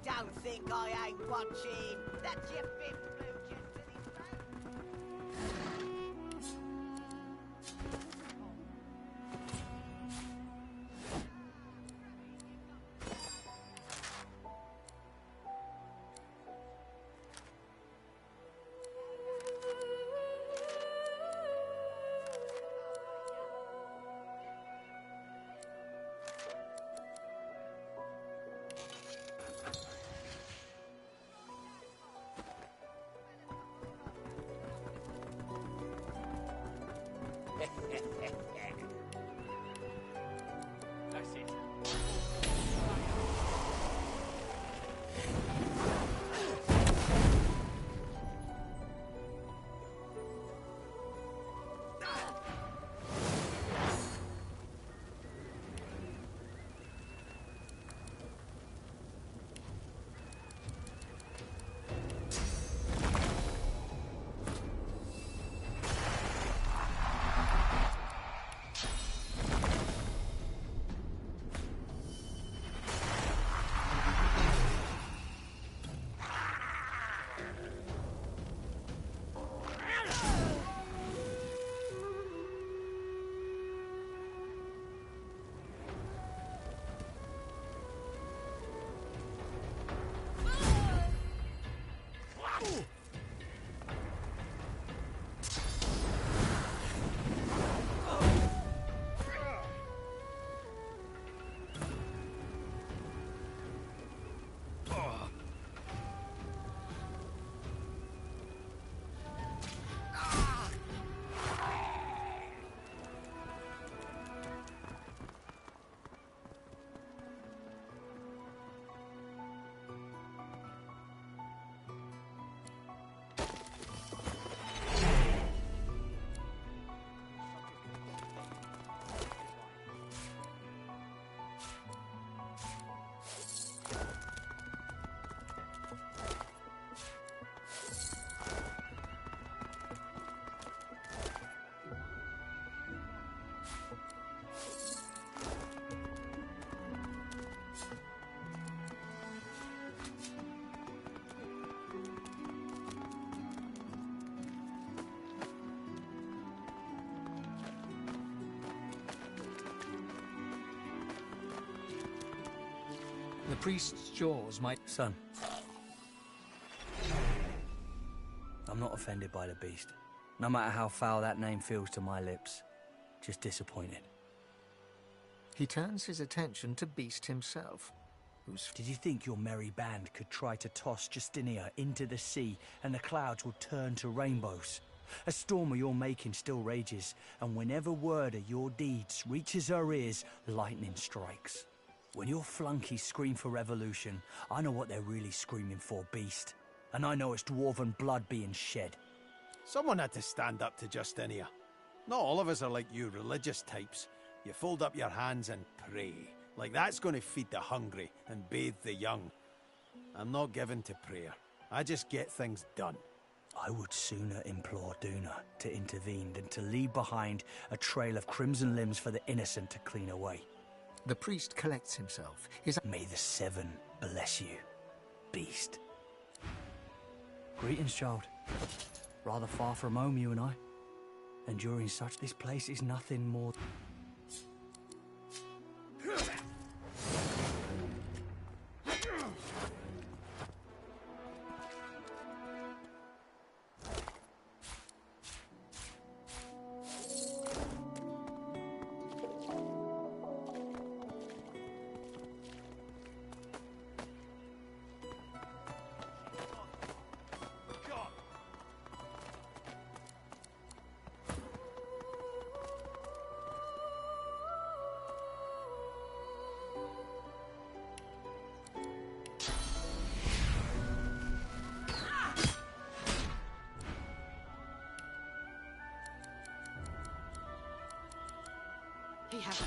Don't think I ain't watching. That's your fifth blue jet to the front. The priest's jaws might... Son. I'm not offended by the beast. No matter how foul that name feels to my lips. Just disappointed. He turns his attention to Beast himself. Did you think your merry band could try to toss Justinia into the sea and the clouds will turn to rainbows? A storm of your making still rages, and whenever word of your deeds reaches our ears, lightning strikes. When your flunkies scream for revolution, I know what they're really screaming for, Beast. And I know it's dwarven blood being shed. Someone had to stand up to Justinia. Not all of us are like you religious types. You fold up your hands and pray. Like that's going to feed the hungry and bathe the young. I'm not given to prayer. I just get things done. I would sooner implore Duna to intervene than to leave behind a trail of crimson limbs for the innocent to clean away. The priest collects himself. May the Seven bless you, Beast. Greetings, child. Rather far from home, you and I. Enduring such this place is nothing more... He has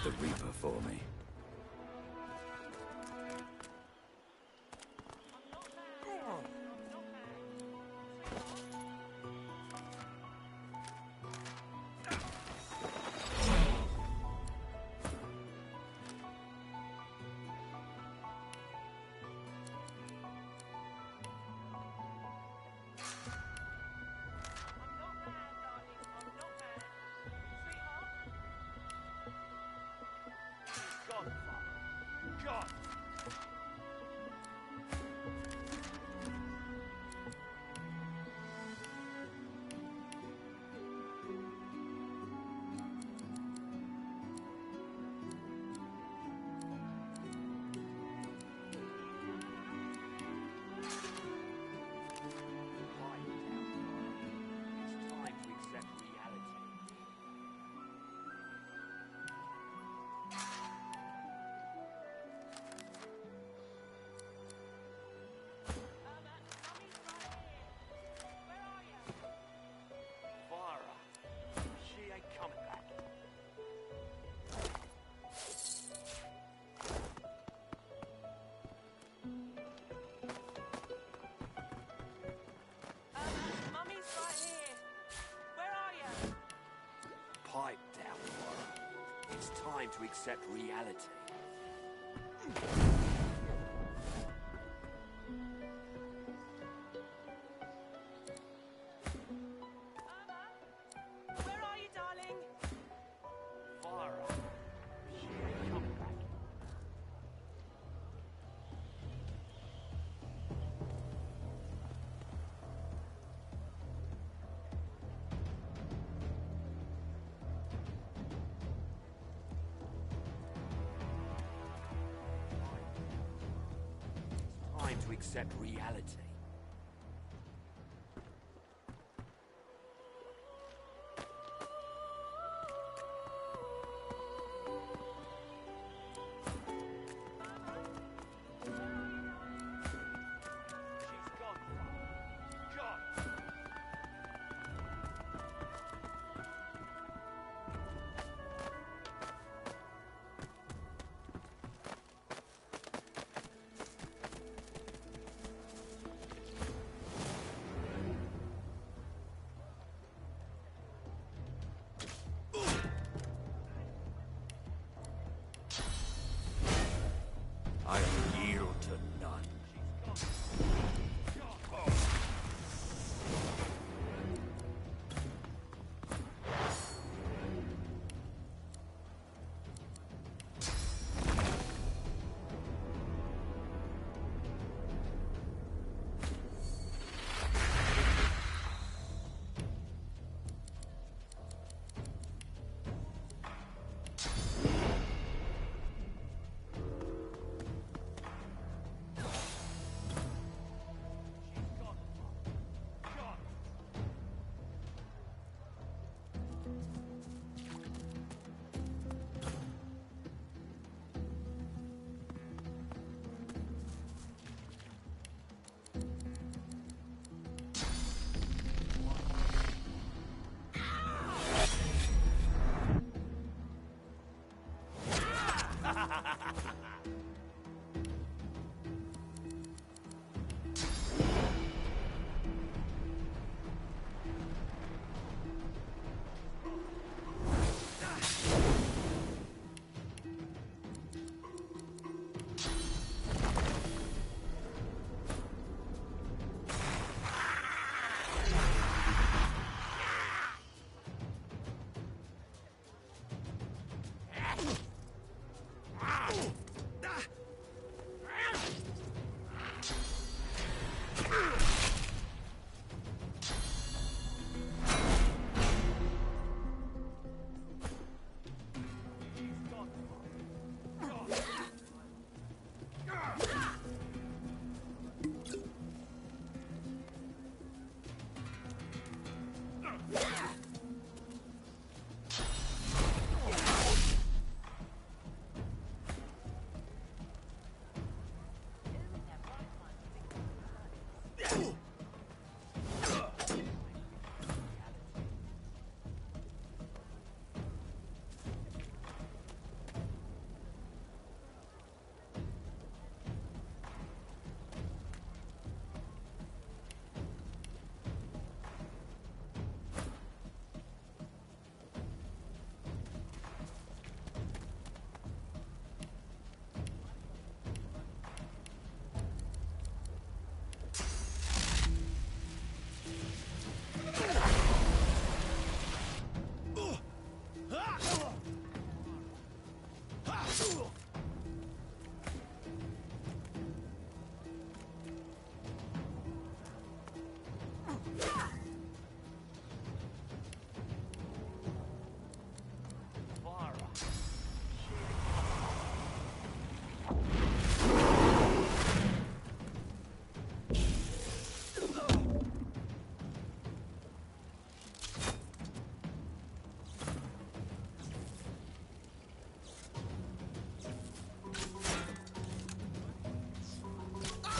the Reaper for me. Pipe down, Laura. It's time to accept reality. Where are you, darling? Fire up. She ain't coming back. time to accept reality. I yield to none.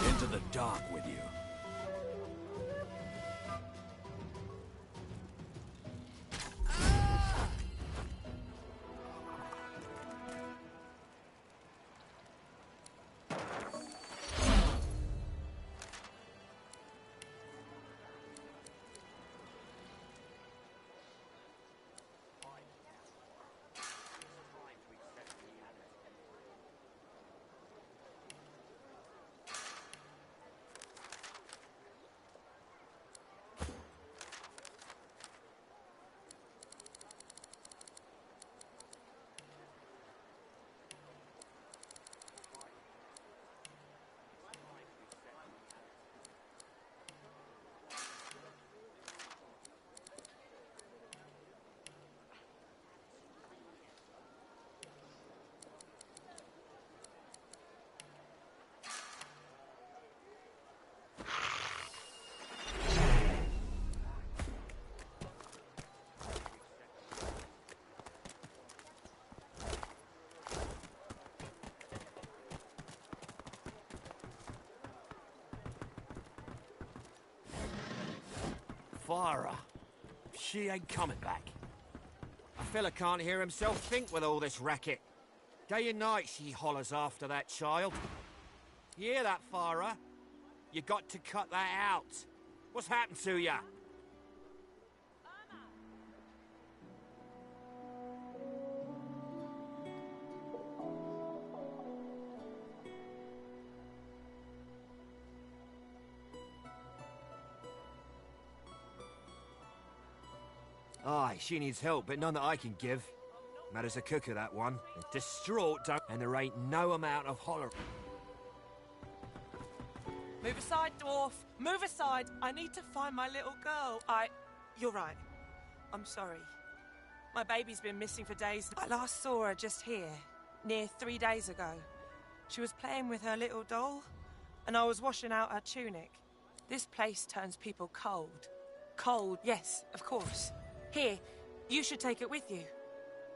Into the dark with you. Fira. She ain't coming back. A fella can't hear himself think with all this racket. Day and night she hollers after that child. You hear that, Fira? You got to cut that out. What's happened to ya? Aye, she needs help, but none that I can give. Mad as a cooker, that one. Distraught, and there ain't no amount of holler. Move aside, dwarf. Move aside. I need to find my little girl. You're right. I'm sorry. My baby's been missing for days. I last saw her just here, near 3 days ago. She was playing with her little doll, and I was washing out her tunic. This place turns people cold. Cold, yes, of course. Here, you should take it with you.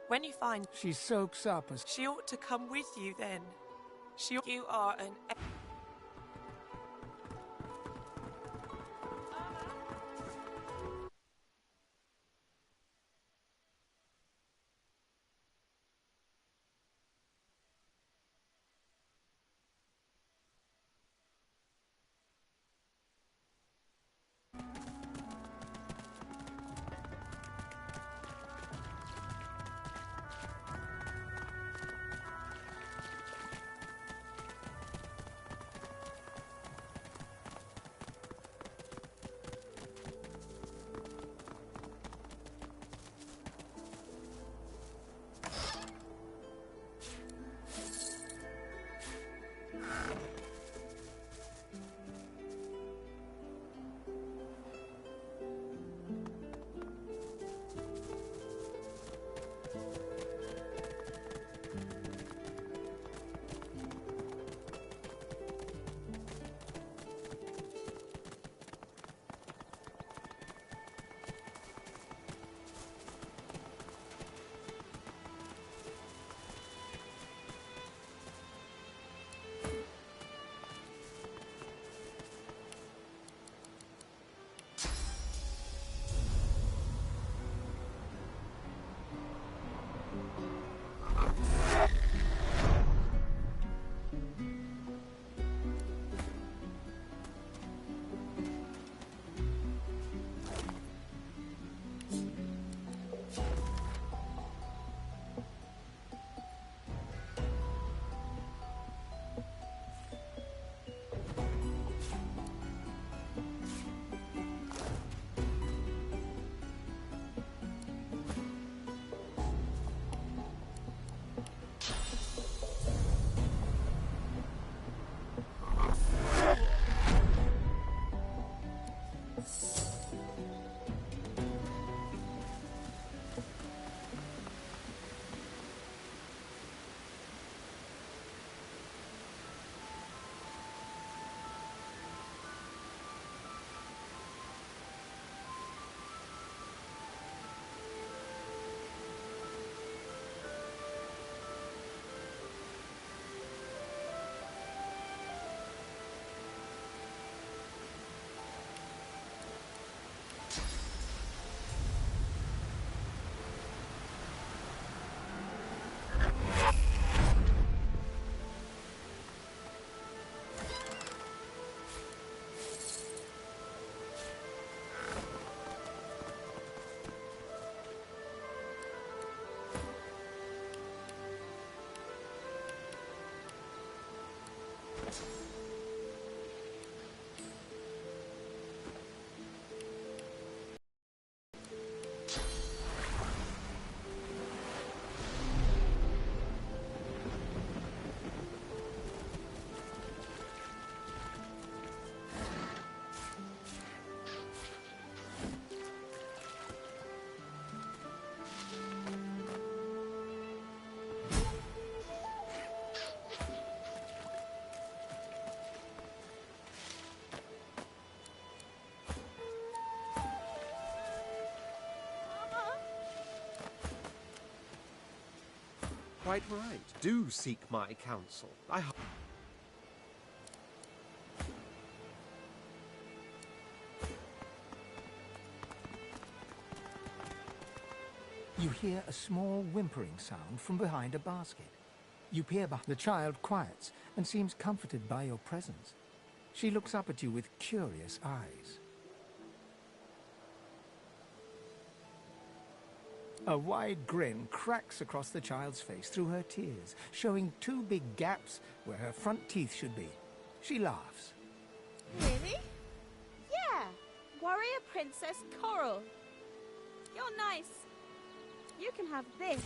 When you find... She soaks up as... She ought to come with you then. You are an... Quite right. Do seek my counsel. hear a small whimpering sound from behind a basket. You peer back. The child quiets and seems comforted by your presence. She looks up at you with curious eyes. A wide grin cracks across the child's face through her tears, showing two big gaps where her front teeth should be. She laughs. Really? Yeah. Warrior Princess Coral. You're nice. You can have this.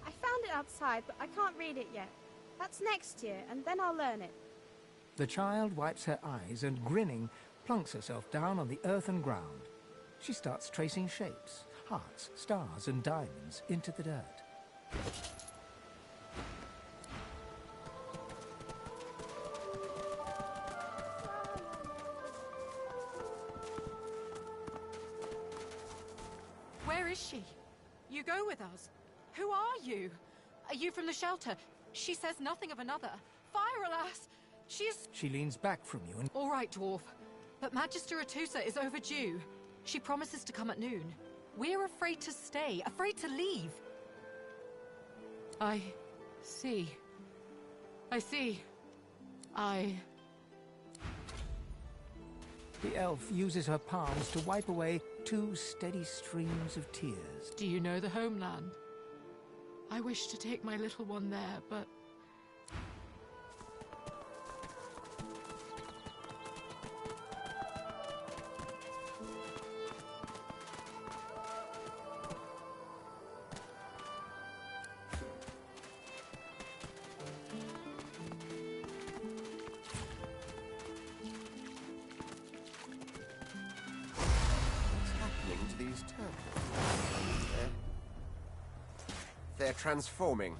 I found it outside, but I can't read it yet. That's next year, and then I'll learn it. The child wipes her eyes and, grinning, plunks herself down on the earthen ground. She starts tracing shapes, hearts, stars, and diamonds into the dirt. Where is she? You go with us. Who are you? Are you from the shelter? She says nothing of another. Fire, alas! She is... She leans back from you and... All right, dwarf. But Magister Atusa is overdue. She promises to come at noon. We're afraid to stay, afraid to leave. I see. The elf uses her palms to wipe away two steady streams of tears. Do you know the homeland? I wish to take my little one there, but... They're transforming.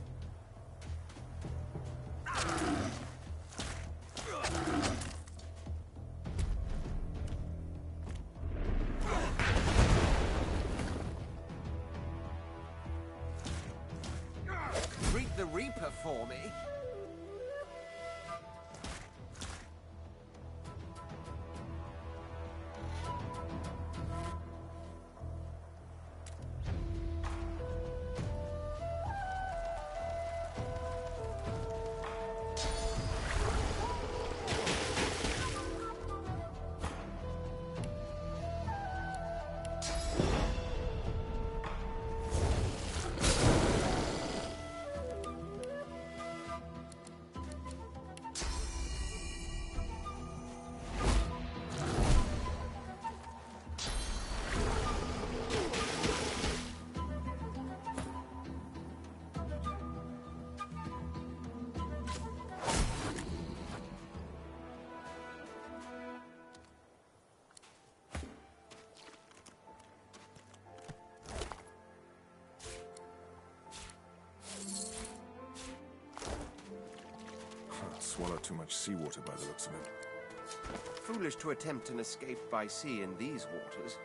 Greet the Reaper for me. Swallowed too much seawater by the looks of it. Foolish to attempt an escape by sea in these waters.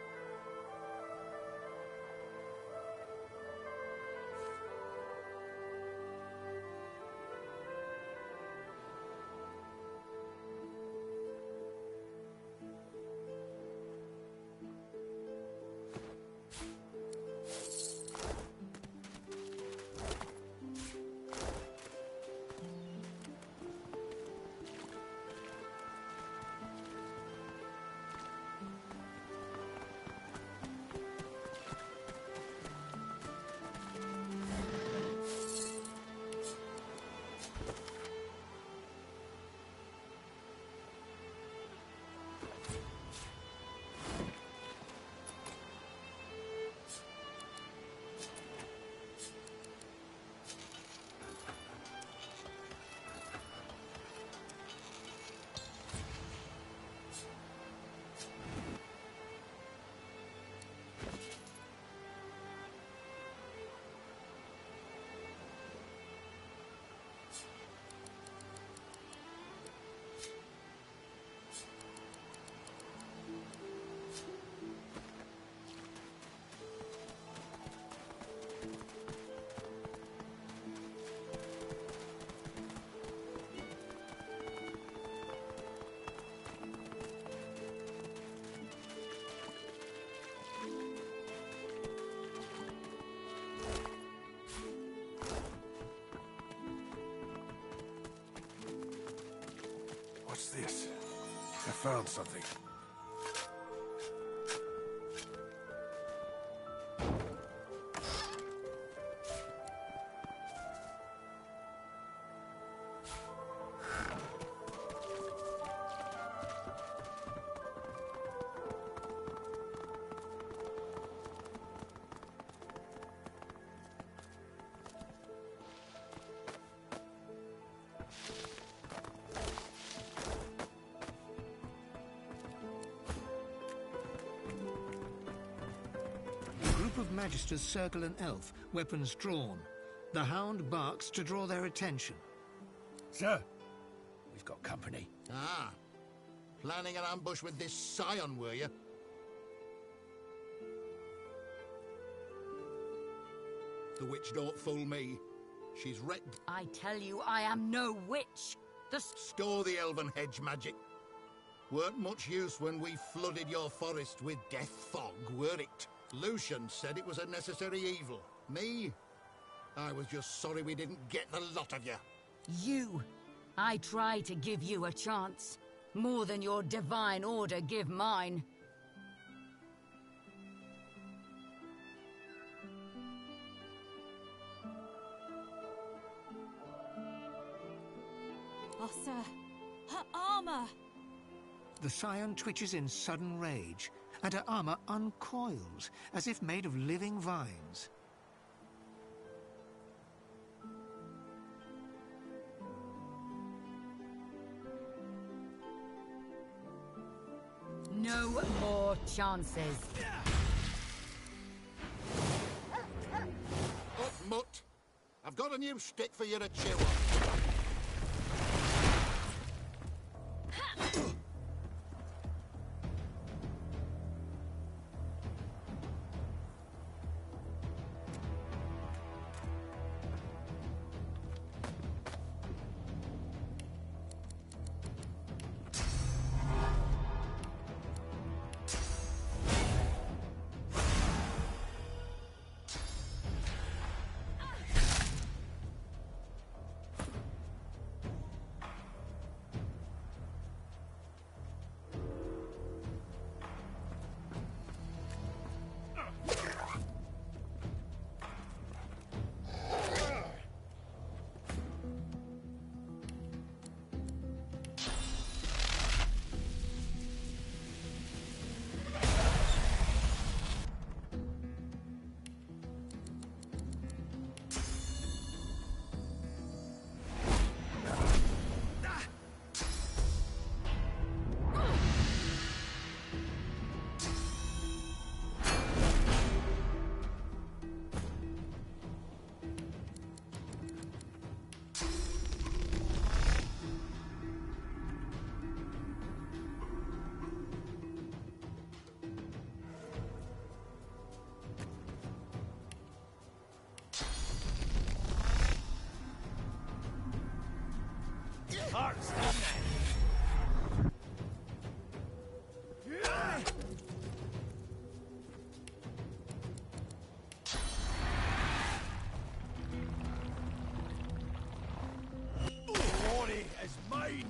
What's this? I found something. Of magisters circle an elf, weapons drawn. The hound barks to draw their attention. Sir, we've got company. Ah, planning an ambush with this scion, were you? The witch don't fool me. She's wrecked. I tell you, I am no witch. Store the elven hedge magic. Weren't much use when we flooded your forest with death fog, were it? Lucian said it was a necessary evil. Me? I was just sorry we didn't get the lot of you. You. I try to give you a chance. More than your divine order give mine. Oh, sir. Her armor! The scion twitches in sudden rage, and her armor uncoils, as if made of living vines. No more chances. Up, mutt. I've got a new stick for you to chew on. Hearts, glory is mine.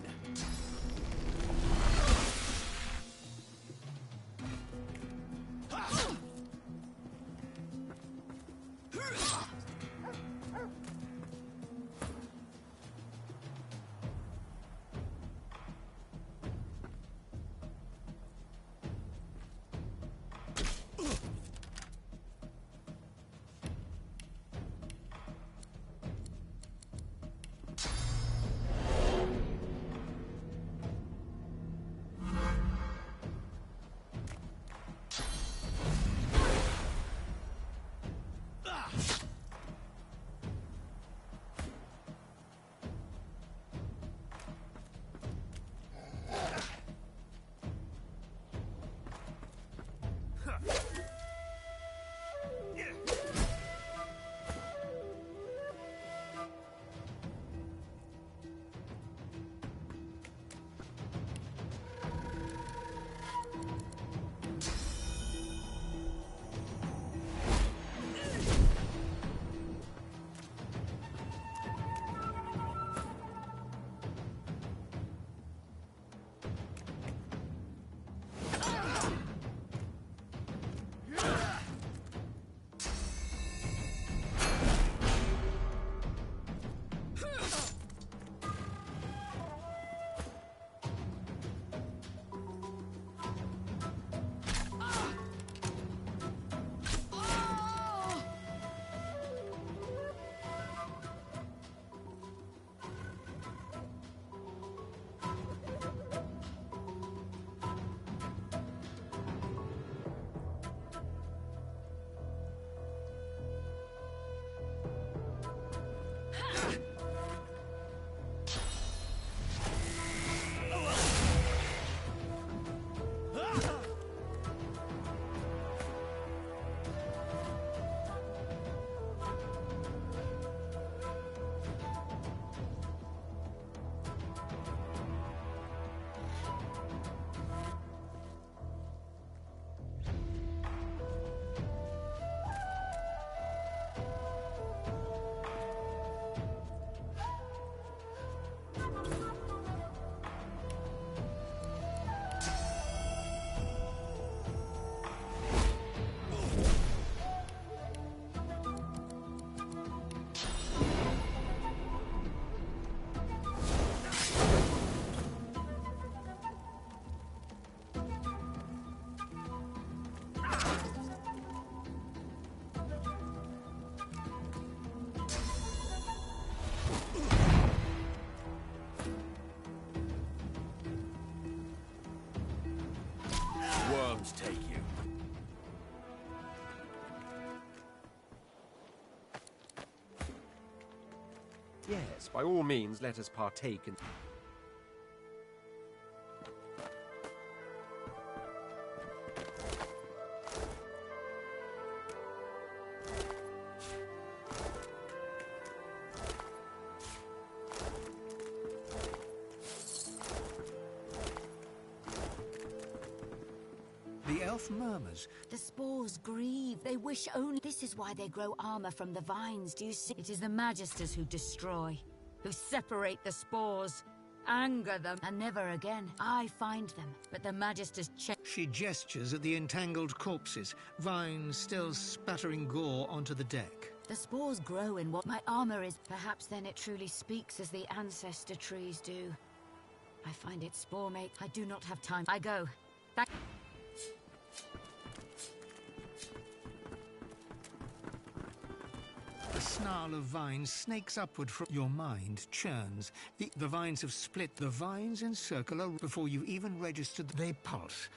hounds take you. Yes, by all means, let us partake in... The elf murmurs. The spores grieve. They wish only... This is why they grow armor from the vines, do you see? It is the Magisters who destroy, who separate the spores, anger them, and never again. I find them, but the Magisters check... She gestures at the entangled corpses, vines still spattering gore onto the deck. The spores grow in what my armor is. Perhaps then it truly speaks as the ancestor trees do. I find it spore make. I do not have time. I go. Thank... A snarl of vines snakes upward from your mind, churns. The vines have split. The vines encircle her before you even registered. They pulse.